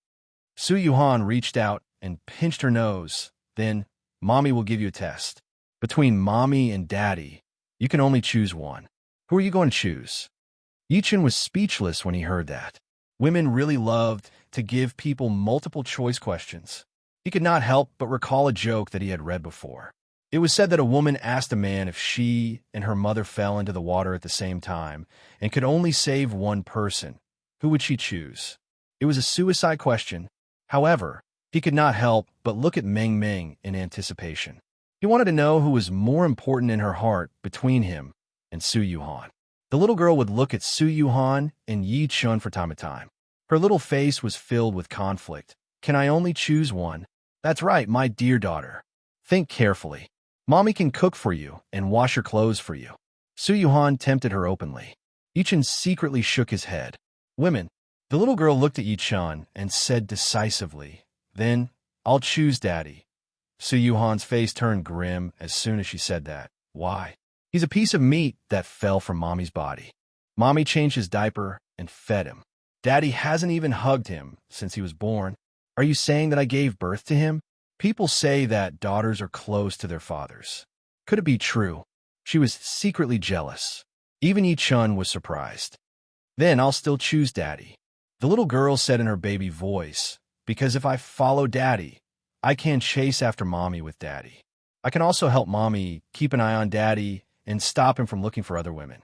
Su Yuhan reached out and pinched her nose. Then, "Mommy will give you a test. Between Mommy and Daddy, you can only choose one. Who are you going to choose?" Yichen was speechless when he heard that. Women really loved to give people multiple choice questions. He could not help but recall a joke that he had read before. It was said that a woman asked a man if she and her mother fell into the water at the same time and could only save one person. Who would she choose? It was a suicide question. However, he could not help but look at Meng Meng in anticipation. He wanted to know who was more important in her heart between him and Su Yuhan. The little girl would look at Su Yuhan and Yi Chun from time to time. Her little face was filled with conflict. "Can I only choose one?" "That's right, my dear daughter. Think carefully. Mommy can cook for you and wash your clothes for you." Su Yuhan tempted her openly. Yichun secretly shook his head. "Women." The little girl looked at Yichun and said decisively, "Then, I'll choose Daddy." Su Yuhan's face turned grim as soon as she said that. "Why?" "He's a piece of meat that fell from Mommy's body. Mommy changed his diaper and fed him. Daddy hasn't even hugged him since he was born. Are you saying that I gave birth to him?" People say that daughters are close to their fathers. Could it be true? She was secretly jealous. Even Yi-chun was surprised. "Then I'll still choose Daddy," the little girl said in her baby voice, "because if I follow Daddy, I can chase after Mommy with Daddy. I can also help Mommy keep an eye on Daddy and stop him from looking for other women."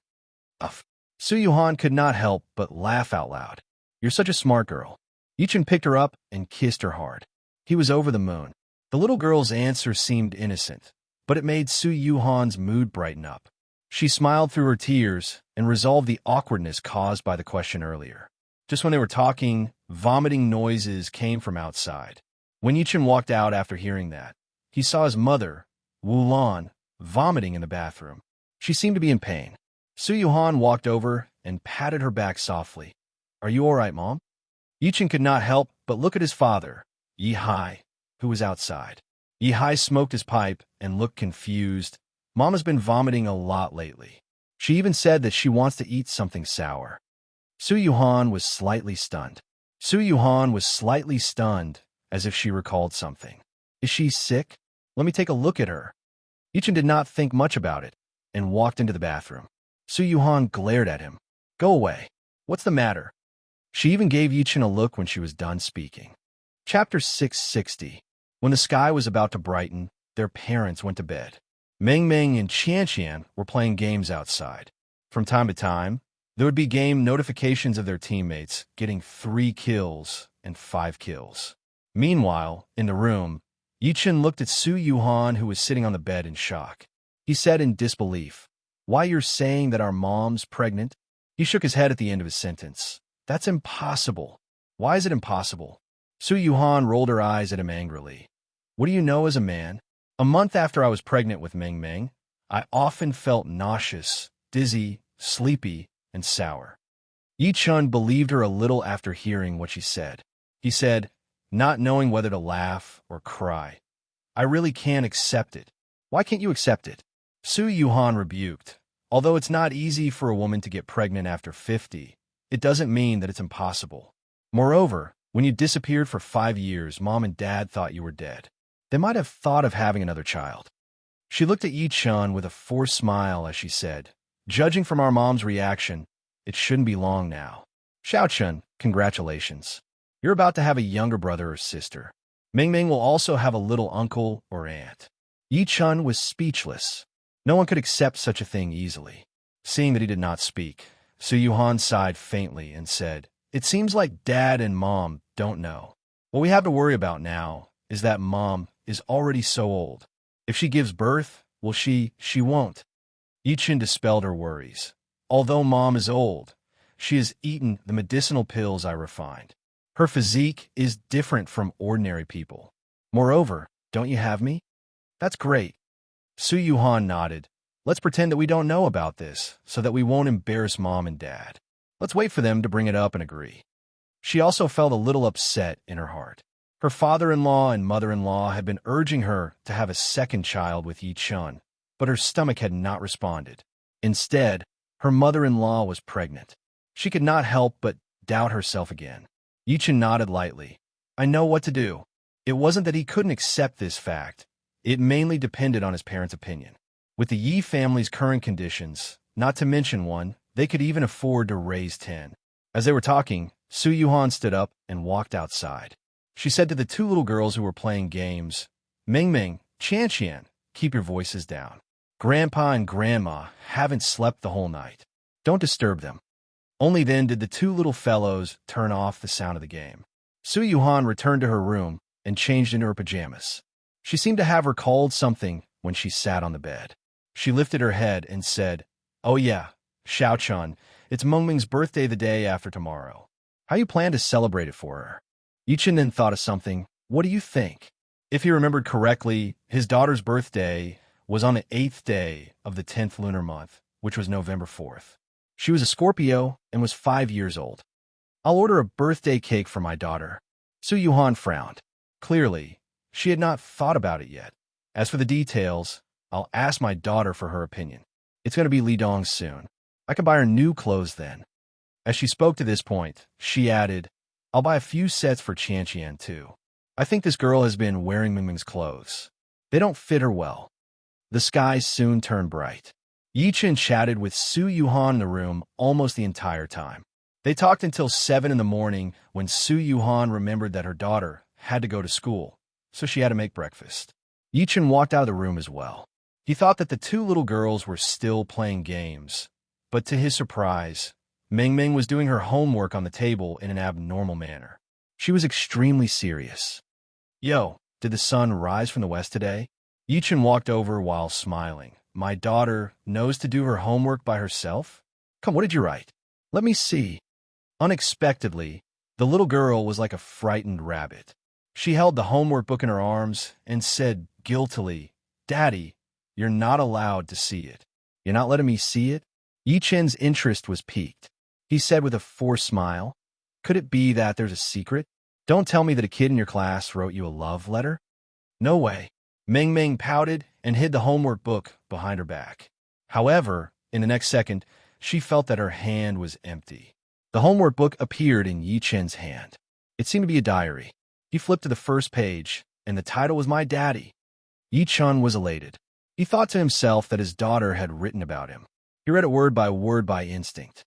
Uff. Su Yuhan could not help but laugh out loud. "You're such a smart girl." Yichun picked her up and kissed her hard. He was over the moon. The little girl's answer seemed innocent, but it made Su Yuhan's mood brighten up. She smiled through her tears and resolved the awkwardness caused by the question earlier. Just when they were talking, vomiting noises came from outside. When Yichun walked out after hearing that, he saw his mother, Wu Lan, vomiting in the bathroom. She seemed to be in pain. Su Yuhan walked over and patted her back softly. "Are you all right, Mom?" Yichun could not help but look at his father, Yi Hai, who was outside. Yi Hai smoked his pipe and looked confused. "Mom has been vomiting a lot lately. She even said that she wants to eat something sour." Su Yuhan was slightly stunned. As if she recalled something. "Is she sick? Let me take a look at her." Yichun did not think much about it and walked into the bathroom. Su Yuhan glared at him. "Go away. What's the matter?" She even gave Yichun a look when she was done speaking. Chapter 660. When the sky was about to brighten, their parents went to bed. Meng Meng and Qian Qian were playing games outside. From time to time, there would be game notifications of their teammates getting 3 kills and 5 kills. Meanwhile, in the room, Yichun looked at Su Yuhan, who was sitting on the bed in shock. He said in disbelief, "Why, you're saying that our mom's pregnant?" He shook his head at the end of his sentence. "That's impossible." "Why is it impossible?" Su Yuhan rolled her eyes at him angrily. "What do you know as a man? A month after I was pregnant with Meng Meng, I often felt nauseous, dizzy, sleepy, and sour." Yi-chun believed her a little after hearing what she said. He said, not knowing whether to laugh or cry, "I really can't accept it." "Why can't you accept it?" Su Yuhan rebuked. "Although it's not easy for a woman to get pregnant after 50, it doesn't mean that it's impossible. Moreover, when you disappeared for 5 years, Mom and Dad thought you were dead. They might have thought of having another child." She looked at Yi-chun with a forced smile as she said, "Judging from our mom's reaction, it shouldn't be long now. Xiao-chun, congratulations. You're about to have a younger brother or sister. Meng Meng will also have a little uncle or aunt." Yi-chun was speechless. No one could accept such a thing easily. Seeing that he did not speak, Su-yuhan sighed faintly and said, "It seems like Dad and Mom don't know. What we have to worry about now is that Mom is already so old. If she gives birth, well, she won't." Yi-chun dispelled her worries. "Although Mom is old, she has eaten the medicinal pills I refined. Her physique is different from ordinary people. Moreover, don't you have me?" "That's great." Su-yuhan nodded. "Let's pretend that we don't know about this, so that we won't embarrass Mom and Dad. Let's wait for them to bring it up and agree." She also felt a little upset in her heart. Her father-in-law and mother-in-law had been urging her to have a second child with Yi-chun, but her stomach had not responded. Instead, her mother-in-law was pregnant. She could not help but doubt herself again. Yi-chun nodded lightly. "I know what to do." It wasn't that he couldn't accept this fact. It mainly depended on his parents' opinion. With the Yi family's current conditions, not to mention one, they could even afford to raise 10. As they were talking, Su-yuhan stood up and walked outside. She said to the two little girls who were playing games, "Ming-ming, Chan-chan, keep your voices down. Grandpa and Grandma haven't slept the whole night. Don't disturb them." Only then did the two little fellows turn off the sound of the game. Su-yuhan returned to her room and changed into her pajamas. She seemed to have recalled something when she sat on the bed. She lifted her head and said, "Oh yeah, Xiao-chun, it's Mengming's birthday the day after tomorrow. How you plan to celebrate it for her?" Yi-chun then thought of something. "What do you think?" If he remembered correctly, his daughter's birthday was on the 8th day of the 10th lunar month, which was November 4th. She was a Scorpio and was 5 years old. "I'll order a birthday cake for my daughter." Su-yuhan frowned. Clearly, she had not thought about it yet. "As for the details, I'll ask my daughter for her opinion. It's going to be Lidong soon. I can buy her new clothes then." As she spoke to this point, she added, "I'll buy a few sets for Chan-chan too. I think this girl has been wearing Mingming's clothes. They don't fit her well." The skies soon turned bright. Yi-chun chatted with Su-yuhan in the room almost the entire time. They talked until 7 in the morning when Su-yuhan remembered that her daughter had to go to school, so she had to make breakfast. Yi-chun walked out of the room as well. He thought that the two little girls were still playing games, but to his surprise, Ming-ming was doing her homework on the table in an abnormal manner. She was extremely serious. "Yo, did the sun rise from the west today?" Yi-chun walked over while smiling. "My daughter knows to do her homework by herself? Come, what did you write? Let me see." Unexpectedly, the little girl was like a frightened rabbit. She held the homework book in her arms and said guiltily, "Daddy, you're not allowed to see it." "You're not letting me see it?" Yi-chun's interest was piqued. He said with a forced smile, "Could it be that there's a secret? Don't tell me that a kid in your class wrote you a love letter?" "No way." Ming-ming pouted and hid the homework book behind her back. However, in the next second, she felt that her hand was empty. The homework book appeared in Yi-chun's hand. It seemed to be a diary. He flipped to the first page, and the title was "My Daddy." Yi-chun was elated. He thought to himself that his daughter had written about him. He read it word by instinct.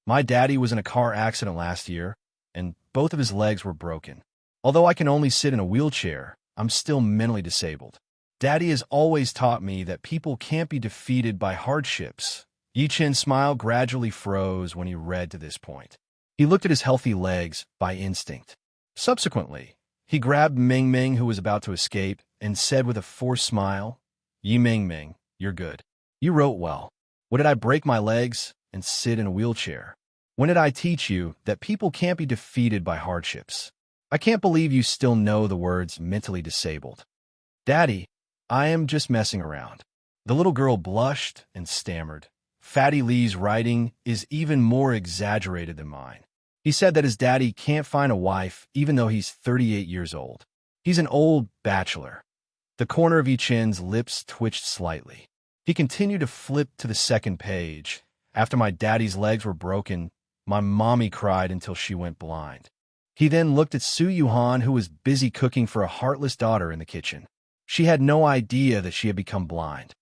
"My daddy was in a car accident last year, and both of his legs were broken. Although I can only sit in a wheelchair, I'm still mentally disabled. Daddy has always taught me that people can't be defeated by hardships." Yi-chun's smile gradually froze when he read to this point. He looked at his healthy legs by instinct. Subsequently, he grabbed Ming-ming, who was about to escape, and said with a forced smile, "Yi Ming-ming, you're good. You wrote well. When did I break my legs and sit in a wheelchair? When did I teach you that people can't be defeated by hardships? I can't believe you still know the words mentally disabled." "Daddy, I am just messing around." The little girl blushed and stammered. "Fatty Lee's writing is even more exaggerated than mine. He said that his daddy can't find a wife even though he's 38 years old. He's an old bachelor." The corner of Yi-chun's lips twitched slightly. He continued to flip to the second page. "After my daddy's legs were broken, my mommy cried until she went blind." He then looked at Su-yuhan, who was busy cooking for a heartless daughter in the kitchen. She had no idea that she had become blind.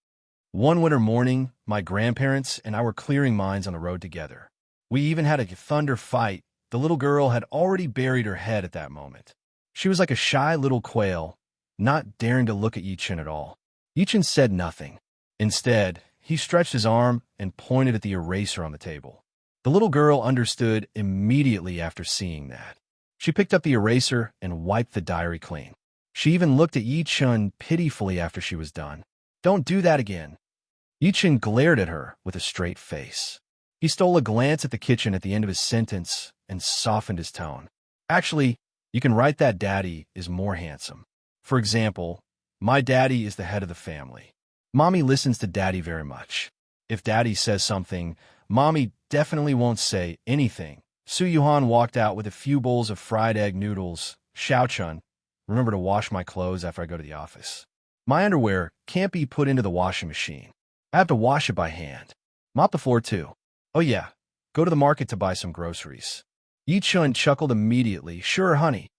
"One winter morning, my grandparents and I were clearing mines on the road together. We even had a thunder fight. The little girl had already buried her head at that moment. She was like a shy little quail, not daring to look at Yi-chun at all. Yichen said nothing. Instead, he stretched his arm and pointed at the eraser on the table. The little girl understood immediately after seeing that. She picked up the eraser and wiped the diary clean. She even looked at Yichen pitifully after she was done. "Don't do that again." Yichen glared at her with a straight face. He stole a glance at the kitchen at the end of his sentence and softened his tone. "Actually, you can write that Daddy is more handsome. For example, my daddy is the head of the family. Mommy listens to Daddy very much. If Daddy says something, Mommy definitely won't say anything." Su Yuhan walked out with a few bowls of fried egg noodles. "Xiaochun, remember to wash my clothes after I go to the office. My underwear can't be put into the washing machine. I have to wash it by hand. Mop the floor too. Oh yeah, go to the market to buy some groceries." Yichun chuckled immediately. "Sure, honey."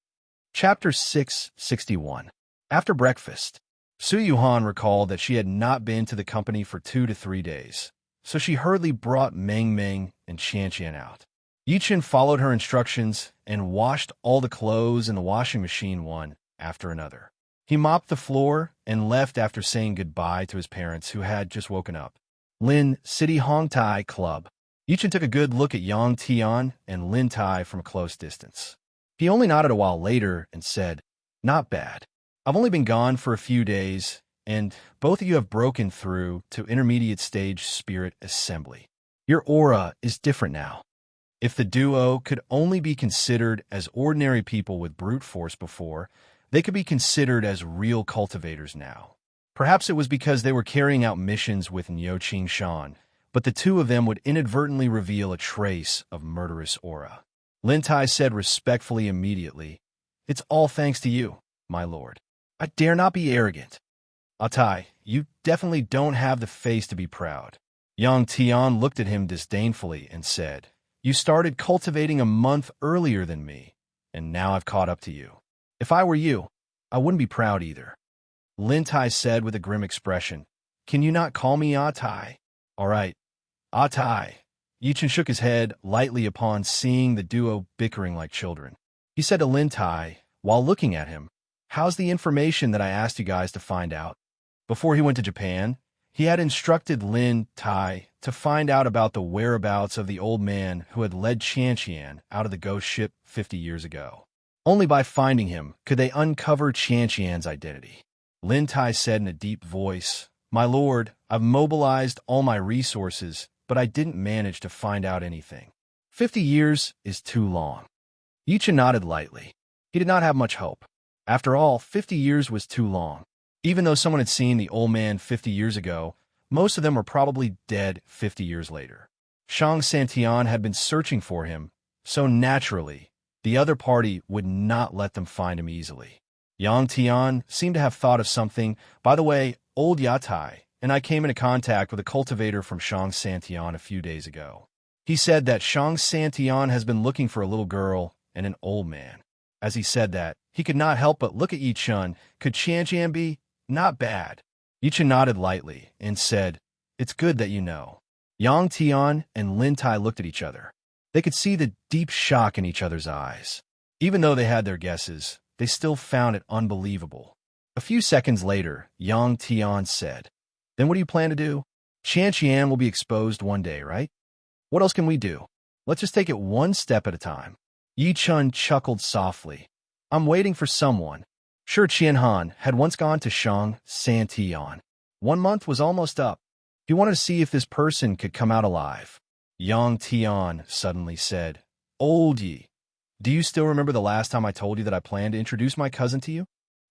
Chapter 661. After breakfast, Su Yuhan recalled that she had not been to the company for 2 to 3 days, so she hurriedly brought Meng Meng and Qian out. Yichen followed her instructions and washed all the clothes in the washing machine one after another. He mopped the floor and left after saying goodbye to his parents who had just woken up. Lin City Hongtai Club. Yichen took a good look at Yang Tian and Lin Tai from a close distance. He only nodded a while later and said, "Not bad. I've only been gone for a few days, and both of you have broken through to intermediate stage spirit assembly. Your aura is different now. If the duo could only be considered as ordinary people with brute force before, they could be considered as real cultivators now. Perhaps it was because they were carrying out missions with Niuqing Shan, but the two of them would inadvertently reveal a trace of murderous aura." Lin Tai said respectfully immediately, "It's all thanks to you, my lord. I dare not be arrogant." "Atai, you definitely don't have the face to be proud." Yang Tian looked at him disdainfully and said, "You started cultivating a month earlier than me, and now I've caught up to you. If I were you, I wouldn't be proud either." Lin Tai said with a grim expression, "Can you not call me Atai?" "All right, Atai." Yichen shook his head lightly upon seeing the duo bickering like children. He said to Lin Tai, while looking at him, "How's the information that I asked you guys to find out?" Before he went to Japan, he had instructed Lin Tai to find out about the whereabouts of the old man who had led Qian out of the ghost ship 50 years ago. Only by finding him could they uncover Qian's identity. Lin Tai said in a deep voice, "My lord, I've mobilized all my resources, but I didn't manage to find out anything. 50 years is too long." Yichen nodded lightly. He did not have much hope. After all, 50 years was too long. Even though someone had seen the old man 50 years ago, most of them were probably dead 50 years later. Shang Santian had been searching for him, so naturally, the other party would not let them find him easily. Yang Tian seemed to have thought of something. "By the way, old Yatai and I came into contact with a cultivator from Shang Santian a few days ago. He said that Shang Santian has been looking for a little girl and an old man." As he said that, he could not help but look at Yichun. Could Qian be? Not bad. Yichun nodded lightly and said, "It's good that you know." Yang Tian and Lin Tai looked at each other. They could see the deep shock in each other's eyes. Even though they had their guesses, they still found it unbelievable. A few seconds later, Yang Tian said, "Then what do you plan to do? Qian will be exposed one day, right? What else can we do? Let's just take it one step at a time." Yichun chuckled softly. "I'm waiting for someone." Sure, Qianhan had once gone to Shang Santian. 1 month was almost up. He wanted to see if this person could come out alive. Yang Tian suddenly said, "Old Yi, do you still remember the last time I told you that I planned to introduce my cousin to you?"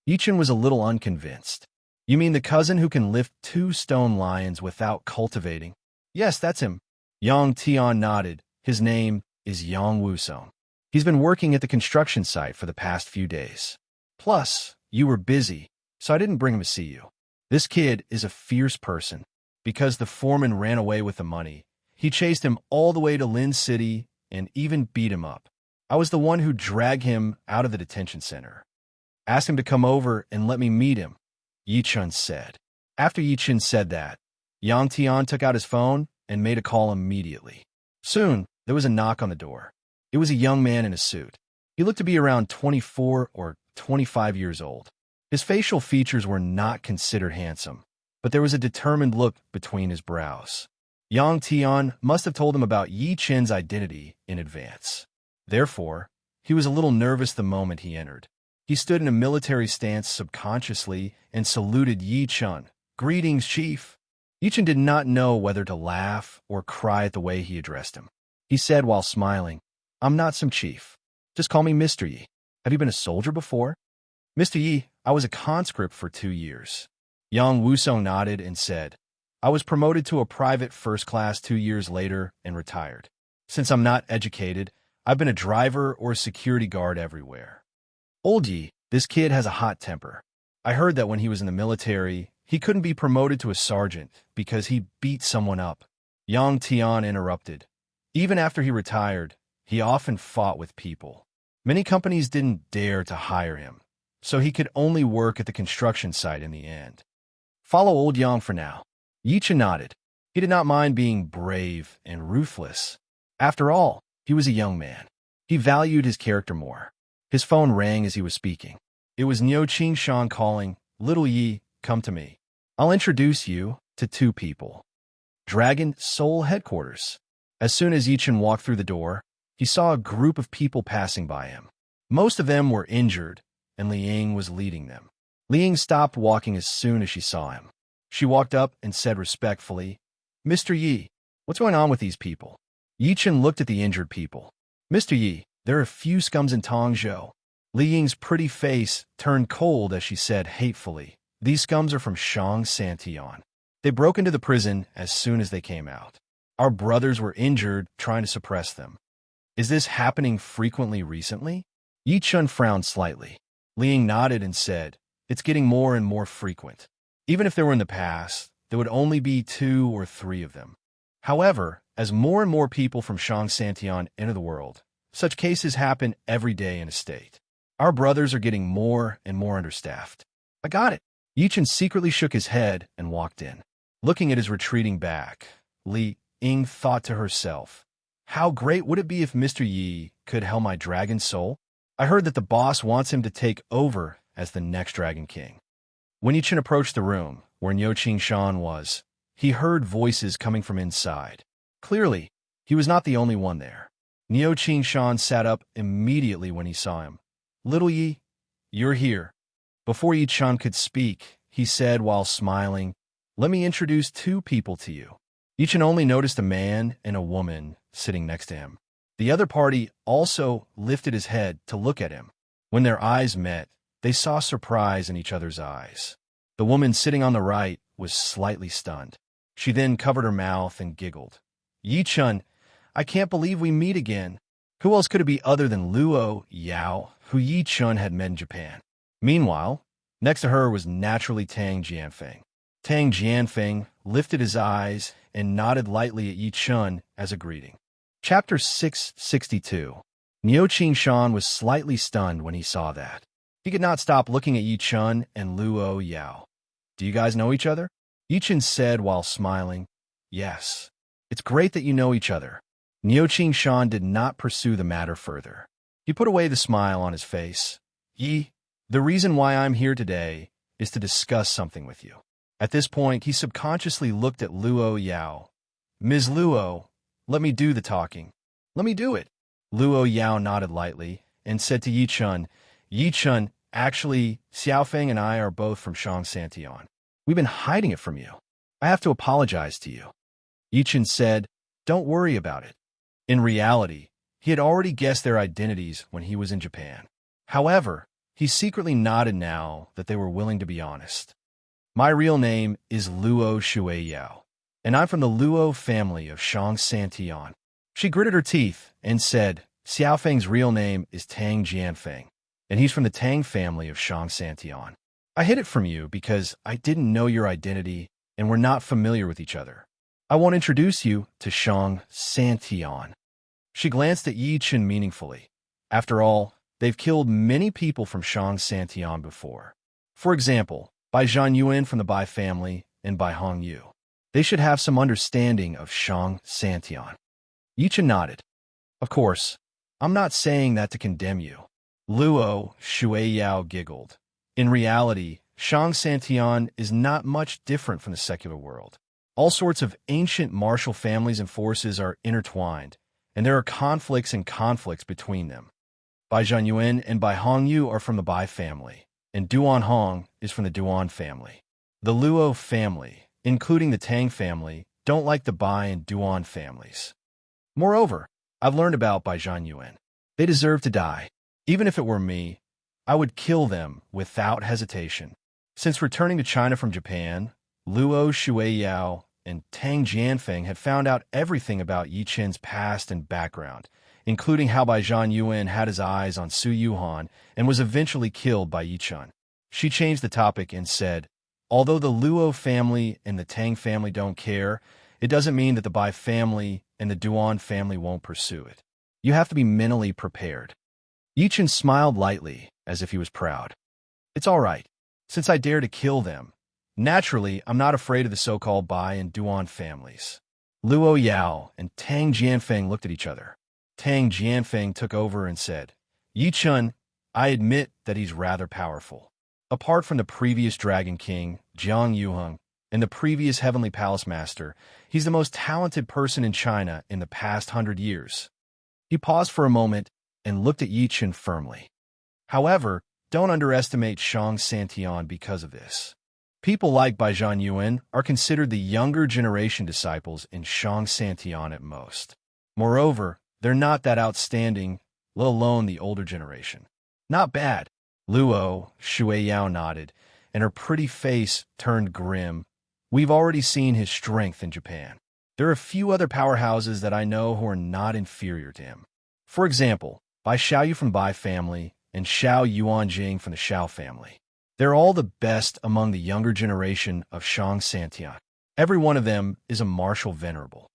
Yichun was a little unconvinced. "You mean the cousin who can lift 2 stone lions without cultivating?" "Yes, that's him." Yang Tian nodded. "His name is Yang Wusong. He's been working at the construction site for the past few days. Plus, you were busy, so I didn't bring him to see you. This kid is a fierce person. Because the foreman ran away with the money, he chased him all the way to Lin City and even beat him up. I was the one who dragged him out of the detention center. Asked him to come over and let me meet him," Yichun said. After Yichun said that, Yang Tian took out his phone and made a call immediately. Soon, there was a knock on the door. It was a young man in a suit. He looked to be around 24 or 25 years old. His facial features were not considered handsome, but there was a determined look between his brows. Yang Tian must have told him about Yi Chen's identity in advance. Therefore, he was a little nervous the moment he entered. He stood in a military stance subconsciously and saluted Yi Chen. "Greetings, Chief." Yi Chen did not know whether to laugh or cry at the way he addressed him. He said while smiling, "I'm not some chief. Just call me Mr. Yi. Have you been a soldier before?" "Mr. Yi, I was a conscript for 2 years." Yang Wusong nodded and said, "I was promoted to a private first class 2 years later and retired. Since I'm not educated, I've been a driver or a security guard everywhere." "Old Yi, this kid has a hot temper. I heard that when he was in the military, he couldn't be promoted to a sergeant because he beat someone up." Yang Tian interrupted. "Even after he retired, he often fought with people. Many companies didn't dare to hire him, so he could only work at the construction site in the end." "Follow old Yang for now." Yi Chen nodded. He did not mind being brave and ruthless. After all, he was a young man. He valued his character more. His phone rang as he was speaking. It was Niu Qingshan calling. "Little Yi, come to me. I'll introduce you to 2 people." Dragon Soul Headquarters. As soon as Yi Chen walked through the door, he saw a group of people passing by him. Most of them were injured, and Liang was leading them. Liang stopped walking as soon as she saw him. She walked up and said respectfully, "Mr. Yi, what's going on with these people?" Yi Chen looked at the injured people. "Mr. Yi, there are a few scums in Tongzhou." Liang's pretty face turned cold as she said hatefully, "These scums are from Shang Santian. They broke into the prison as soon as they came out. Our brothers were injured trying to suppress them." "Is this happening frequently recently?" Yi Chen frowned slightly. Liang nodded and said, "It's getting more and more frequent. Even if they were in the past, there would only be 2 or 3 of them. However, as more and more people from Shang Santian enter the world, such cases happen every day in a state. Our brothers are getting more and more understaffed." "I got it." Yi Chen secretly shook his head and walked in. Looking at his retreating back, Li Ying thought to herself, "How great would it be if Mr. Yi could helm my dragon soul? I heard that the boss wants him to take over as the next Dragon King." When Yi Chen approached the room where Niu Qingshan was, he heard voices coming from inside. Clearly, he was not the only one there. Niu Qingshan sat up immediately when he saw him. "Little Yi, you're here." Before Yi Chen could speak, he said while smiling, "Let me introduce 2 people to you." Yi Chen only noticed a man and a woman sitting next to him. The other party also lifted his head to look at him. When their eyes met, they saw surprise in each other's eyes. The woman sitting on the right was slightly stunned. She then covered her mouth and giggled. "Yi Chen, I can't believe we meet again." Who else could it be other than Luo Yao, who Yi Chen had met in Japan? Meanwhile, next to her was naturally Tang Jianfeng. Tang Jianfeng lifted his eyes and nodded lightly at Yi Chen as a greeting. Chapter 662. Niu Qingshan was slightly stunned when he saw that. He could not stop looking at Yi Chen and Luo Yao. "Do you guys know each other?" Yi Chen said while smiling. "Yes. It's great that you know each other." Niu Qingshan did not pursue the matter further. He put away the smile on his face. "Yi, the reason why I'm here today is to discuss something with you." At this point, he subconsciously looked at Luo Yao. "Ms. Luo, let me do the talking." "Let me do it." Luo Yao nodded lightly and said to Yi Chen, "Yi Chen, actually, Xiaofeng and I are both from Shang Santian. We've been hiding it from you. I have to apologize to you." Yi Chen said, "Don't worry about it." In reality, he had already guessed their identities when he was in Japan. However, he secretly nodded now that they were willing to be honest. "My real name is Luo Shuiyao, and I'm from the Luo family of Shang Santian." She gritted her teeth and said, "Xiaofeng's real name is Tang Jianfeng, and he's from the Tang family of Shang Santian. I hid it from you because I didn't know your identity and we're not familiar with each other. I won't introduce you to Shang Santian." She glanced at Yi Chen meaningfully. After all, they've killed many people from Shang Santian before. For example, Bai Zhan Yuan from the Bai family and Bai Hong Yu. They should have some understanding of Shang Santian. Yi Chen nodded. "Of course, I'm not saying that to condemn you." Luo Shuiyao giggled. In reality, Shang Santian is not much different from the secular world. All sorts of ancient martial families and forces are intertwined, and there are conflicts and conflicts between them. Bai Zhanyuan and Bai Hongyu are from the Bai family, and Duan Hong is from the Duan family. The Luo family, including the Tang family, don't like the Bai and Duan families. Moreover, I've learned about Bai Zhanyuan. They deserve to die. Even if it were me, I would kill them without hesitation. Since returning to China from Japan, Luo Shueiyao and Tang Jianfeng had found out everything about Yi Qin's past and background, including how Bai Zhanyuan had his eyes on Su Yuhan and was eventually killed by Yi Qin. She changed the topic and said, although the Luo family and the Tang family don't care, it doesn't mean that the Bai family and the Duan family won't pursue it. You have to be mentally prepared. Yi Qin smiled lightly, as if he was proud. It's all right. Since I dare to kill them, naturally, I'm not afraid of the so-called Bai and Duan families. Luo Yao and Tang Jianfeng looked at each other. Tang Jianfeng took over and said, Yi Qin, I admit that he's rather powerful. Apart from the previous Dragon King, Jiang Yuheng, and the previous Heavenly Palace Master, he's the most talented person in China in the past 100 years. He paused for a moment and looked at Yi Qin firmly. However, don't underestimate Shang Santian because of this. People like Bai Zhanyuan are considered the younger generation disciples in Shang Santian at most. Moreover, they're not that outstanding, let alone the older generation. Not bad. Luo Shueiyao nodded, and her pretty face turned grim. We've already seen his strength in Japan. There are a few other powerhouses that I know who are not inferior to him. For example, Bai Xiaoyu from Bai family and Xiao Yuanjing from the Xiao family. They're all the best among the younger generation of Shang Santian. Every one of them is a martial venerable.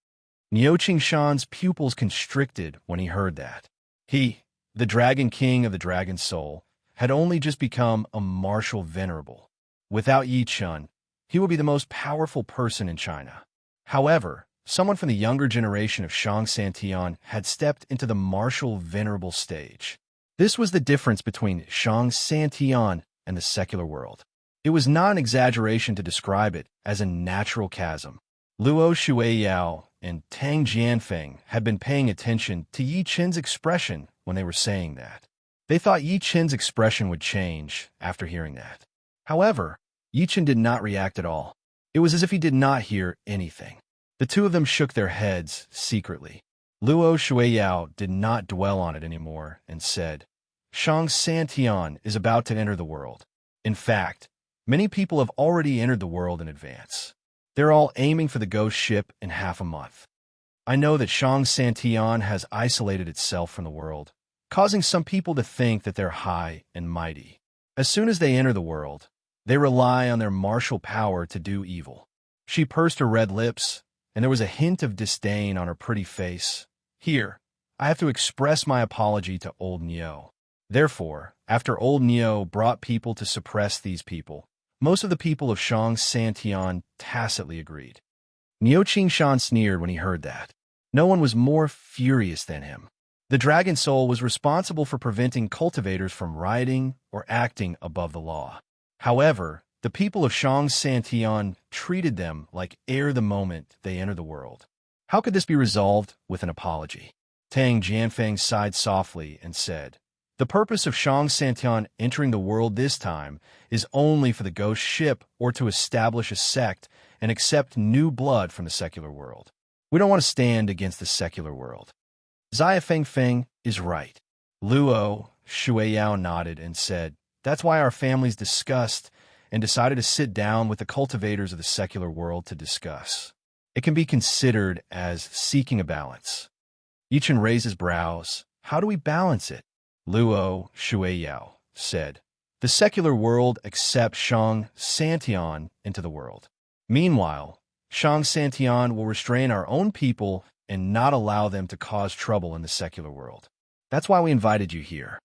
Niu Qingshan's pupils constricted when he heard that. He, the Dragon King of the Dragon Soul, had only just become a martial venerable. Without Yi Qin, he would be the most powerful person in China. However, someone from the younger generation of Shang Santian had stepped into the martial venerable stage. This was the difference between Shang Santian and the secular world. It was not an exaggeration to describe it as a natural chasm. Luo Shueiyao and Tang Jianfeng had been paying attention to Yi Qin's expression when they were saying that. They thought Yi Qin's expression would change after hearing that. However, Yi Qin did not react at all. It was as if he did not hear anything. The two of them shook their heads secretly. Luo Shueiyao did not dwell on it anymore and said, Shang Santian is about to enter the world. In fact, many people have already entered the world in advance. They're all aiming for the ghost ship in half a month. I know that Shang Santian has isolated itself from the world, causing some people to think that they're high and mighty. As soon as they enter the world, they rely on their martial power to do evil. She pursed her red lips, and there was a hint of disdain on her pretty face. Here, I have to express my apology to old Neo. Therefore, after old Neo brought people to suppress these people, most of the people of Shang Santian tacitly agreed. Niu Qingshan sneered when he heard that. No one was more furious than him. The Dragon Soul was responsible for preventing cultivators from rioting or acting above the law. However, the people of Shang Santian treated them like air the moment they entered the world. How could this be resolved with an apology? Tang Jianfeng sighed softly and said, the purpose of Shang Santian entering the world this time is only for the ghost ship or to establish a sect and accept new blood from the secular world. We don't want to stand against the secular world. Zia Fengfeng is right. Luo Shueiyao nodded and said, that's why our families discussed and decided to sit down with the cultivators of the secular world to discuss. It can be considered as seeking a balance. Yi Qin raised his brows. How do we balance it? Luo Shueiyao said, the secular world accepts Shang Santian into the world. Meanwhile, Shang Santian will restrain our own people and not allow them to cause trouble in the secular world. That's why we invited you here.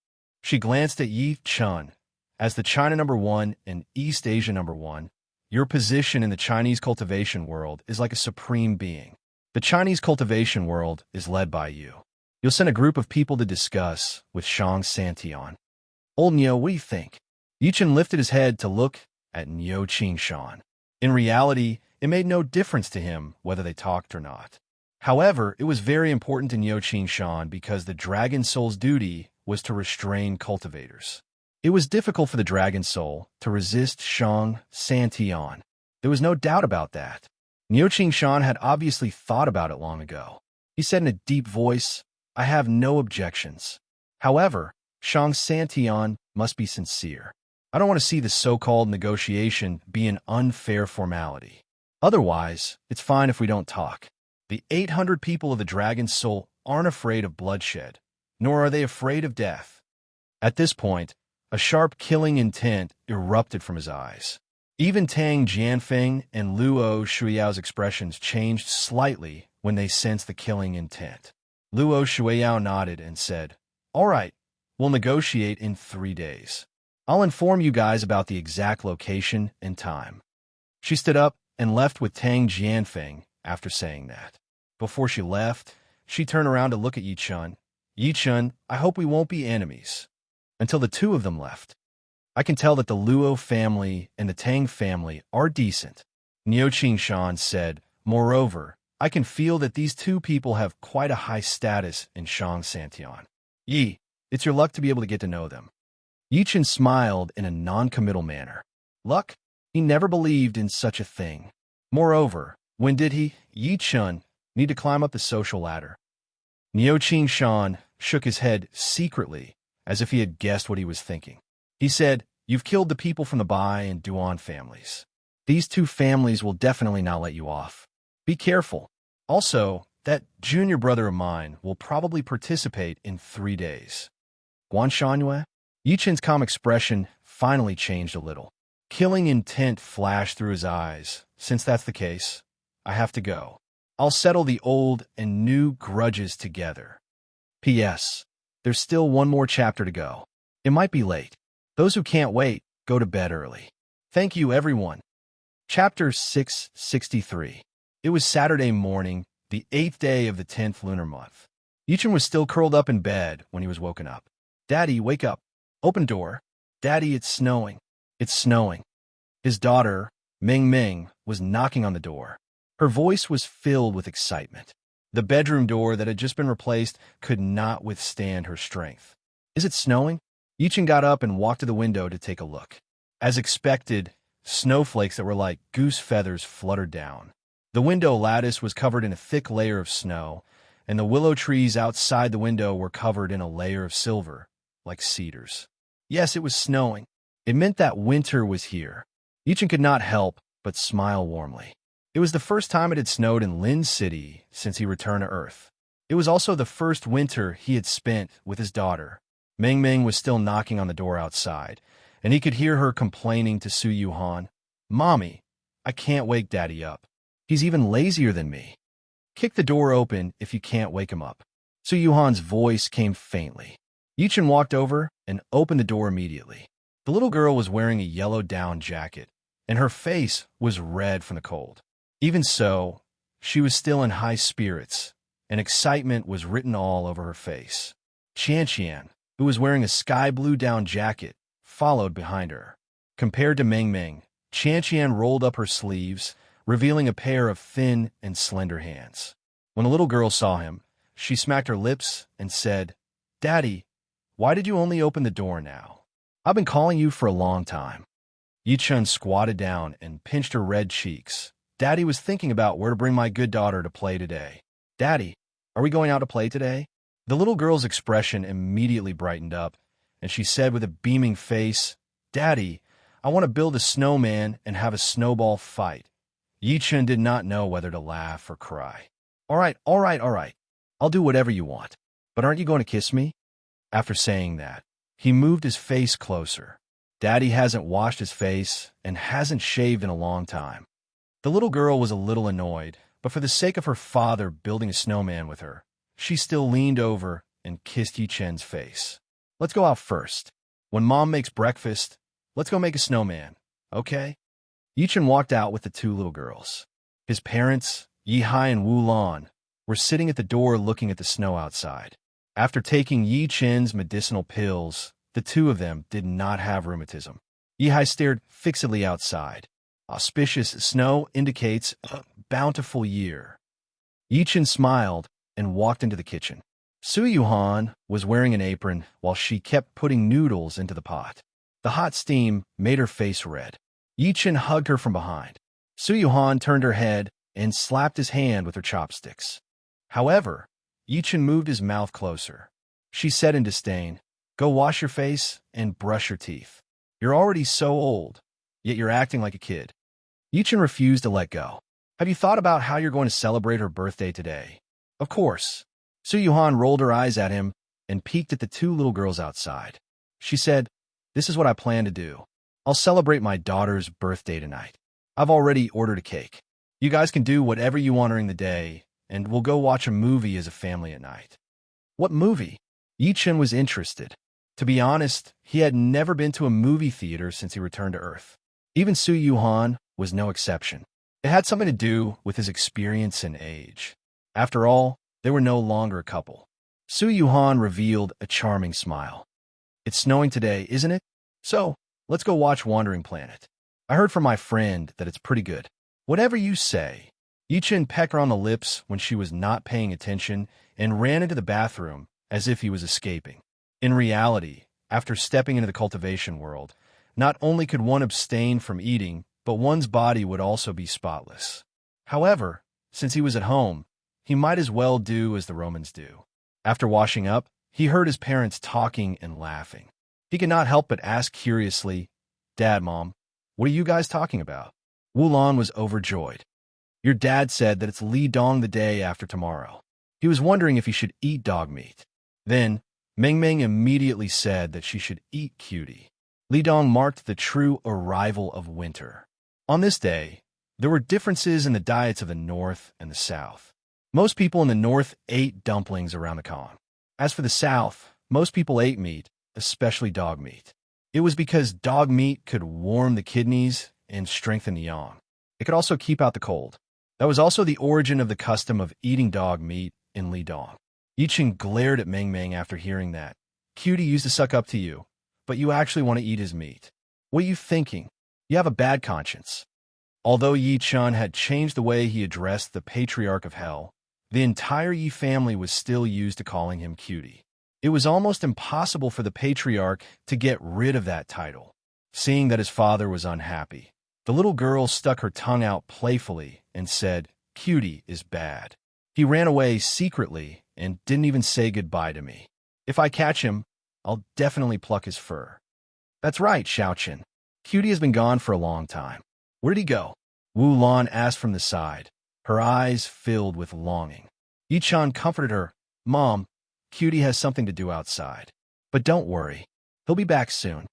She glanced at Yi Qin. As the China #1 and East Asia #1, your position in the Chinese cultivation world is like a supreme being. The Chinese cultivation world is led by you. You'll send a group of people to discuss with Shang Santian. Old Neo, what do you think? Yi Qin lifted his head to look at Niu Qingshan. In reality, it made no difference to him whether they talked or not. However, it was very important to Niu Qingshan because the Dragon Soul's duty was to restrain cultivators. It was difficult for the Dragon Soul to resist Shang Santian. There was no doubt about that. Niu Qingshan had obviously thought about it long ago. He said in a deep voice, "I have no objections. However, Shang Santian must be sincere. I don't want to see the so-called negotiation be an unfair formality. Otherwise, it's fine if we don't talk." The 800 people of the Dragon Soul aren't afraid of bloodshed, nor are they afraid of death. At this point, a sharp killing intent erupted from his eyes. Even Tang Jianfeng and Luo Shuiyao's expressions changed slightly when they sensed the killing intent. Luo Shuiyao nodded and said, "All right, we'll negotiate in 3 days. I'll inform you guys about the exact location and time." She stood up and left with Tang Jianfeng after saying that. Before she left, she turned around to look at Yi Chun. "Yi Chun, I hope we won't be enemies." Until the two of them left. "I can tell that the Luo family and the Tang family are decent," Niu Qingshan said. "Moreover, I can feel that these two people have quite a high status in Shang Santian. Yi, it's your luck to be able to get to know them." Yi Chun smiled in a non-committal manner. Luck? He never believed in such a thing. Moreover, when did he, Yi Chun, need to climb up the social ladder? Niu Qingshan shook his head secretly, as if he had guessed what he was thinking. He said, "You've killed the people from the Bai and Duan families. These two families will definitely not let you off. Be careful. Also, that junior brother of mine will probably participate in 3 days." Guan Shangyue? Yi Chun's calm expression finally changed a little. Killing intent flashed through his eyes. "Since that's the case, I have to go. I'll settle the old and new grudges together. P.S. There's still one more chapter to go. It might be late. Those who can't wait, go to bed early. Thank you, everyone." Chapter 663. It was Saturday morning, the 8th day of the 10th lunar month. Yi Chun was still curled up in bed when he was woken up. "Daddy, wake up. Open door. Daddy, it's snowing. It's snowing." His daughter, Ming Ming, was knocking on the door. Her voice was filled with excitement. The bedroom door that had just been replaced could not withstand her strength. "Is it snowing?" Yi Chun got up and walked to the window to take a look. As expected, snowflakes that were like goose feathers fluttered down. The window lattice was covered in a thick layer of snow, and the willow trees outside the window were covered in a layer of silver, like cedars. Yes, it was snowing. It meant that winter was here. Yi Chun could not help but smile warmly. It was the first time it had snowed in Lin City since he returned to Earth. It was also the first winter he had spent with his daughter. Ming Ming was still knocking on the door outside, and he could hear her complaining to Su Yuhan, "Mommy, I can't wake Daddy up. He's even lazier than me. Kick the door open if you can't wake him up." Su Yuhan's voice came faintly. Yi Chun walked over and opened the door immediately. The little girl was wearing a yellow down jacket, and her face was red from the cold. Even so, she was still in high spirits, and excitement was written all over her face. Qian, who was wearing a sky blue down jacket, followed behind her. Compared to Ming Ming, Qian rolled up her sleeves, revealing a pair of thin and slender hands. When the little girl saw him, she smacked her lips and said, "Daddy, why did you only open the door now? I've been calling you for a long time." Yi Chun squatted down and pinched her red cheeks. "Daddy was thinking about where to bring my good daughter to play today." "Daddy, are we going out to play today?" The little girl's expression immediately brightened up, and she said with a beaming face, "Daddy, I want to build a snowman and have a snowball fight." Yi Chun did not know whether to laugh or cry. All right. I'll do whatever you want. But aren't you going to kiss me?" After saying that, he moved his face closer. Daddy hasn't washed his face and hasn't shaved in a long time. The little girl was a little annoyed, but for the sake of her father building a snowman with her, she still leaned over and kissed Yi Chun's face. "Let's go out first. When Mom makes breakfast, let's go make a snowman, okay?" Yi Chun walked out with the two little girls. His parents, Yi Hai and Wu Lan, were sitting at the door looking at the snow outside. After taking Yi Chun's medicinal pills, the two of them did not have rheumatism. Yihai stared fixedly outside. Auspicious snow indicates a bountiful year. Yichen smiled and walked into the kitchen. Su Yuhan was wearing an apron while she kept putting noodles into the pot. The hot steam made her face red. Yichen hugged her from behind. Su Yuhan turned her head and slapped his hand with her chopsticks. However, Yichen moved his mouth closer. She said in disdain, "Go wash your face and brush your teeth. You're already so old, yet you're acting like a kid." Yichen refused to let go. "Have you thought about how you're going to celebrate her birthday today?" "Of course." Su Yuhan rolled her eyes at him and peeked at the two little girls outside. She said, "This is what I plan to do. I'll celebrate my daughter's birthday tonight. I've already ordered a cake. You guys can do whatever you want during the day, and we'll go watch a movie as a family at night." "What movie?" Yichen was interested. To be honest, he had never been to a movie theater since he returned to Earth. Even Su Yuhan was no exception. It had something to do with his experience and age. After all, they were no longer a couple. Su Yuhan revealed a charming smile. "It's snowing today, isn't it? So, let's go watch Wandering Planet. I heard from my friend that it's pretty good." "Whatever you say." Yichen pecked her on the lips when she was not paying attention and ran into the bathroom as if he was escaping. In reality, after stepping into the cultivation world, not only could one abstain from eating, but one's body would also be spotless. However, since he was at home, he might as well do as the Romans do. After washing up, he heard his parents talking and laughing. He could not help but ask curiously, "Dad, Mom, what are you guys talking about?" Wulan was overjoyed. "Your dad said that it's Li Dong the day after tomorrow. He was wondering if he should eat dog meat." Then, Meng Meng immediately said that she should eat cutie. Li Dong marked the true arrival of winter. On this day, there were differences in the diets of the North and the South. Most people in the North ate dumplings around the Khan. As for the South, most people ate meat, especially dog meat. It was because dog meat could warm the kidneys and strengthen the yang. It could also keep out the cold. That was also the origin of the custom of eating dog meat in Lidong. Yichen glared at Meng Meng after hearing that. "Cutie used to suck up to you, but you actually want to eat his meat. What are you thinking? You have a bad conscience." Although Yi Chun had changed the way he addressed the Patriarch of Hell, the entire Yi family was still used to calling him Cutie. It was almost impossible for the Patriarch to get rid of that title. Seeing that his father was unhappy, the little girl stuck her tongue out playfully and said, "Cutie is bad. He ran away secretly and didn't even say goodbye to me. If I catch him, I'll definitely pluck his fur." "That's right, Xiaoqin. Cutie has been gone for a long time. Where did he go?" Wu Lan asked from the side, her eyes filled with longing. Yichan comforted her. "Mom, Cutie has something to do outside. But don't worry, he'll be back soon."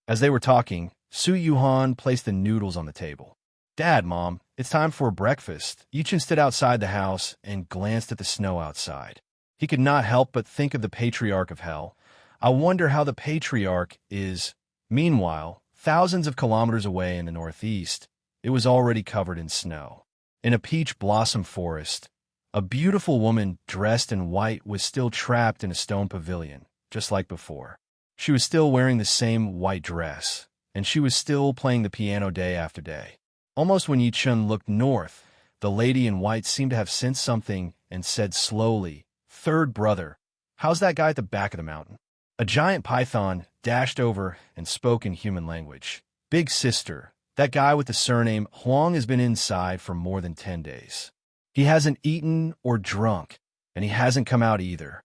As they were talking, Su Yuhan placed the noodles on the table. "Dad, Mom, it's time for breakfast." Yichan stood outside the house and glanced at the snow outside. He could not help but think of the Patriarch of Hell. I wonder how the Patriarch is. Meanwhile, thousands of kilometers away in the northeast, it was already covered in snow. In a peach blossom forest, a beautiful woman dressed in white was still trapped in a stone pavilion, just like before. She was still wearing the same white dress, and she was still playing the piano day after day. Almost when Yichun looked north, the lady in white seemed to have sensed something and said slowly, "Third brother, how's that guy at the back of the mountain?" A giant python dashed over and spoke in human language. "Big sister, that guy with the surname Huang has been inside for more than 10 days. He hasn't eaten or drunk, and he hasn't come out either."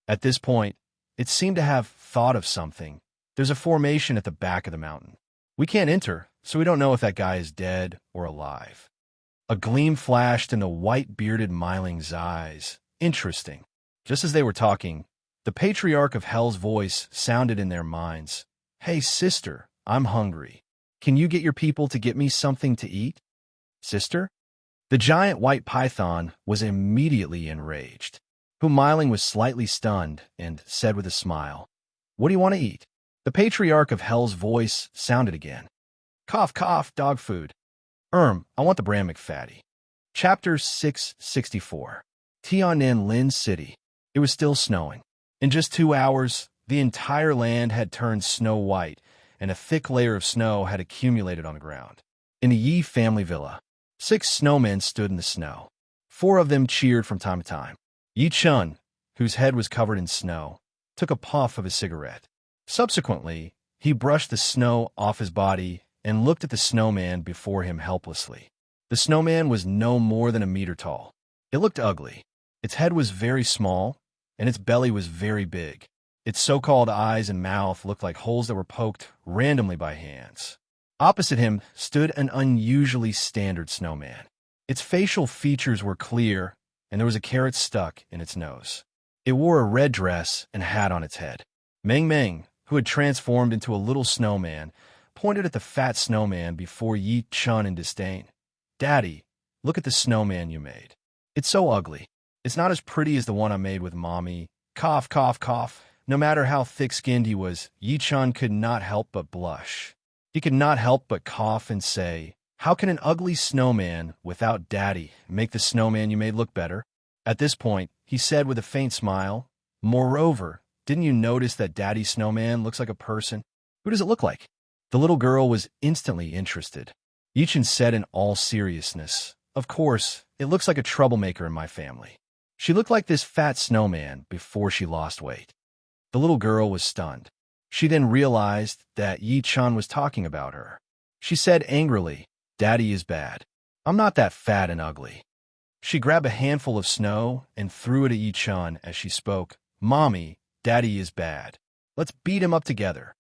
At this point, it seemed to have thought of something. "There's a formation at the back of the mountain. We can't enter, so we don't know if that guy is dead or alive." A gleam flashed in the white-bearded Myling's eyes. Interesting. Just as they were talking, the Patriarch of Hell's voice sounded in their minds. "Hey, sister, I'm hungry. Can you get your people to get me something to eat?" "Sister?" The giant white python was immediately enraged. Myling was slightly stunned and said with a smile, "What do you want to eat?" The Patriarch of Hell's voice sounded again. "Cough, cough, dog food. I want the Bram McFatty." Chapter 664. Tiananmen City. It was still snowing. In just 2 hours, the entire land had turned snow white, and a thick layer of snow had accumulated on the ground. In the Yi family villa, 6 snowmen stood in the snow. 4 of them cheered from time to time. Yi Chun, whose head was covered in snow, took a puff of his cigarette. Subsequently, he brushed the snow off his body and looked at the snowman before him helplessly. The snowman was no more than a meter tall. It looked ugly. Its head was very small, and its belly was very big. Its so-called eyes and mouth looked like holes that were poked randomly by hands. Opposite him stood an unusually standard snowman. Its facial features were clear, and there was a carrot stuck in its nose. It wore a red dress and hat on its head. Meng Meng, who had transformed into a little snowman, pointed at the fat snowman before Yi Chun in disdain. "Daddy, look at the snowman you made. It's so ugly. It's not as pretty as the one I made with Mommy." Cough, cough, cough. No matter how thick-skinned he was, Yi Chun could not help but blush. He could not help but cough and say, "How can an ugly snowman without Daddy make the snowman you made look better?" At this point, he said with a faint smile, "Moreover, didn't you notice that Daddy's snowman looks like a person? Who does it look like?" The little girl was instantly interested. Yi Chun said in all seriousness, "Of course, it looks like a troublemaker in my family. She looked like this fat snowman before she lost weight." The little girl was stunned. She then realized that Yi Chun was talking about her. She said angrily, "Daddy is bad. I'm not that fat and ugly." She grabbed a handful of snow and threw it at Yi Chun as she spoke. "Mommy, Daddy is bad. Let's beat him up together."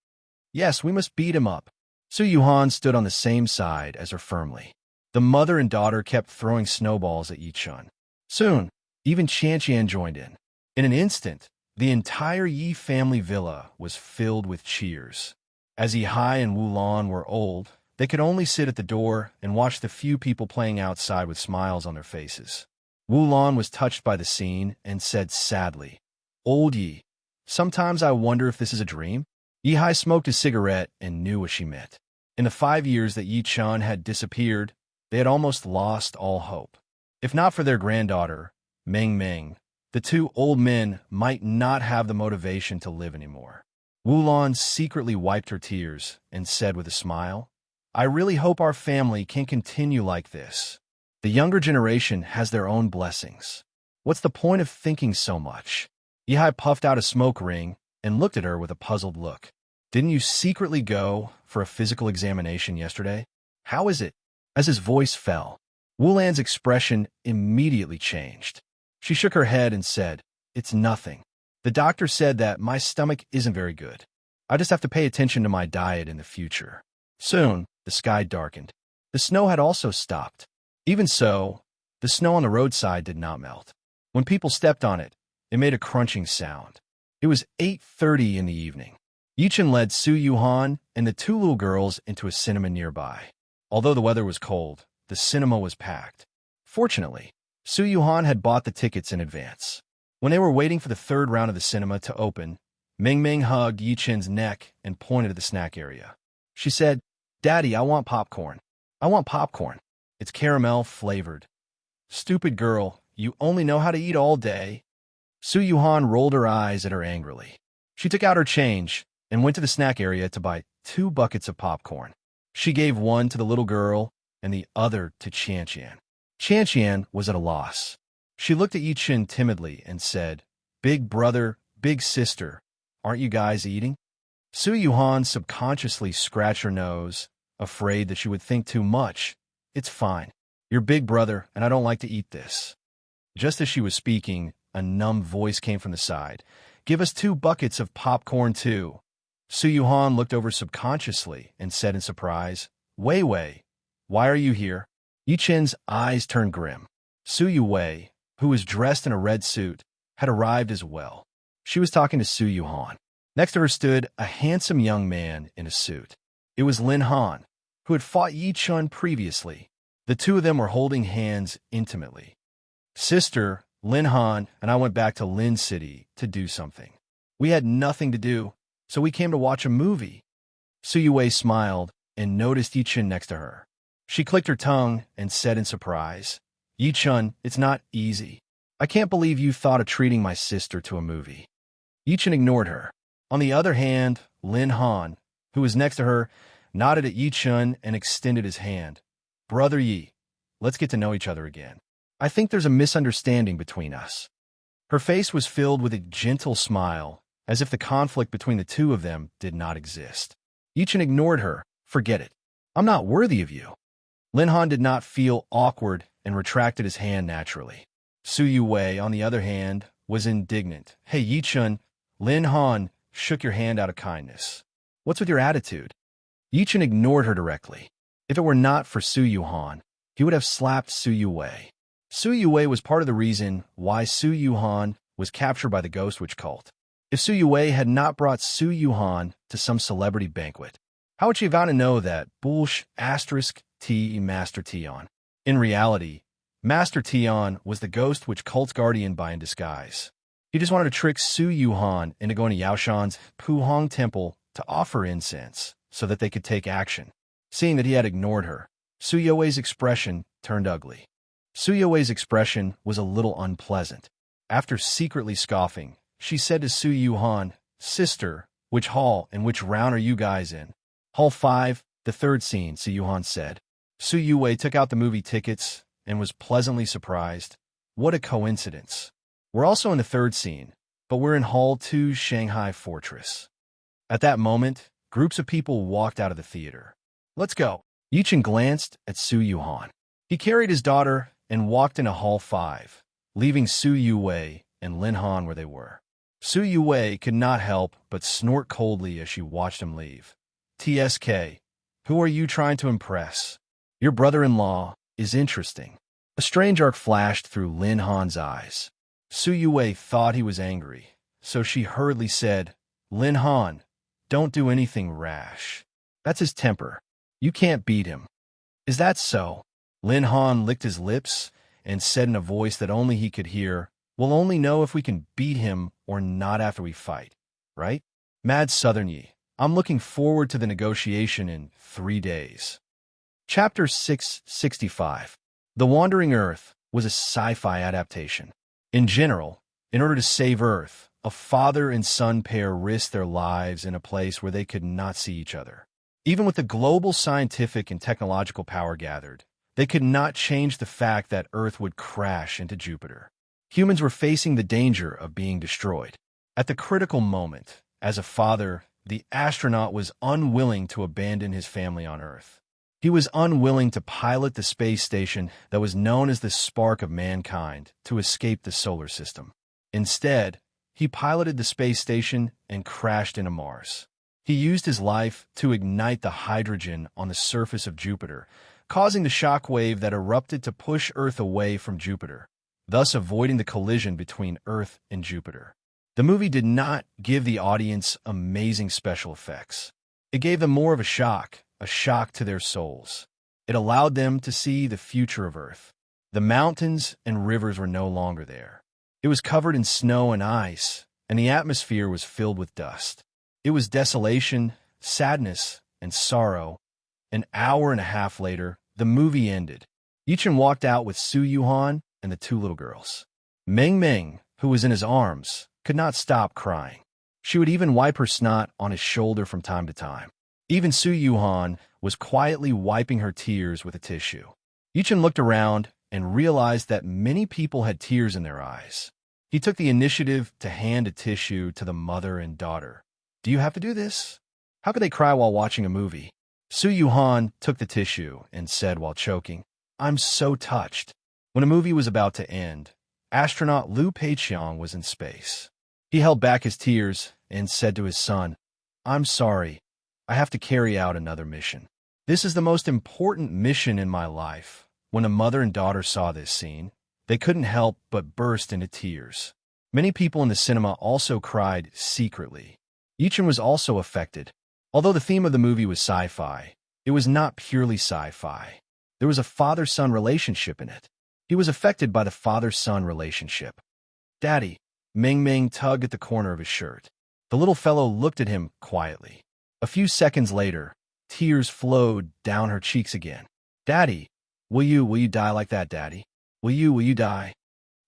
"Yes, we must beat him up." Su Yuhan stood on the same side as her firmly. The mother and daughter kept throwing snowballs at Yi Chun. Soon, even Qian joined in. In an instant, the entire Yi family villa was filled with cheers. As Yi Hai and Wu Lan were old, they could only sit at the door and watch the few people playing outside with smiles on their faces. Wu Lan was touched by the scene and said sadly, "Old Yi, sometimes I wonder if this is a dream." Yi Hai smoked a cigarette and knew what she meant. In the 5 years that Yi Chun had disappeared, they had almost lost all hope. If not for their granddaughter, Meng Meng, the 2 old men might not have the motivation to live anymore. Wu Lan secretly wiped her tears and said with a smile, "I really hope our family can continue like this. The younger generation has their own blessings. What's the point of thinking so much?" Yi Hai puffed out a smoke ring and looked at her with a puzzled look. "Didn't you secretly go for a physical examination yesterday? How is it?" As his voice fell, Wu Lan's expression immediately changed. She shook her head and said, "It's nothing. The doctor said that my stomach isn't very good. I just have to pay attention to my diet in the future." Soon, the sky darkened. The snow had also stopped. Even so, the snow on the roadside did not melt. When people stepped on it, it made a crunching sound. It was 8:30 in the evening. Yi Chun led Su Yuhan and the 2 little girls into a cinema nearby. Although the weather was cold, the cinema was packed. Fortunately, Su Yuhan had bought the tickets in advance. When they were waiting for the 3rd round of the cinema to open, Meng Meng hugged Yi Chun's neck and pointed at the snack area. She said, "Daddy, I want popcorn. I want popcorn. It's caramel flavored." "Stupid girl, you only know how to eat all day." Su Yuhan rolled her eyes at her angrily. She took out her change and went to the snack area to buy 2 buckets of popcorn. She gave one to the little girl and the other to Qian. Qian was at a loss. She looked at Yi Chun timidly and said, "Big brother, big sister, aren't you guys eating?" Su Yuhan subconsciously scratched her nose, afraid that she would think too much. "It's fine. You're big brother, and I don't like to eat this." Just as she was speaking, a numb voice came from the side. "Give us 2 buckets of popcorn too." Su Yuhan looked over subconsciously and said in surprise, "Wei Wei, why are you here?" Yi Chun's eyes turned grim. Su Wei, who was dressed in a red suit, had arrived as well. She was talking to Su Yuhan. Next to her stood a handsome young man in a suit. It was Lin Han, who had fought Yi Chun previously. The 2 of them were holding hands intimately. "Sister, Lin Han and I went back to Lin City to do something. We had nothing to do, so we came to watch a movie." Su Wei smiled and noticed Yi Chun next to her. She clicked her tongue and said in surprise, "Yi Chun, it's not easy. I can't believe you thought of treating my sister to a movie." Yi Chun ignored her. On the other hand, Lin Han, who was next to her, nodded at Yi Chun and extended his hand. "Brother Yi, let's get to know each other again. I think there's a misunderstanding between us." Her face was filled with a gentle smile, as if the conflict between the two of them did not exist. Yi Chun ignored her. "Forget it. I'm not worthy of you." Lin Han did not feel awkward and retracted his hand naturally. Su Yue, on the other hand, was indignant. "Hey, Yi Chun," Lin Han shook your hand out of kindness. "What's with your attitude?" Yi Chun ignored her directly. If it were not for Su Yuhan, he would have slapped Su Yue. Su Yue was part of the reason why Su Yuhan was captured by the Ghost Witch cult. If Su Yue had not brought Su Yuhan to some celebrity banquet, how would she have gotten to know that *T Master Tion? In reality, Master Tion was the Ghost Witch cult's guardian in disguise. He just wanted to trick Su Yuhan into going to Yaoshan's Puhong Temple to offer incense so that they could take action. Seeing that he had ignored her, Su Yue's expression turned ugly. Su Yue's expression was a little unpleasant. After secretly scoffing, she said to Su Yuhan, "Sister, which hall and which round are you guys in?" "Hall 5, the third scene," Su Yuhan said. Su Yue took out the movie tickets and was pleasantly surprised. "What a coincidence. We're also in the third scene, but we're in Hall 2 Shanghai Fortress." At that moment, groups of people walked out of the theater. "Let's go." Yi Chun glanced at Su Yuhan. He carried his daughter and walked into Hall 5, leaving Su Yue and Lin Han where they were. Su Yue could not help but snort coldly as she watched him leave. "TSK, who are you trying to impress? Your brother-in-law is interesting." A strange arc flashed through Lin Han's eyes. Su Yue thought he was angry, so she hurriedly said, "Lin Han, don't do anything rash. That's his temper. You can't beat him." "Is that so?" Lin Han licked his lips and said in a voice that only he could hear, "We'll only know if we can beat him or not after we fight, right? Mad Southern Yi, I'm looking forward to the negotiation in 3 days." Chapter 665. The Wandering Earth was a sci-fi adaptation. In general, in order to save Earth, a father and son pair risked their lives in a place where they could not see each other. Even with the global scientific and technological power gathered, they could not change the fact that Earth would crash into Jupiter. Humans were facing the danger of being destroyed. At the critical moment, as a father, the astronaut was unwilling to abandon his family on Earth. He was unwilling to pilot the space station that was known as the spark of mankind to escape the solar system. Instead, he piloted the space station and crashed into Mars. He used his life to ignite the hydrogen on the surface of Jupiter, causing the shock wave that erupted to push Earth away from Jupiter, thus avoiding the collision between Earth and Jupiter. The movie did not give the audience amazing special effects. It gave them more of a shock to their souls. It allowed them to see the future of Earth. The mountains and rivers were no longer there. It was covered in snow and ice, and the atmosphere was filled with dust. It was desolation, sadness, and sorrow. An hour and a half later, the movie ended. Yi Chun walked out with Su Yuhan and the 2 little girls. Meng Meng, who was in his arms, could not stop crying. She would even wipe her snot on his shoulder from time to time. Even Su Yuhan was quietly wiping her tears with a tissue. Yi Chun looked around and realized that many people had tears in their eyes. He took the initiative to hand a tissue to the mother and daughter. "Do you have to do this? How could they cry while watching a movie?" Su Yuhan took the tissue and said while choking, "I'm so touched." When a movie was about to end, astronaut Liu Peiqiang was in space. He held back his tears and said to his son, "I'm sorry. I have to carry out another mission. This is the most important mission in my life." When a mother and daughter saw this scene, they couldn't help but burst into tears. Many people in the cinema also cried secretly. Yi Chun was also affected. Although the theme of the movie was sci-fi, it was not purely sci-fi. There was a father-son relationship in it. He was affected by the father-son relationship. "Daddy," Meng Meng tugged at the corner of his shirt. The little fellow looked at him quietly. A few seconds later, tears flowed down her cheeks again. "Daddy, will you die like that, Daddy? Will you die?"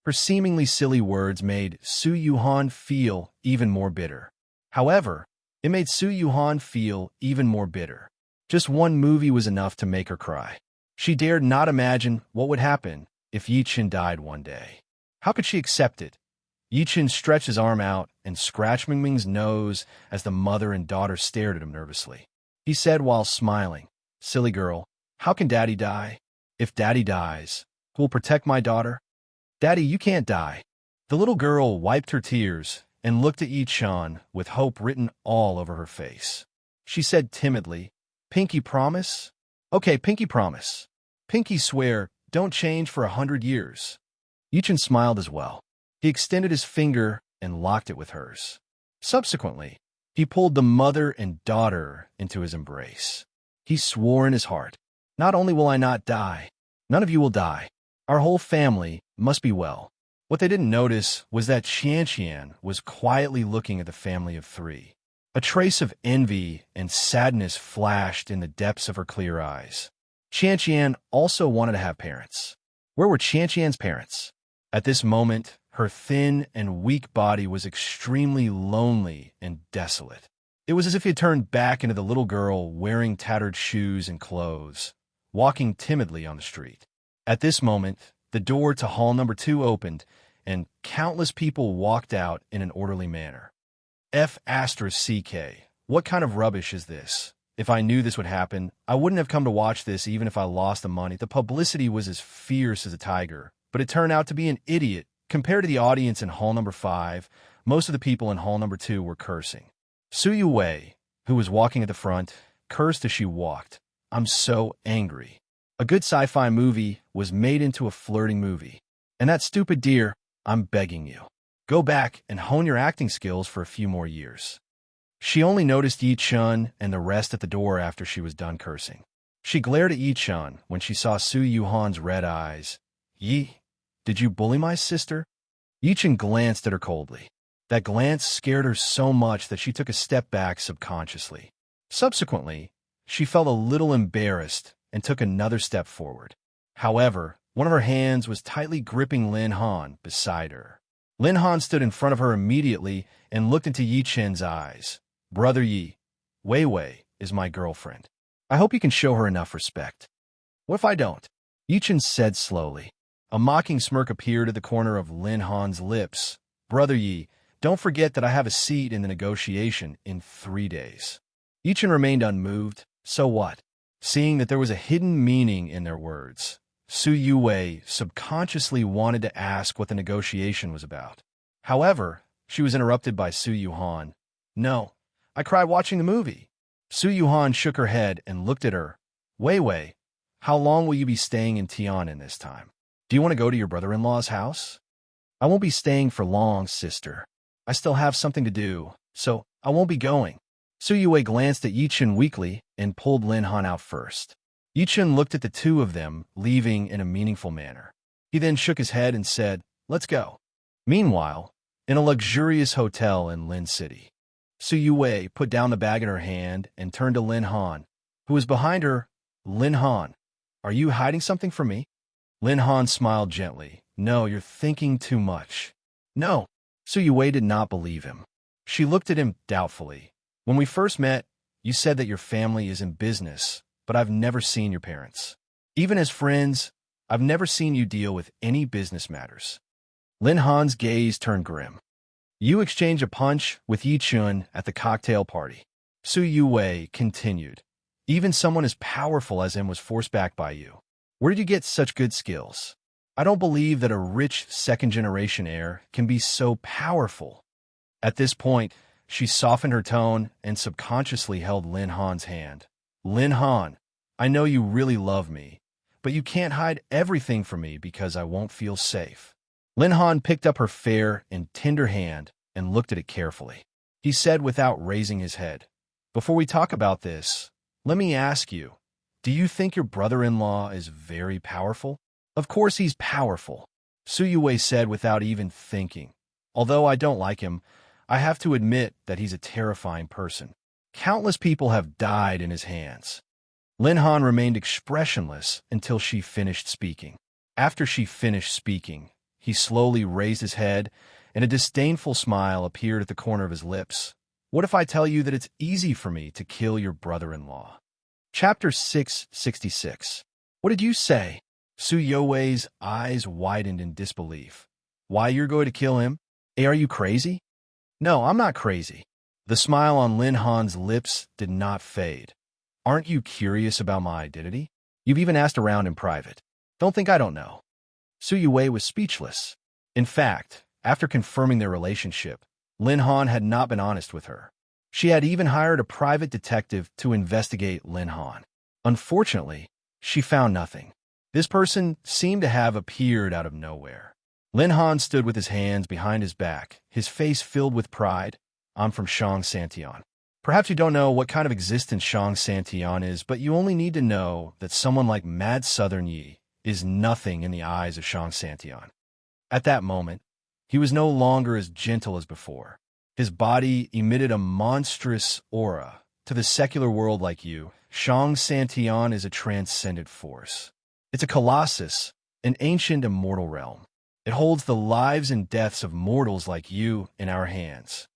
Her seemingly silly words made Su Yuhan feel even more bitter. However, It made Su Yuhan feel even more bitter. Just one movie was enough to make her cry. She dared not imagine what would happen if Yi Chen died one day. How could she accept it? Yi Chen stretched his arm out and scratched Mingming's nose as the mother and daughter stared at him nervously. He said while smiling, "Silly girl, how can Daddy die? If Daddy dies, who will protect my daughter?" "Daddy, you can't die." The little girl wiped her tears and looked at Yi Chen with hope written all over her face. She said timidly, "Pinky promise?" "Okay, Pinky promise. Pinky swear, don't change for 100 years." Yi Chen smiled as well. He extended his finger and locked it with hers. Subsequently, he pulled the mother and daughter into his embrace. He swore in his heart, "Not only will I not die, none of you will die. Our whole family must be well." What they didn't notice was that Qianqian was quietly looking at the family of three. A trace of envy and sadness flashed in the depths of her clear eyes. Qianqian also wanted to have parents. Where were Qianqian's parents? At this moment, her thin and weak body was extremely lonely and desolate. It was as if he had turned back into the little girl wearing tattered shoes and clothes, walking timidly on the street. At this moment, the door to hall number 2 opened, and countless people walked out in an orderly manner. F***CK. What kind of rubbish is this? If I knew this would happen, I wouldn't have come to watch this even if I lost the money. The publicity was as fierce as a tiger, but it turned out to be an idiot. Compared to the audience in hall number 5, most of the people in hall number 2 were cursing. Su Yuwei, who was walking at the front, cursed as she walked. "I'm so angry." A good sci-fi movie was made into a flirting movie. And that stupid deer, I'm begging you, go back and hone your acting skills for a few more years. She only noticed Yi Chen and the rest at the door after she was done cursing. She glared at Yi Chen when she saw Su Yuhan's red eyes. "Yi, did you bully my sister?" Yi Chen glanced at her coldly. That glance scared her so much that she took a step back subconsciously. Subsequently, she felt a little embarrassed and took another step forward. However, one of her hands was tightly gripping Lin Han beside her. Lin Han stood in front of her immediately and looked into Yi Chen's eyes. "Brother Yi, Wei Wei is my girlfriend. I hope you can show her enough respect." "What if I don't?" Yi Chen said slowly. A mocking smirk appeared at the corner of Lin Han's lips. "Brother Yi, don't forget that I have a seat in the negotiation in 3 days." Yi Chen remained unmoved. So what? Seeing that there was a hidden meaning in their words, Su Yuwei subconsciously wanted to ask what the negotiation was about. However, she was interrupted by Su Yuhan. "No, I cried watching the movie." Su Yuhan shook her head and looked at her. "Wei Wei, how long will you be staying in Tian'an this time? Do you want to go to your brother-in-law's house?" "I won't be staying for long, sister. I still have something to do, so I won't be going." Su Yuwei glanced at Yi Chen weakly and pulled Lin Han out first. Yi Chen looked at the two of them, leaving in a meaningful manner. He then shook his head and said, "Let's go." Meanwhile, in a luxurious hotel in Lin City, Su Yuwei put down the bag in her hand and turned to Lin Han, who was behind her. "Lin Han, are you hiding something from me?" Lin Han smiled gently. "No, you're thinking too much." "No." Su Yuwei did not believe him. She looked at him doubtfully. "When we first met, you said that your family is in business, but I've never seen your parents. Even as friends, I've never seen you deal with any business matters." Lin Han's gaze turned grim. "You exchanged a punch with Yi Chen at the cocktail party." Su Yuwei continued. "Even someone as powerful as him was forced back by you. Where did you get such good skills? I don't believe that a rich second-generation heir can be so powerful." At this point, she softened her tone and subconsciously held Lin Han's hand. "Lin Han, I know you really love me, but you can't hide everything from me because I won't feel safe." Lin Han picked up her fair and tender hand and looked at it carefully. He said without raising his head, "Before we talk about this, let me ask you, do you think your brother-in-law is very powerful?" "Of course he's powerful," Su Yuwei said without even thinking. "Although I don't like him, I have to admit that he's a terrifying person. Countless people have died in his hands." Lin Han remained expressionless until she finished speaking. After she finished speaking, he slowly raised his head, and a disdainful smile appeared at the corner of his lips. What if I tell you that it's easy for me to kill your brother-in-law? Chapter 666. What did you say? Su Youwei's eyes widened in disbelief. Why, you're going to kill him? Hey, are you crazy? No, I'm not crazy. The smile on Lin Han's lips did not fade. Aren't you curious about my identity? You've even asked around in private. Don't think I don't know. Su Youwei was speechless. In fact, after confirming their relationship, Lin Han had not been honest with her. She had even hired a private detective to investigate Lin Han. Unfortunately, she found nothing. This person seemed to have appeared out of nowhere. Lin Han stood with his hands behind his back, his face filled with pride. I'm from Shang Santian. Perhaps you don't know what kind of existence Shang Santian is, but you only need to know that someone like Mad Southern Yi is nothing in the eyes of Shang Santian. At that moment, he was no longer as gentle as before. His body emitted a monstrous aura. To the secular world like you, Shang Santian is a transcendent force. It's a colossus, an ancient immortal realm. It holds the lives and deaths of mortals like you in our hands.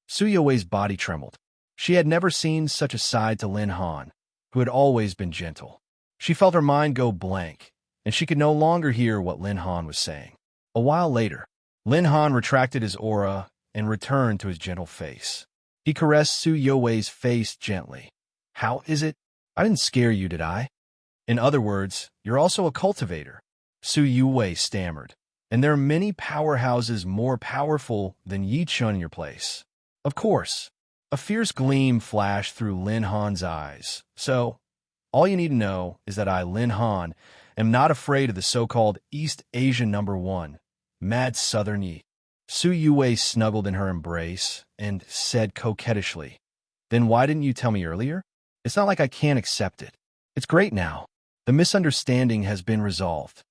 Su Youwei's body trembled. She had never seen such a side to Lin Han, who had always been gentle. She felt her mind go blank, and she could no longer hear what Lin Han was saying. A while later, Lin Han retracted his aura and returned to his gentle face. He caressed Su Youwei's face gently. How is it? I didn't scare you, did I? In other words, you're also a cultivator. Su Youwei stammered. And there are many powerhouses more powerful than Yi Chun in your place. Of course. A fierce gleam flashed through Lin Han's eyes. So, all you need to know is that I, Lin Han, am not afraid of the so-called East Asian #1, Mad Southern Yi. Su Youwei snuggled in her embrace and said coquettishly, Then why didn't you tell me earlier? It's not like I can't accept it. It's great now. The misunderstanding has been resolved.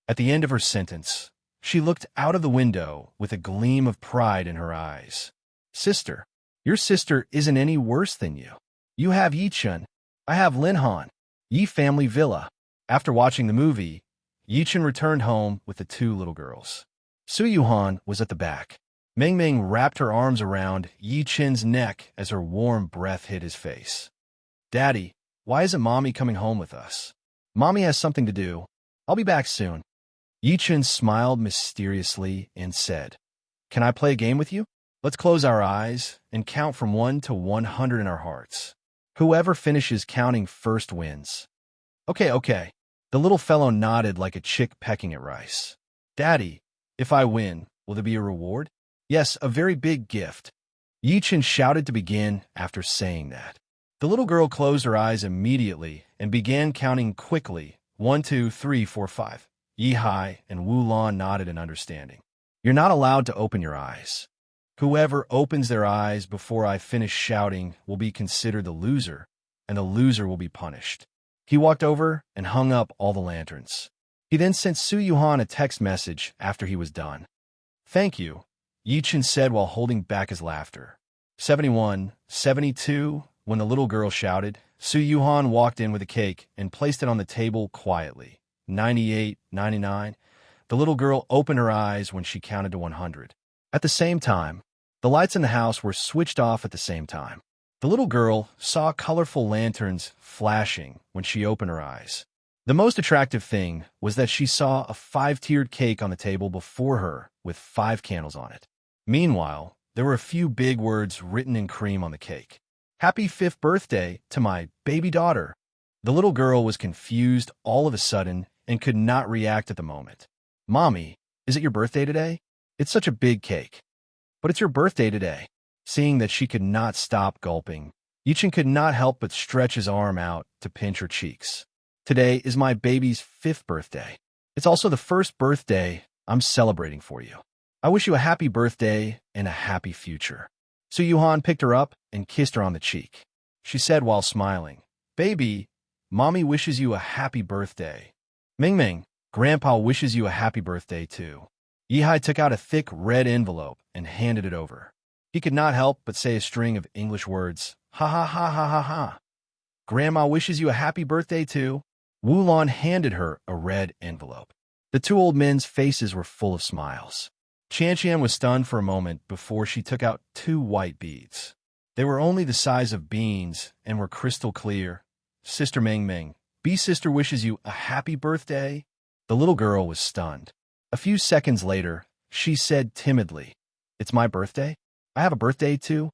At the end of her sentence, she looked out of the window with a gleam of pride in her eyes. Sister, your sister isn't any worse than you. You have Yi Chun. I have Lin Han. Yi family villa. After watching the movie, Yi Chun returned home with the 2 little girls. Su Yuhan was at the back. Meng Meng wrapped her arms around Yi Chun's neck as her warm breath hit his face. Daddy, why isn't Mommy coming home with us? Mommy has something to do. I'll be back soon. Yi Chun smiled mysteriously and said, Can I play a game with you? Let's close our eyes and count from 1 to 100 in our hearts. Whoever finishes counting first wins. Okay. The little fellow nodded like a chick pecking at rice. Daddy, if I win, will there be a reward? Yes, a very big gift. Yi Chun shouted to begin after saying that. The little girl closed her eyes immediately and began counting quickly. 1, 2, 3, 4, 5. Yi Hai and Wu Lan nodded in understanding. You're not allowed to open your eyes. Whoever opens their eyes before I finish shouting will be considered the loser, and the loser will be punished. He walked over and hung up all the lanterns. He then sent Su Yuhan a text message after he was done. Thank you, Yi Chun said while holding back his laughter. 71, 72, when the little girl shouted, Su Yuhan walked in with a cake and placed it on the table quietly. 98, 99. The little girl opened her eyes when she counted to 100. At the same time, the lights in the house were switched off at the same time. The little girl saw colorful lanterns flashing when she opened her eyes. The most attractive thing was that she saw a 5-tiered cake on the table before her with 5 candles on it. Meanwhile, there were a few big words written in cream on the cake. Happy 5th birthday to my baby daughter. The little girl was confused all of a sudden and could not react at the moment. Mommy, is it your birthday today? It's such a big cake. But it's your birthday today. Seeing that she could not stop gulping, Yi Chun could not help but stretch his arm out to pinch her cheeks. Today is my baby's 5th birthday. It's also the first birthday I'm celebrating for you. I wish you a happy birthday and a happy future. Su Yuhan picked her up and kissed her on the cheek. She said while smiling, Baby, Mommy wishes you a happy birthday. Ming Ming, Grandpa wishes you a happy birthday too. Yi Hai took out a thick red envelope and handed it over. He could not help but say a string of English words. Ha ha ha ha ha ha. Grandma wishes you a happy birthday too. Wu Lan handed her a red envelope. The 2 old men's faces were full of smiles. Qian Qian was stunned for a moment before she took out 2 white beads. They were only the size of beans and were crystal clear. Sister Meng Meng, B-sister wishes you a happy birthday. The little girl was stunned. A few seconds later, she said timidly, "It's my birthday? I have a birthday too?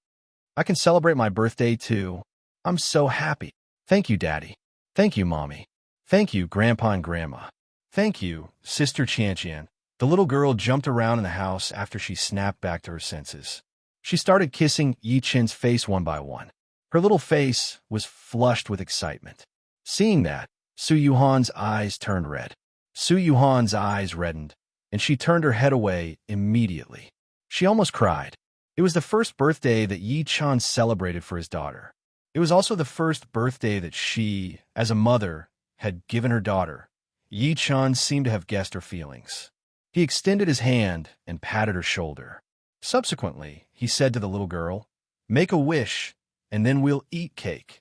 I can celebrate my birthday too. I'm so happy. Thank you, Daddy. Thank you, Mommy. Thank you, Grandpa and Grandma. Thank you, Sister Chanchian." The little girl jumped around in the house after she snapped back to her senses. She started kissing Yi Chen's face one by one. Her little face was flushed with excitement. Seeing that, Su Yuhan's eyes turned red. Su Yuhan's eyes reddened, and she turned her head away immediately. She almost cried. It was the first birthday that Yi Chan celebrated for his daughter. It was also the first birthday that she, as a mother, had given her daughter. Yi Chan seemed to have guessed her feelings. He extended his hand and patted her shoulder. Subsequently, he said to the little girl, "Make a wish, and then we'll eat cake."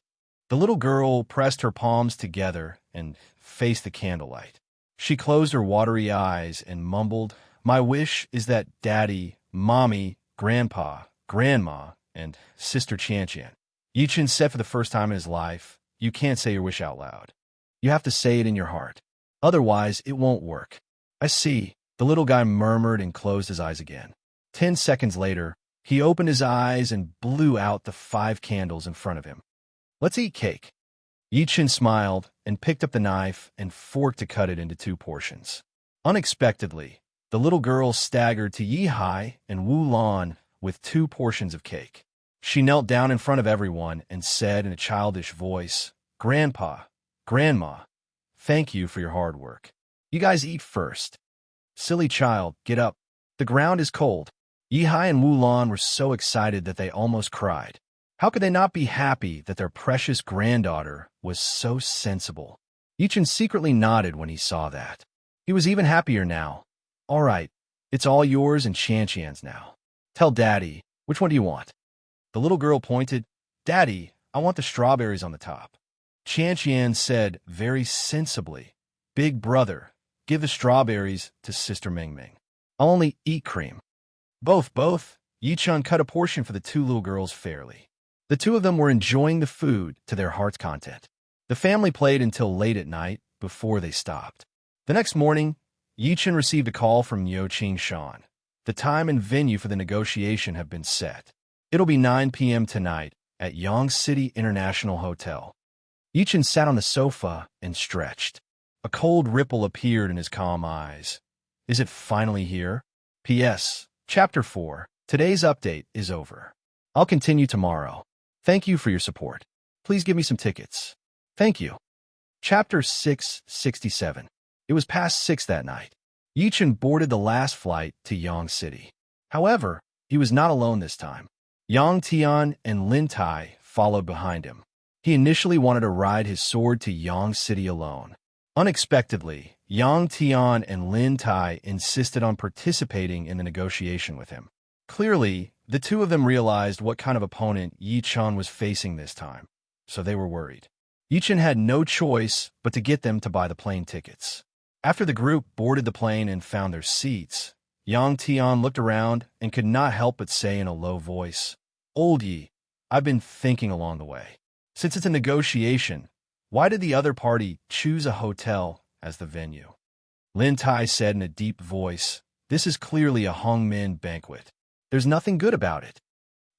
The little girl pressed her palms together and faced the candlelight. She closed her watery eyes and mumbled, "My wish is that Daddy, Mommy, Grandpa, Grandma, and Sister Chanchian." Yi Chen said for the first time in his life, "You can't say your wish out loud. You have to say it in your heart. Otherwise, it won't work." "I see," the little guy murmured and closed his eyes again. 10 seconds later, he opened his eyes and blew out the 5 candles in front of him. "Let's eat cake." Yi Chen smiled and picked up the knife and fork to cut it into 2 portions. Unexpectedly, the little girl staggered to Yi Hai and Wu Lan with 2 portions of cake. She knelt down in front of everyone and said in a childish voice, "Grandpa, Grandma, thank you for your hard work. You guys eat first." "Silly child, get up. The ground is cold." Yi Hai and Wu Lan were so excited that they almost cried. How could they not be happy that their precious granddaughter was so sensible? Yi Chen secretly nodded when he saw that. He was even happier now. "All right, it's all yours and Chanchian's now. Tell Daddy, which one do you want?" The little girl pointed. "Daddy, I want the strawberries on the top." Chanchian said very sensibly, "Big brother, give the strawberries to Sister Meng Meng. I'll only eat cream." Both. Yi Chen cut a portion for the 2 little girls fairly. The 2 of them were enjoying the food to their heart's content. The family played until late at night before they stopped. The next morning, Yi Chen received a call from Yo Ching Shan. The time and venue for the negotiation have been set. It'll be 9 p.m. tonight at Yang City International Hotel. Yi Chen sat on the sofa and stretched. A cold ripple appeared in his calm eyes. Is it finally here? P.S. Chapter 4. Today's update is over. I'll continue tomorrow. Thank you for your support. Please give me some tickets. Thank you. Chapter 667. It was past 6 that night. Yi Chen boarded the last flight to Yang City. However, he was not alone this time. Yang Tian and Lin Tai followed behind him. He initially wanted to ride his sword to Yang City alone. Unexpectedly, Yang Tian and Lin Tai insisted on participating in the negotiation with him. Clearly, the 2 of them realized what kind of opponent Yi Chen was facing this time, so they were worried. Yi Chen had no choice but to get them to buy the plane tickets. After the group boarded the plane and found their seats, Yang Tian looked around and could not help but say in a low voice, "Old Yi, I've been thinking along the way. Since it's a negotiation, why did the other party choose a hotel as the venue?" Lin Tai said in a deep voice, "This is clearly a Hongmen banquet. There's nothing good about it."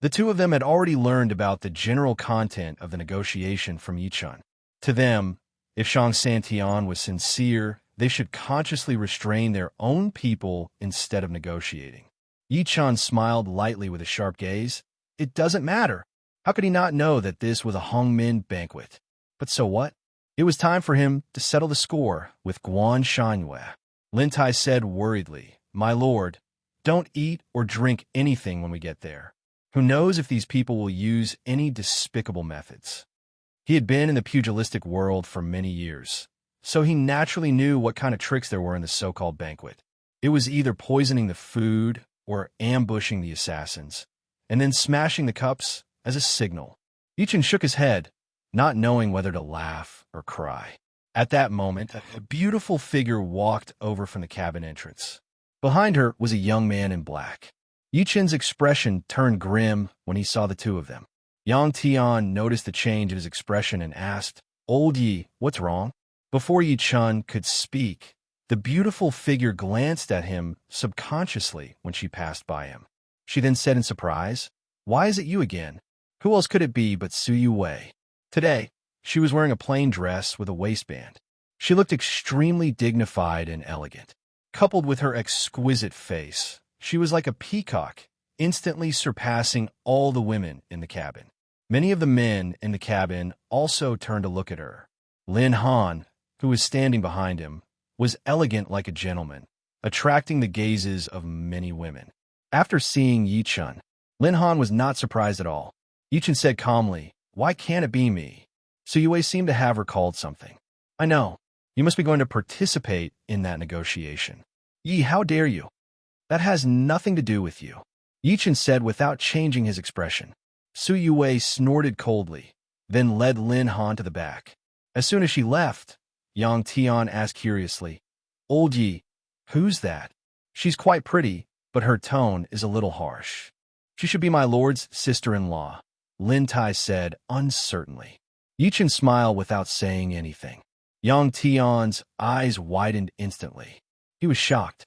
The 2 of them had already learned about the general content of the negotiation from Yi Chen. To them, if Shang Santian was sincere, they should consciously restrain their own people instead of negotiating. Yi Chen smiled lightly with a sharp gaze. It doesn't matter. How could he not know that this was a Hongmen banquet? But so what? It was time for him to settle the score with Guan Shanyue. Lin Tai said worriedly, "My lord, don't eat or drink anything when we get there. Who knows if these people will use any despicable methods." He had been in the pugilistic world for many years, so he naturally knew what kind of tricks there were in the so-called banquet. It was either poisoning the food or ambushing the assassins, and then smashing the cups as a signal. Yi Chen shook his head, not knowing whether to laugh or cry. At that moment, a beautiful figure walked over from the cabin entrance. Behind her was a young man in black. Yi Chen's expression turned grim when he saw the 2 of them. Yang Tian noticed the change in his expression and asked, "Old Yi, what's wrong?" Before Yi Chun could speak, the beautiful figure glanced at him subconsciously when she passed by him. She then said in surprise, "Why is it you again? Who else could it be but Su Yu Wei?" Today, she was wearing a plain dress with a waistband. She looked extremely dignified and elegant. Coupled with her exquisite face, she was like a peacock, instantly surpassing all the women in the cabin. Many of the men in the cabin also turned to look at her. Lin Han, who was standing behind him, was elegant like a gentleman, attracting the gazes of many women. After seeing Yi Chun, Lin Han was not surprised at all. Yi Chun said calmly, "Why can't it be me?" So Yue seemed to have recalled something. "I know. You must be going to participate in that negotiation." "Yi, how dare you? That has nothing to do with you," Yi Chun said without changing his expression. Su Yue snorted coldly, then led Lin Han to the back. As soon as she left, Yang Tian asked curiously, "Old Yi, who's that? She's quite pretty, but her tone is a little harsh." "She should be my lord's sister-in-law," Lin Tai said uncertainly. Yi Chun smiled without saying anything. Yang Tian's eyes widened instantly. He was shocked.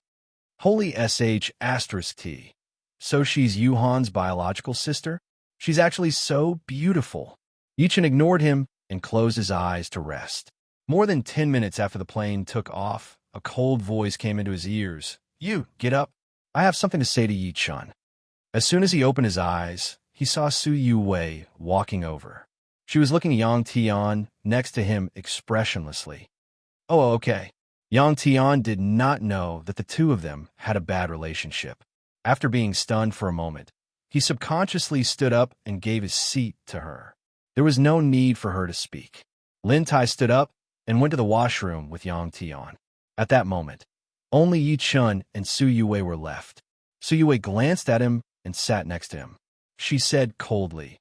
"Holy sh*T. So she's Yuhan's biological sister? She's actually so beautiful." Yi Chun ignored him and closed his eyes to rest. More than 10 minutes after the plane took off, a cold voice came into his ears. "You, get up. I have something to say to Yi Chun." As soon as he opened his eyes, he saw Su Yue walking over. She was looking at Yang Tian next to him expressionlessly. "Oh, okay." Yang Tian did not know that the two of them had a bad relationship. After being stunned for a moment, he subconsciously stood up and gave his seat to her. There was no need for her to speak. Lin Tai stood up and went to the washroom with Yang Tian. At that moment, only Yi Chun and Su Yue were left. Su Yue glanced at him and sat next to him. She said coldly,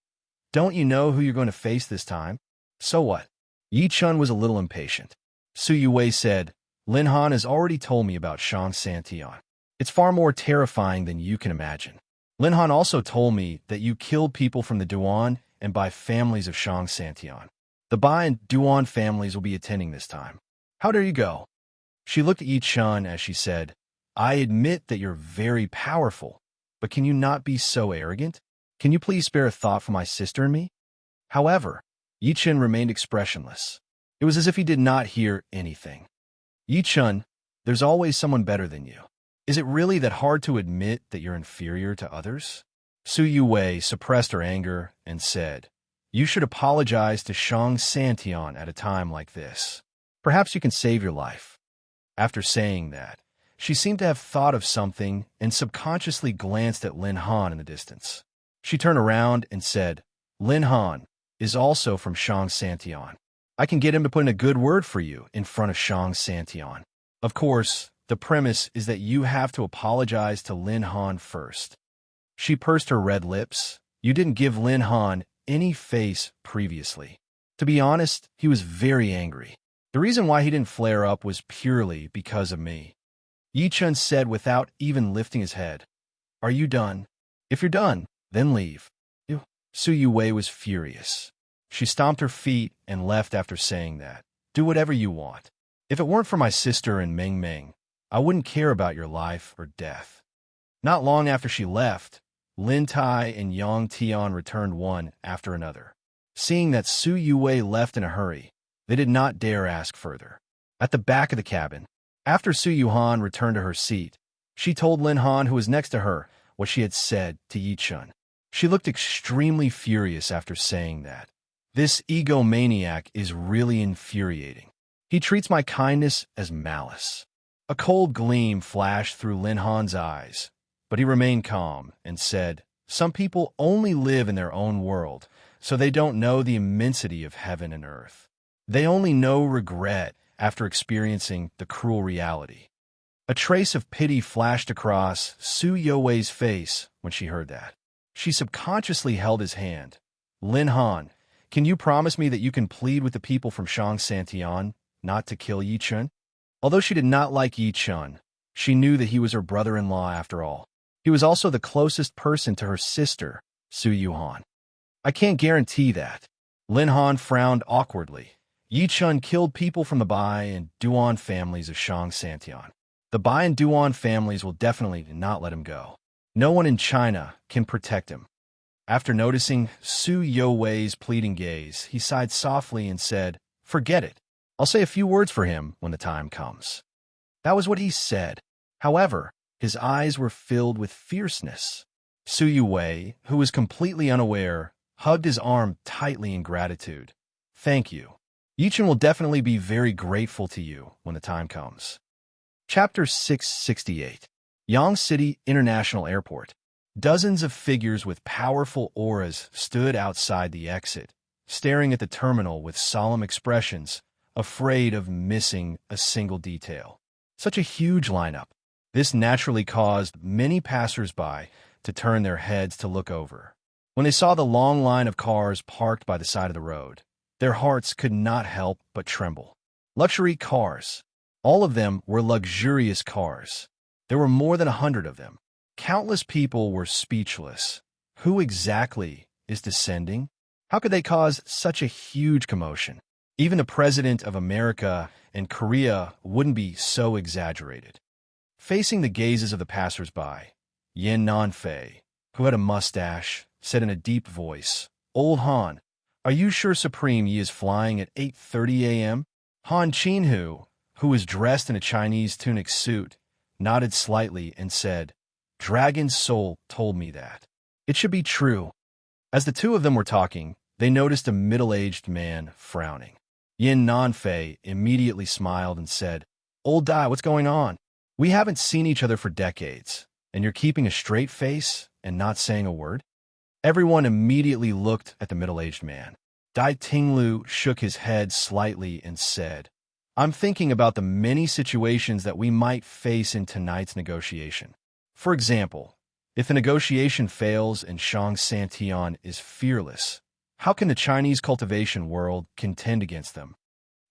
"Don't you know who you're going to face this time?" "So what?" Yi Chun was a little impatient. Su Yue said, "Lin Han has already told me about Shang Santian. It's far more terrifying than you can imagine. Lin Han also told me that you killed people from the Duan and by families of Shang Santian. The Bai and Duan families will be attending this time. How dare you go?" She looked at Yi Chun as she said, "I admit that you're very powerful, but can you not be so arrogant? Can you please spare a thought for my sister and me?" However, Yi Chun remained expressionless. It was as if he did not hear anything. "Yi Chun, there's always someone better than you. Is it really that hard to admit that you're inferior to others?" Su Yue suppressed her anger and said, "You should apologize to Shang Santian at a time like this. Perhaps you can save your life." After saying that, she seemed to have thought of something and subconsciously glanced at Lin Han in the distance. She turned around and said, "Lin Han is also from Shang Santian. I can get him to put in a good word for you in front of Shang Santian. Of course, the premise is that you have to apologize to Lin Han first." She pursed her red lips. "You didn't give Lin Han any face previously." To be honest, he was very angry. "The reason why he didn't flare up was purely because of me," Yi Chun said without even lifting his head. "Are you done? If you're done, then leave." Ew. Su Yue was furious. She stomped her feet and left after saying that. "Do whatever you want. If it weren't for my sister and Meng Meng, I wouldn't care about your life or death." Not long after she left, Lin Tai and Yang Tian returned one after another. Seeing that Su Yue left in a hurry, they did not dare ask further. At the back of the cabin, after Su Yuhan returned to her seat, she told Lin Han, who was next to her, what she had said to Yi Chun. She looked extremely furious after saying that. "This egomaniac is really infuriating. He treats my kindness as malice." A cold gleam flashed through Lin Han's eyes, but he remained calm and said, "Some people only live in their own world, so they don't know the immensity of heaven and earth. They only know regret after experiencing the cruel reality." A trace of pity flashed across Su Youwei's face when she heard that. She subconsciously held his hand. "Lin Han, can you promise me that you can plead with the people from Shang Santian not to kill Yi Chun?" Although she did not like Yi Chun, she knew that he was her brother-in-law after all. He was also the closest person to her sister, Su Yuhan. I can't guarantee that. Lin Han frowned awkwardly. Yi Chun killed people from the Bai and Duan families of Shang Santian. The Bai and Duan families will definitely not let him go. No one in China can protect him. After noticing Su Youwei's pleading gaze, he sighed softly and said, "Forget it. I'll say a few words for him when the time comes." That was what he said. However, his eyes were filled with fierceness. Su Youwei, who was completely unaware, hugged his arm tightly in gratitude. "Thank you. Yichen will definitely be very grateful to you when the time comes." Chapter 668. Yang City International Airport. Dozens of figures with powerful auras stood outside the exit, staring at the terminal with solemn expressions, afraid of missing a single detail. Such a huge lineup. This naturally caused many passers-by to turn their heads to look over. When they saw the long line of cars parked by the side of the road, their hearts could not help but tremble. Luxury cars. All of them were luxurious cars. There were more than 100 of them. Countless people were speechless. Who exactly is descending? How could they cause such a huge commotion? Even the President of America and Korea wouldn't be so exaggerated. Facing the gazes of the passers-by, Yin Nanfei, who had a mustache, said in a deep voice, "Old Han, are you sure Supreme Yi is flying at 8:30 a.m.? Han Qinhu, who was dressed in a Chinese tunic suit, nodded slightly and said, "Dragon's soul told me that. It should be true." As the two of them were talking, they noticed a middle-aged man frowning. Yin Nanfei immediately smiled and said, "Old Dai, what's going on? We haven't seen each other for decades, and you're keeping a straight face and not saying a word?" Everyone immediately looked at the middle-aged man. Dai Tinglu shook his head slightly and said, "I'm thinking about the many situations that we might face in tonight's negotiation. For example, if the negotiation fails and Shang Santian is fearless, how can the Chinese cultivation world contend against them?"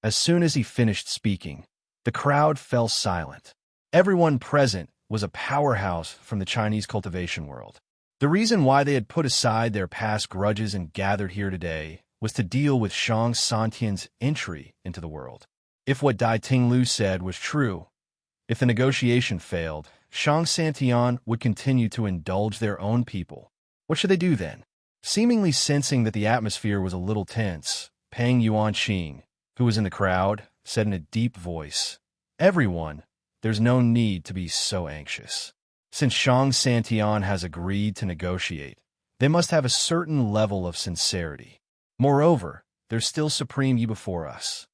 As soon as he finished speaking, the crowd fell silent. Everyone present was a powerhouse from the Chinese cultivation world. The reason why they had put aside their past grudges and gathered here today was to deal with Shang Santian's entry into the world. If what Dai Tinglu said was true, if the negotiation failed, Shang Santian would continue to indulge their own people. What should they do then? Seemingly sensing that the atmosphere was a little tense, Pang Yuanqing, who was in the crowd, said in a deep voice, "Everyone, there's no need to be so anxious. Since Shang Santian has agreed to negotiate, they must have a certain level of sincerity. Moreover, there's still Supreme Yi before us."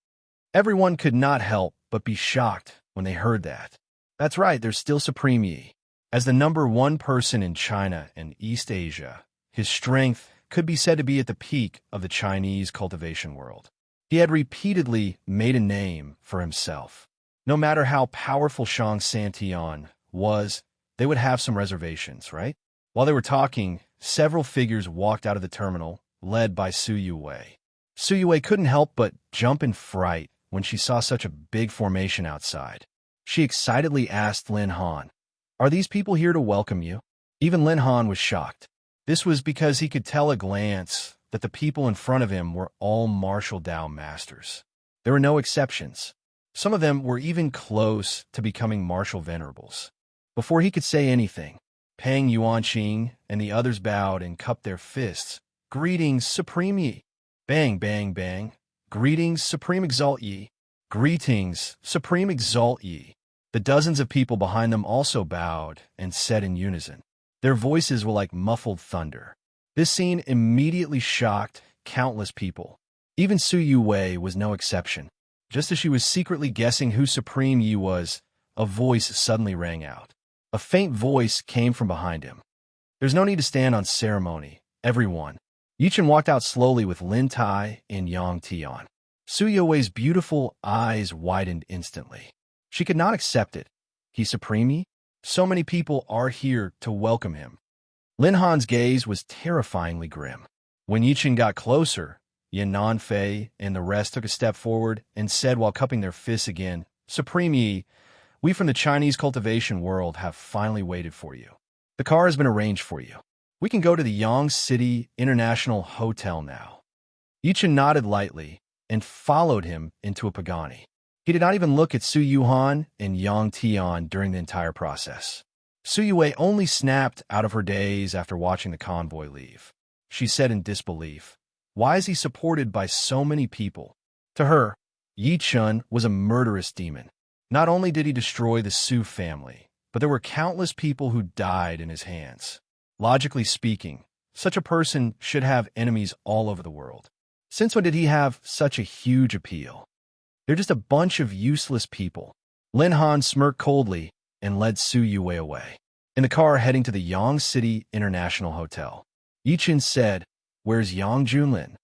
Everyone could not help but be shocked when they heard that. That's right, there's still Supreme Yi. As the #1 person in China and East Asia, his strength could be said to be at the peak of the Chinese cultivation world. He had repeatedly made a name for himself. No matter how powerful Shang Santian was, they would have some reservations, right? While they were talking, several figures walked out of the terminal, led by Su Youwei. Su Youwei couldn't help but jump in fright when she saw such a big formation outside. She excitedly asked Lin Han, "Are these people here to welcome you?" Even Lin Han was shocked. This was because he could tell at a glance that the people in front of him were all martial Dao masters. There were no exceptions. Some of them were even close to becoming martial venerables. Before he could say anything, Pang Yuanqing and the others bowed and cupped their fists. "Greetings, Supreme Yi." Bang, bang, bang. "Greetings, Supreme Exalt Yi." "Greetings, Supreme Exalt Yi." The dozens of people behind them also bowed and said in unison. Their voices were like muffled thunder. This scene immediately shocked countless people. Even Su Youwei was no exception. Just as she was secretly guessing who Supreme Yi was, a voice suddenly rang out. A faint voice came from behind him. "There's no need to stand on ceremony, everyone." Yichen walked out slowly with Lin Tai and Yang Tian. Su Youwei's beautiful eyes widened instantly. She could not accept it. He Supreme Yi? So many people are here to welcome him. Lin Han's gaze was terrifyingly grim. When Yichen got closer, Yin Nanfei and the rest took a step forward and said while cupping their fists again, "Supreme Yi, we from the Chinese cultivation world have finally waited for you. The car has been arranged for you." We can go to the Yong City International Hotel now. Yichen nodded lightly and followed him into a Pagani. He did not even look at Su Yuhan and Yang Tian during the entire process. Su Yue only snapped out of her daze after watching the convoy leave. She said in disbelief, "Why is he supported by so many people?" To her, Yi Chun was a murderous demon. Not only did he destroy the Su family, but there were countless people who died in his hands. Logically speaking, such a person should have enemies all over the world. Since when did he have such a huge appeal? They're just a bunch of useless people. Lin Han smirked coldly and led Su Yue away. In the car heading to the Yong City International Hotel, Yichen said, "Where's Yang Junlin?"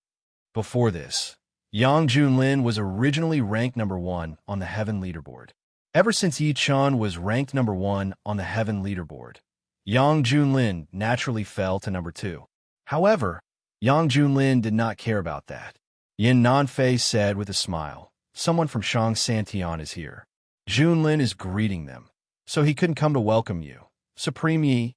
Before this, Yang Junlin was originally ranked #1 on the Heaven leaderboard. Ever since Yi Chun was ranked #1 on the Heaven leaderboard, Yang Junlin naturally fell to #2. However, Yang Junlin did not care about that. Yin Nanfei said with a smile, "Someone from Shang Santian is here. Junlin is greeting them, so he couldn't come to welcome you. Supreme Yi."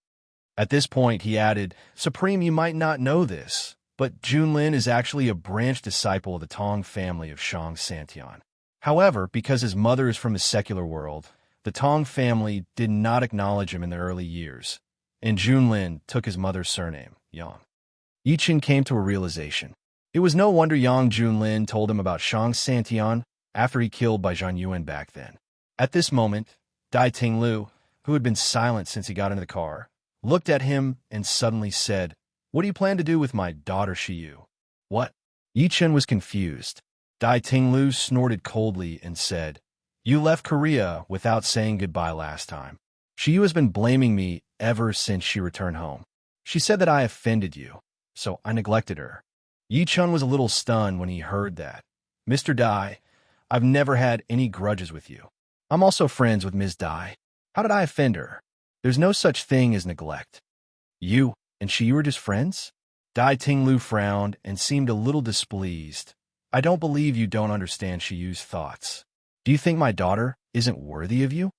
At this point, he added, "Supreme, you might not know this, but Junlin is actually a branch disciple of the Tong family of Shang Santian. However, because his mother is from the secular world, the Tong family did not acknowledge him in their early years, and Junlin took his mother's surname, Yang." Yichen came to a realization. It was no wonder Yang Junlin told him about Shang Santian after he killed by Zhang Yuan back then. At this moment, Dai Tinglu, who had been silent since he got into the car, looked at him and suddenly said, "What do you plan to do with my daughter Shiyu?" "What?" Yichen was confused. Dai Tinglu snorted coldly and said, "You left Korea without saying goodbye last time. Shiyu has been blaming me ever since she returned home. She said that I offended you, so I neglected her." Yi Chun was a little stunned when he heard that. "Mr. Dai, I've never had any grudges with you. I'm also friends with Ms. Dai. How did I offend her? There's no such thing as neglect." "You and she were just friends?" Dai Tinglu frowned and seemed a little displeased. "I don't believe you don't understand Shiyu's thoughts. Do you think my daughter isn't worthy of you?"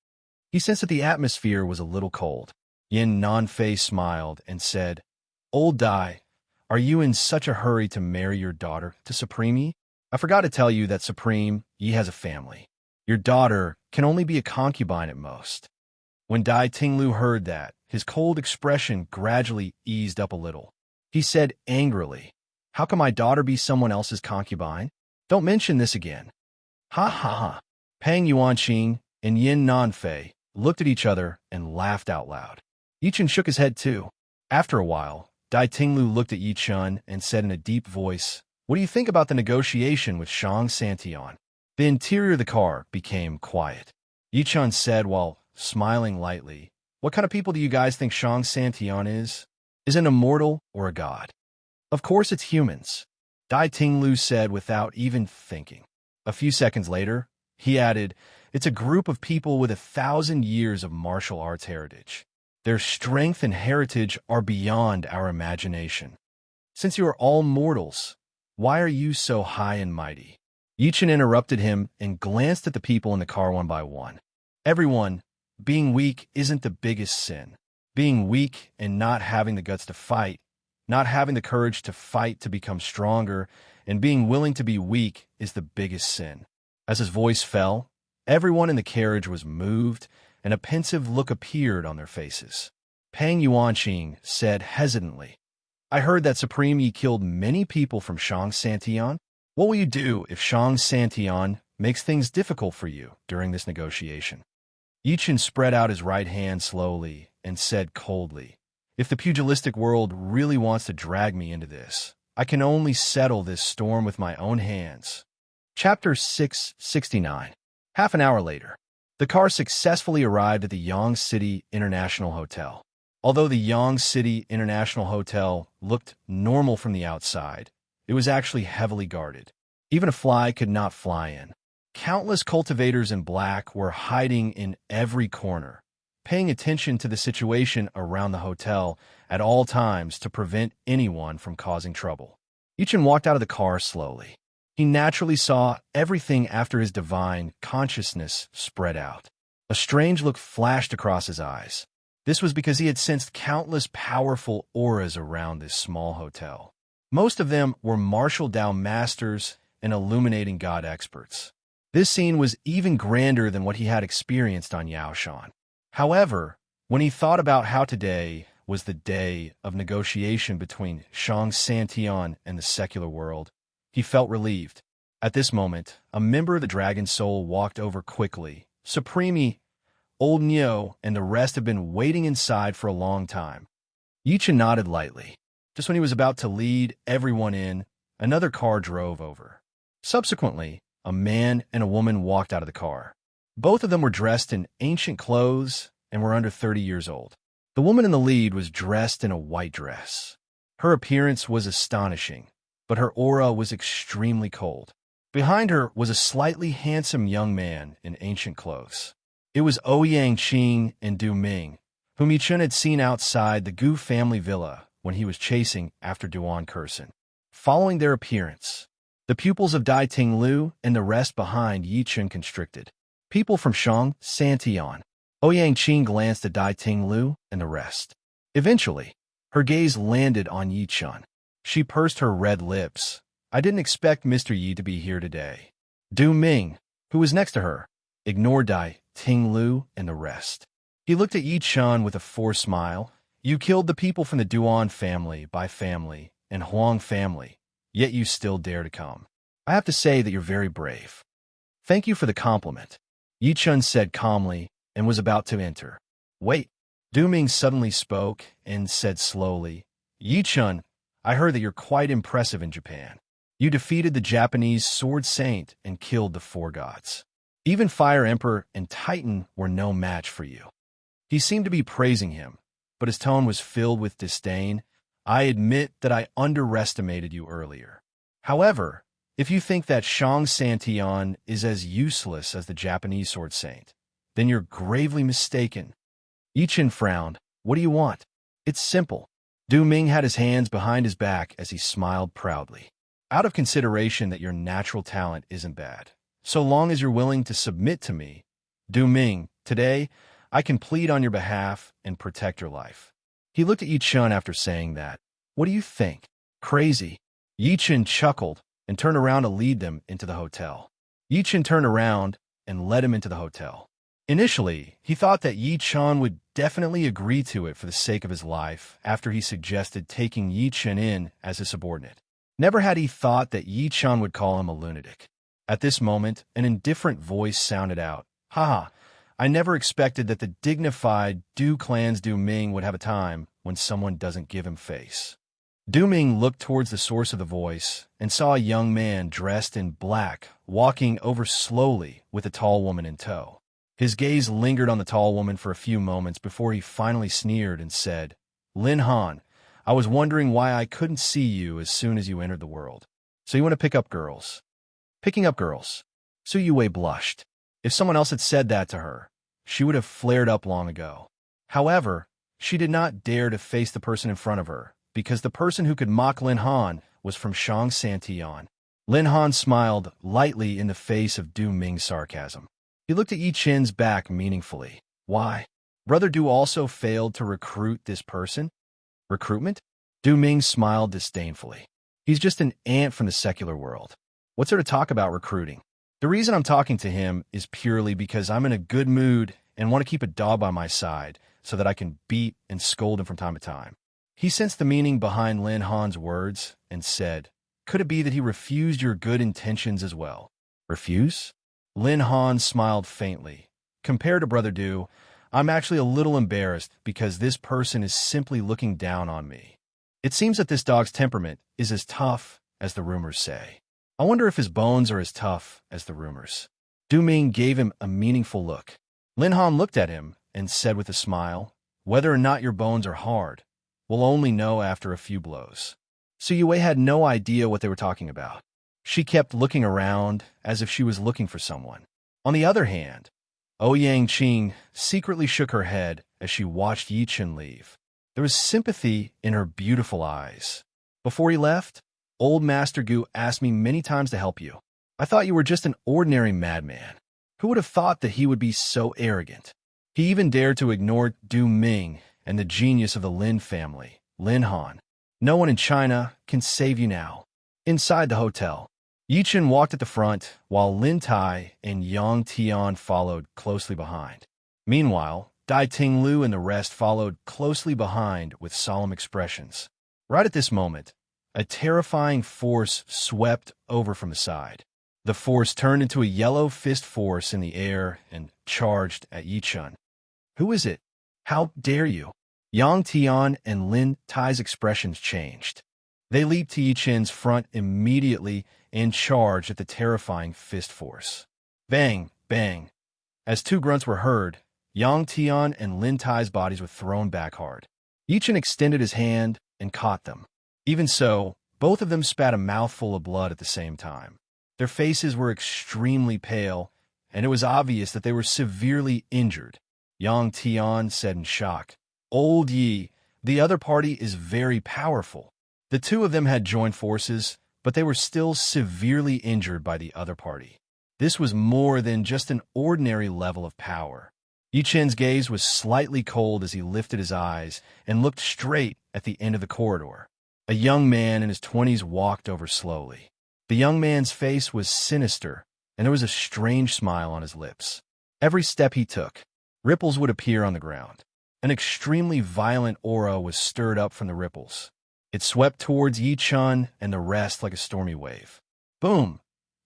He sensed that the atmosphere was a little cold. Yin Nanfei smiled and said, "Old Dai, are you in such a hurry to marry your daughter to Supreme Yi? I forgot to tell you that Supreme Yi has a family. Your daughter can only be a concubine at most." When Dai Tinglu heard that, his cold expression gradually eased up a little. He said angrily, "How can my daughter be someone else's concubine? Don't mention this again." "Ha ha ha." Pang Yuanqing and Yin Nanfei looked at each other and laughed out loud. Yichen shook his head too. After a while, Dai Tinglu looked at Yi Chun and said in a deep voice, "What do you think about the negotiation with Shang Santian?" The interior of the car became quiet. Yi Chun said while smiling lightly, "What kind of people do you guys think Shang Santian is? Is it a mortal or a god?" "Of course it's humans," Dai Tinglu said without even thinking. A few seconds later, he added, "It's a group of people with 1,000 years of martial arts heritage. Their strength and heritage are beyond our imagination. Since you are all mortals, why are you so high and mighty?" Yichen interrupted him and glanced at the people in the car one by one. "Everyone, being weak isn't the biggest sin. Being weak and not having the guts to fight, not having the courage to fight to become stronger, and being willing to be weak is the biggest sin." As his voice fell, everyone in the carriage was moved, and a pensive look appeared on their faces. Pang Yuanqing said hesitantly, "I heard that Supreme Yi killed many people from Shang Santian. What will you do if Shang Santian makes things difficult for you during this negotiation?" Yichen spread out his right hand slowly and said coldly, "If the pugilistic world really wants to drag me into this, I can only settle this storm with my own hands." Chapter 669. Half an hour later, the car successfully arrived at the Yong City International Hotel. Although the Yong City International Hotel looked normal from the outside, it was actually heavily guarded. Even a fly could not fly in. Countless cultivators in black were hiding in every corner, paying attention to the situation around the hotel at all times to prevent anyone from causing trouble. Yichen walked out of the car slowly. He naturally saw everything after his divine consciousness spread out. A strange look flashed across his eyes. This was because he had sensed countless powerful auras around this small hotel. Most of them were martial Dao masters and illuminating god experts. This scene was even grander than what he had experienced on Yaoshan. However, when he thought about how today was the day of negotiation between Shang Santian and the secular world, he felt relieved. At this moment, a member of the Dragon Soul walked over quickly. Supreme, Old Neo, and the rest had been waiting inside for a long time. Yichen nodded lightly. Just when he was about to lead everyone in, another car drove over. Subsequently, a man and a woman walked out of the car. Both of them were dressed in ancient clothes and were under 30 years old. The woman in the lead was dressed in a white dress. Her appearance was astonishing, but her aura was extremely cold. Behind her was a slightly handsome young man in ancient clothes. It was Ouyang Qing and Du Ming, whom Yichen had seen outside the Gu family villa when he was chasing after Duan Kursen. Following their appearance, the pupils of Dai Ting Lu and the rest behind Yichen constricted. People from Shang Santian. Ouyang Qing glanced at Dai Ting Lu and the rest. Eventually, her gaze landed on Yichen. She pursed her red lips. I didn't expect Mr. Yi to be here today. Du Ming, who was next to her, ignored Dai Ting Lu and the rest. He looked at Yichen with a forced smile. You killed the people from the Duan family, Bai family, and Huang family, yet you still dare to come. I have to say that you're very brave. Thank you for the compliment, Yichen said calmly and was about to enter. Wait. Du Ming suddenly spoke and said slowly, Yichen, I heard that you're quite impressive in Japan. You defeated the Japanese sword saint and killed the four gods. Even Fire Emperor and Titan were no match for you. He seemed to be praising him, but his tone was filled with disdain. I admit that I underestimated you earlier. However, if you think that Shang Santian is as useless as the Japanese sword saint, then you're gravely mistaken. Yichen frowned. What do you want? It's simple. Du Ming had his hands behind his back as he smiled proudly. Out of consideration that your natural talent isn't bad, so long as you're willing to submit to me, Du Ming, today, I can plead on your behalf and protect your life. He looked at Yichen after saying that. What do you think? Crazy. Yichen chuckled and turned around to lead them into the hotel. Yichen turned around and led him into the hotel. Initially, he thought that Yichen would definitely agree to it for the sake of his life after he suggested taking Yichen in as a subordinate. Never had he thought that Yichen would call him a lunatic. At this moment, an indifferent voice sounded out. Haha, I never expected that the dignified Du clan's Du Ming would have a time when someone doesn't give him face. Du Ming looked towards the source of the voice and saw a young man dressed in black walking over slowly with a tall woman in tow. His gaze lingered on the tall woman for a few moments before he finally sneered and said, Lin Han, I was wondering why I couldn't see you as soon as you entered the world. So you want to pick up girls? Picking up girls. Su Yue blushed. If someone else had said that to her, she would have flared up long ago. However, she did not dare to face the person in front of her, because the person who could mock Lin Han was from Shang Santian. Lin Han smiled lightly in the face of Du Ming's sarcasm. He looked at Yichen's back meaningfully. Why? Brother Du also failed to recruit this person? Recruitment? Du Ming smiled disdainfully. He's just an ant from the secular world. What's there to talk about recruiting? The reason I'm talking to him is purely because I'm in a good mood and want to keep a dog by my side so that I can beat and scold him from time to time. He sensed the meaning behind Lin Han's words and said, Could it be that he refused your good intentions as well? Refuse? Lin Han smiled faintly. Compared to Brother Du, I'm actually a little embarrassed because this person is simply looking down on me. It seems that this dog's temperament is as tough as the rumors say. I wonder if his bones are as tough as the rumors. Du Ming gave him a meaningful look. Lin Han looked at him and said with a smile, Whether or not your bones are hard, we'll only know after a few blows. Su Yue had no idea what they were talking about. She kept looking around as if she was looking for someone. On the other hand, Ouyang Qing secretly shook her head as she watched Yichen leave. There was sympathy in her beautiful eyes. Before he left, Old Master Gu asked me many times to help you. I thought you were just an ordinary madman. Who would have thought that he would be so arrogant? He even dared to ignore Du Ming and the genius of the Lin family, Lin Han. No one in China can save you now. Inside the hotel, Yi Chen walked at the front, while Lin Tai and Yang Tian followed closely behind. Meanwhile, Dai Ting Lu and the rest followed closely behind with solemn expressions. Right at this moment, a terrifying force swept over from the side. The force turned into a yellow fist force in the air and charged at Yi Chen. "Who is it? How dare you?" Yang Tian and Lin Tai's expressions changed. They leaped to Yi Chen's front immediately and charged at the terrifying fist force. Bang, bang. As two grunts were heard, Yang Tian and Lin Tai's bodies were thrown back hard. Yi Chen extended his hand and caught them. Even so, both of them spat a mouthful of blood at the same time. Their faces were extremely pale, and it was obvious that they were severely injured. Yang Tian said in shock, "Old Yi, the other party is very powerful." The two of them had joined forces, but they were still severely injured by the other party. This was more than just an ordinary level of power. Yi Chen's gaze was slightly cold as he lifted his eyes and looked straight at the end of the corridor. A young man in his 20s walked over slowly. The young man's face was sinister, and there was a strange smile on his lips. Every step he took, ripples would appear on the ground. An extremely violent aura was stirred up from the ripples. It swept towards Yi Chen and the rest like a stormy wave. Boom!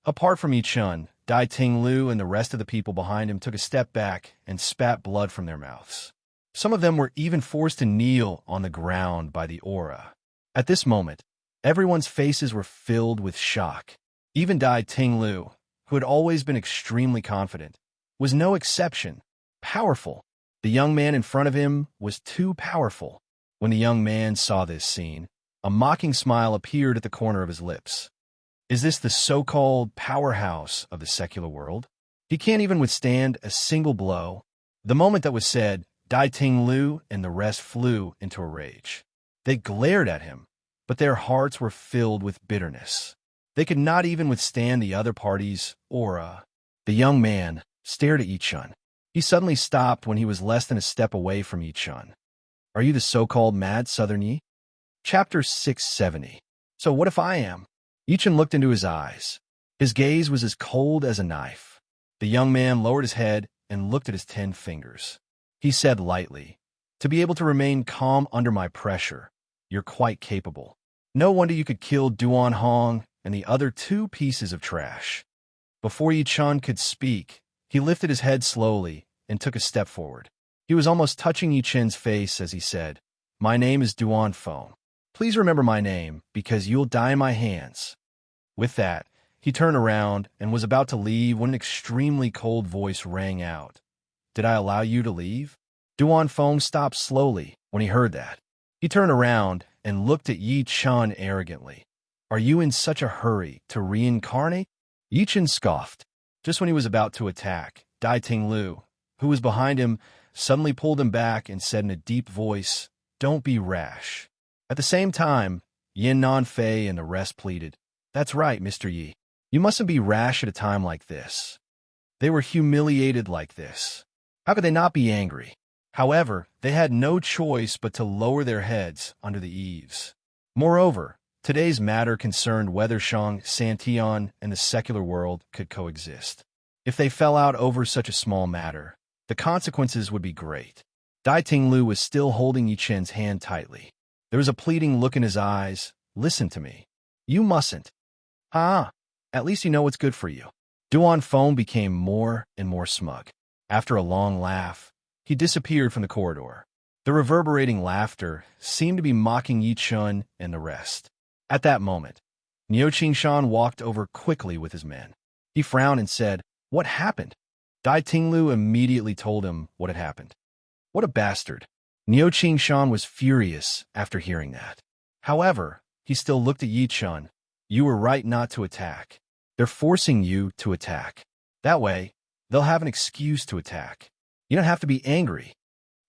Apart from Yi Chen, Dai Ting Lu and the rest of the people behind him took a step back and spat blood from their mouths. Some of them were even forced to kneel on the ground by the aura. At this moment, everyone's faces were filled with shock. Even Dai Ting Lu, who had always been extremely confident, was no exception. Powerful. The young man in front of him was too powerful. When the young man saw this scene, a mocking smile appeared at the corner of his lips. Is this the so-called powerhouse of the secular world? He can't even withstand a single blow. The moment that was said, Dai Ting Lu and the rest flew into a rage. They glared at him, but their hearts were filled with bitterness. They could not even withstand the other party's aura. The young man stared at Yi Chen. He suddenly stopped when he was less than a step away from Yi Chen. Are you the so-called mad Southern Yi? Chapter 670. So what if I am? Yi Chen looked into his eyes. His gaze was as cold as a knife. The young man lowered his head and looked at his 10 fingers. He said lightly, "To be able to remain calm under my pressure, you're quite capable. No wonder you could kill Duan Hong and the other 2 pieces of trash." Before Yi Chen could speak, he lifted his head slowly and took a step forward. He was almost touching Yi Chen's face as he said, "My name is Duan Feng. Please remember my name, because you'll die in my hands." With that, he turned around and was about to leave when an extremely cold voice rang out. "Did I allow you to leave?" Duan Feng stopped slowly when he heard that. He turned around and looked at Yi Chen arrogantly. "Are you in such a hurry to reincarnate?" Yi Chen scoffed. Just when he was about to attack, Dai Ting Lu, who was behind him, suddenly pulled him back and said in a deep voice, "Don't be rash." At the same time, Yin Nanfei and the rest pleaded, "That's right, Mr. Yi. You mustn't be rash at a time like this." They were humiliated like this. How could they not be angry? However, they had no choice but to lower their heads under the eaves. Moreover, today's matter concerned whether Shang Santian and the secular world could coexist. If they fell out over such a small matter, the consequences would be great. Dai Ting Lu was still holding Yi Chen's hand tightly. There was a pleading look in his eyes. "Listen to me. You mustn't." "Ah, at least you know what's good for you." Duan Feng became more and more smug. After a long laugh, he disappeared from the corridor. The reverberating laughter seemed to be mocking Yi Chen and the rest. At that moment, Niu Qingshan walked over quickly with his men. He frowned and said, "What happened?" Dai Tinglu immediately told him what had happened. What a bastard. Niu Qingshan was furious after hearing that. However, he still looked at Yi Chen. "You were right not to attack. They're forcing you to attack. That way, they'll have an excuse to attack. You don't have to be angry."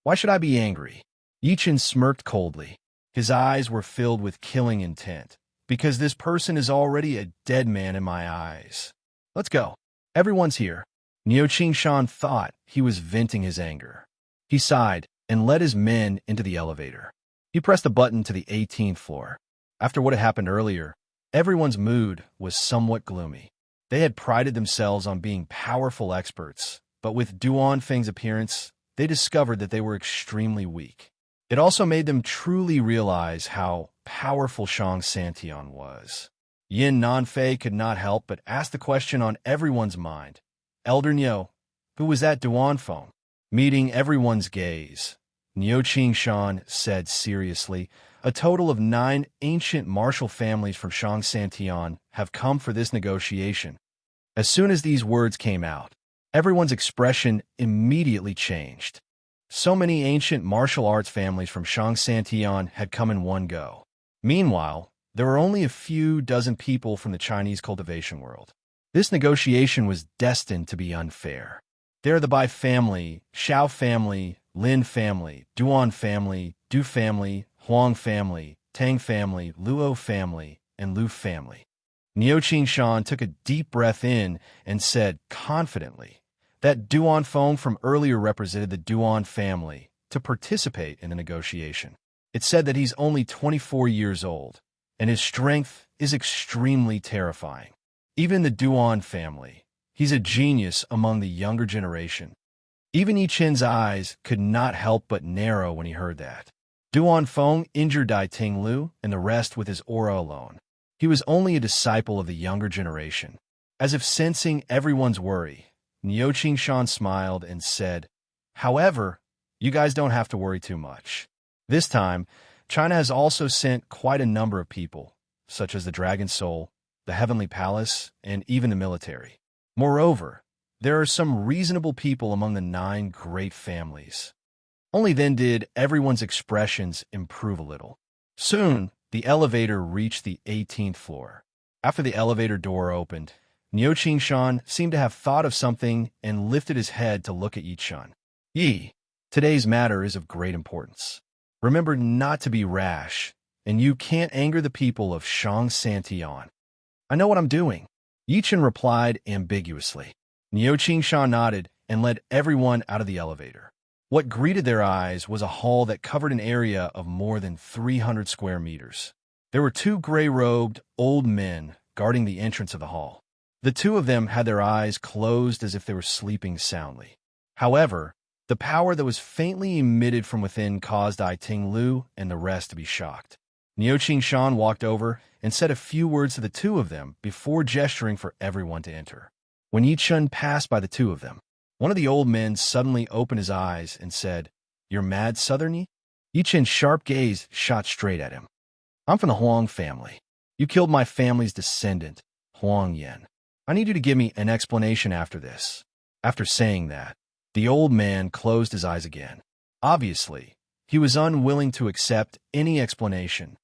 "Why should I be angry?" Yi Chen smirked coldly. His eyes were filled with killing intent. "Because this person is already a dead man in my eyes. Let's go. Everyone's here." Niu Qingshan thought he was venting his anger. He sighed and led his men into the elevator. He pressed a button to the 18th floor. After what had happened earlier, everyone's mood was somewhat gloomy. They had prided themselves on being powerful experts, but with Duan Feng's appearance, they discovered that they were extremely weak. It also made them truly realize how powerful Shang Santian was. Yin Nanfei could not help but ask the question on everyone's mind. Elder Niu, who was at Duan Feng? Meeting everyone's gaze, Niu Qingshan said seriously, a total of 9 ancient martial families from Shang Santian have come for this negotiation. As soon as these words came out, everyone's expression immediately changed. So many ancient martial arts families from Shang Santian had come in one go. Meanwhile, there were only a few dozen people from the Chinese cultivation world. This negotiation was destined to be unfair. There are the Bai family, Xiao family, Lin family, Duan family, Du family, Huang family, Tang family, Luo family, and Lu family. Niu Qingshan took a deep breath in and said confidently that Duan Feng from earlier represented the Duan family to participate in the negotiation. It said that he's only 24 years old, and his strength is extremely terrifying. Even the Duan family, he's a genius among the younger generation. Even Yi Chen's eyes could not help but narrow when he heard that. Duan Feng injured Dai Ting Lu and the rest with his aura alone. He was only a disciple of the younger generation. As if sensing everyone's worry, Niu Qingshan smiled and said, "However, you guys don't have to worry too much. This time, China has also sent quite a number of people, such as the Dragon Soul, the Heavenly Palace, and even the military. Moreover, there are some reasonable people among the 9 great families." Only then did everyone's expressions improve a little. Soon, the elevator reached the 18th floor. After the elevator door opened, Niu Qingshan seemed to have thought of something and lifted his head to look at Yi Chun. "Yi, today's matter is of great importance. Remember not to be rash, and you can't anger the people of Shang Santian." "I know what I'm doing," Yi Chun replied ambiguously. Niu Qingshan nodded and led everyone out of the elevator. What greeted their eyes was a hall that covered an area of more than 300 square meters. There were 2 gray-robed, old men guarding the entrance of the hall. The 2 of them had their eyes closed as if they were sleeping soundly. However, the power that was faintly emitted from within caused Ai Ting Lu and the rest to be shocked. Niu Qingshan walked over and said a few words to the 2 of them before gesturing for everyone to enter. When Yi Chun passed by the 2 of them, one of the old men suddenly opened his eyes and said, "You're mad, Southerny?" Yi Chun's sharp gaze shot straight at him. "I'm from the Huang family. You killed my family's descendant, Huang Yan. I need you to give me an explanation after this." After saying that, the old man closed his eyes again. Obviously, he was unwilling to accept any explanation.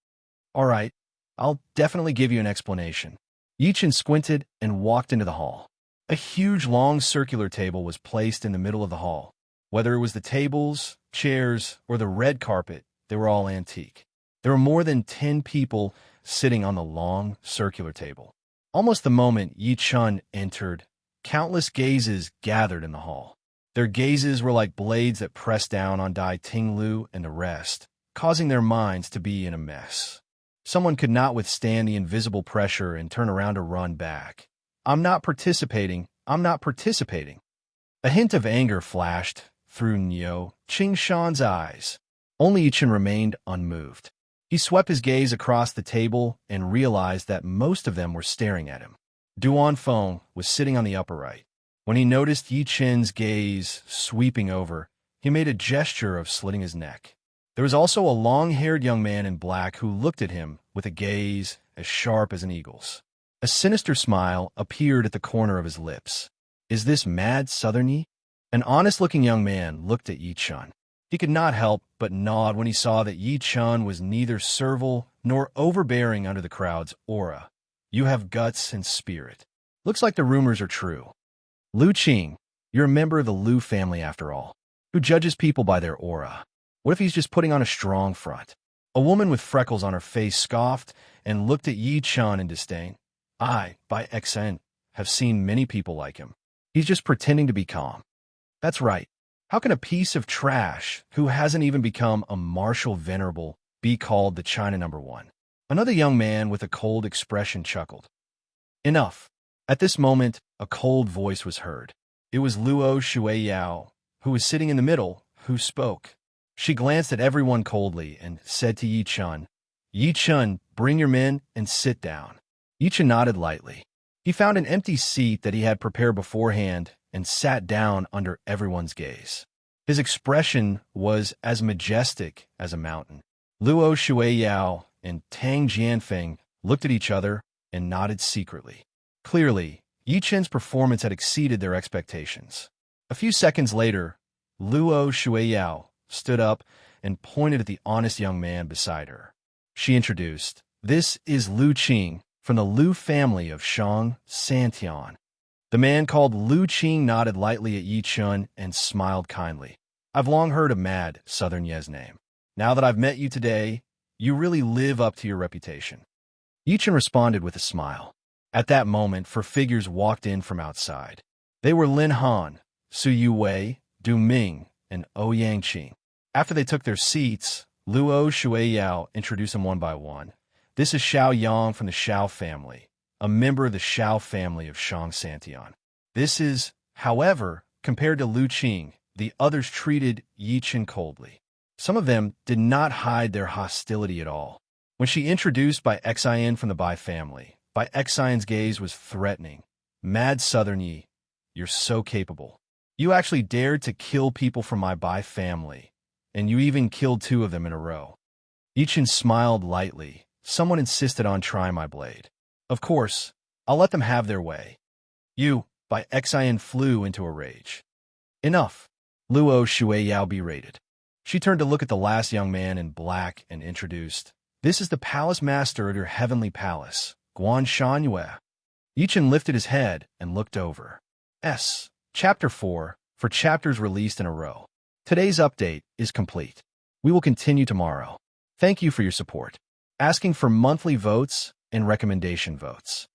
"All right, I'll definitely give you an explanation." Yi Chun squinted and walked into the hall. A huge, long circular table was placed in the middle of the hall. Whether it was the tables, chairs, or the red carpet, they were all antique. There were more than 10 people sitting on the long, circular table. Almost the moment Yi Chun entered, countless gazes gathered in the hall. Their gazes were like blades that pressed down on Dai Ting Lu and the rest, causing their minds to be in a mess. Someone could not withstand the invisible pressure and turn around to run back. I'm not participating. A hint of anger flashed through Niu Qingshan's eyes. Only Yi Chun remained unmoved. He swept his gaze across the table and realized that most of them were staring at him. Duan Feng was sitting on the upper right. When he noticed Yi Chun's gaze sweeping over, he made a gesture of slitting his neck. There was also a long-haired young man in black who looked at him with a gaze as sharp as an eagle's. A sinister smile appeared at the corner of his lips. "Is this mad, Southerny?" An honest-looking young man looked at Yi Chun. He could not help but nod when he saw that Yi Chun was neither servile nor overbearing under the crowd's aura. "You have guts and spirit. Looks like the rumors are true. Lu Qing, you're a member of the Lu family after all, who judges people by their aura. What if he's just putting on a strong front?" A woman with freckles on her face scoffed and looked at Yi Chun in disdain. "I, by accent, have seen many people like him. He's just pretending to be calm." "That's right. How can a piece of trash, who hasn't even become a martial venerable, be called the China #1? Another young man with a cold expression chuckled. Enough. At this moment, a cold voice was heard. It was Luo Shueiyao, who was sitting in the middle, who spoke. She glanced at everyone coldly and said to Yi Chun, "Yi Chun, bring your men and sit down." Yi Chun nodded lightly. He found an empty seat that he had prepared beforehand and sat down under everyone's gaze. His expression was as majestic as a mountain. Luo Shueiyao and Tang Jianfeng looked at each other and nodded secretly. Clearly, Yi Chun's performance had exceeded their expectations. A few seconds later, Luo Shueiyao stood up and pointed at the honest young man beside her. She introduced, "This is Lu Qing from the Lu family of Shang Santian." The man called Lu Qing nodded lightly at Yi Chun and smiled kindly. "I've long heard of Mad Southern Ye's name. Now that I've met you today, you really live up to your reputation." Yi Chun responded with a smile. At that moment, 4 figures walked in from outside. They were Lin Han, Su Yuwei, Du Ming, and Ouyang Qing. After they took their seats, Luo Shueiyao introduced them one by one. "This is Xiao Yang from the Xiao family, a member of the Xiao family of Shang Santian." This is, however, compared to Lu Qing, the others treated Yi Chun coldly. Some of them did not hide their hostility at all. When she introduced Bai Xian from the Bai family, Bai Xian's gaze was threatening. "Mad Southern Yi, you're so capable. You actually dared to kill people from my Bai family, and you even killed 2 of them in a row." Yi Chun smiled lightly. "Someone insisted on trying my blade. Of course, I'll let them have their way." "You," Bai Xian flew into a rage. "Enough," Luo Shueiyao berated. She turned to look at the last young man in black and introduced, "This is the palace master of your heavenly palace, Guan Shanyue." Yi Chun lifted his head and looked over. Chapter 4, for chapters released in a row. Today's update is complete. We will continue tomorrow. Thank you for your support. Asking for monthly votes and recommendation votes.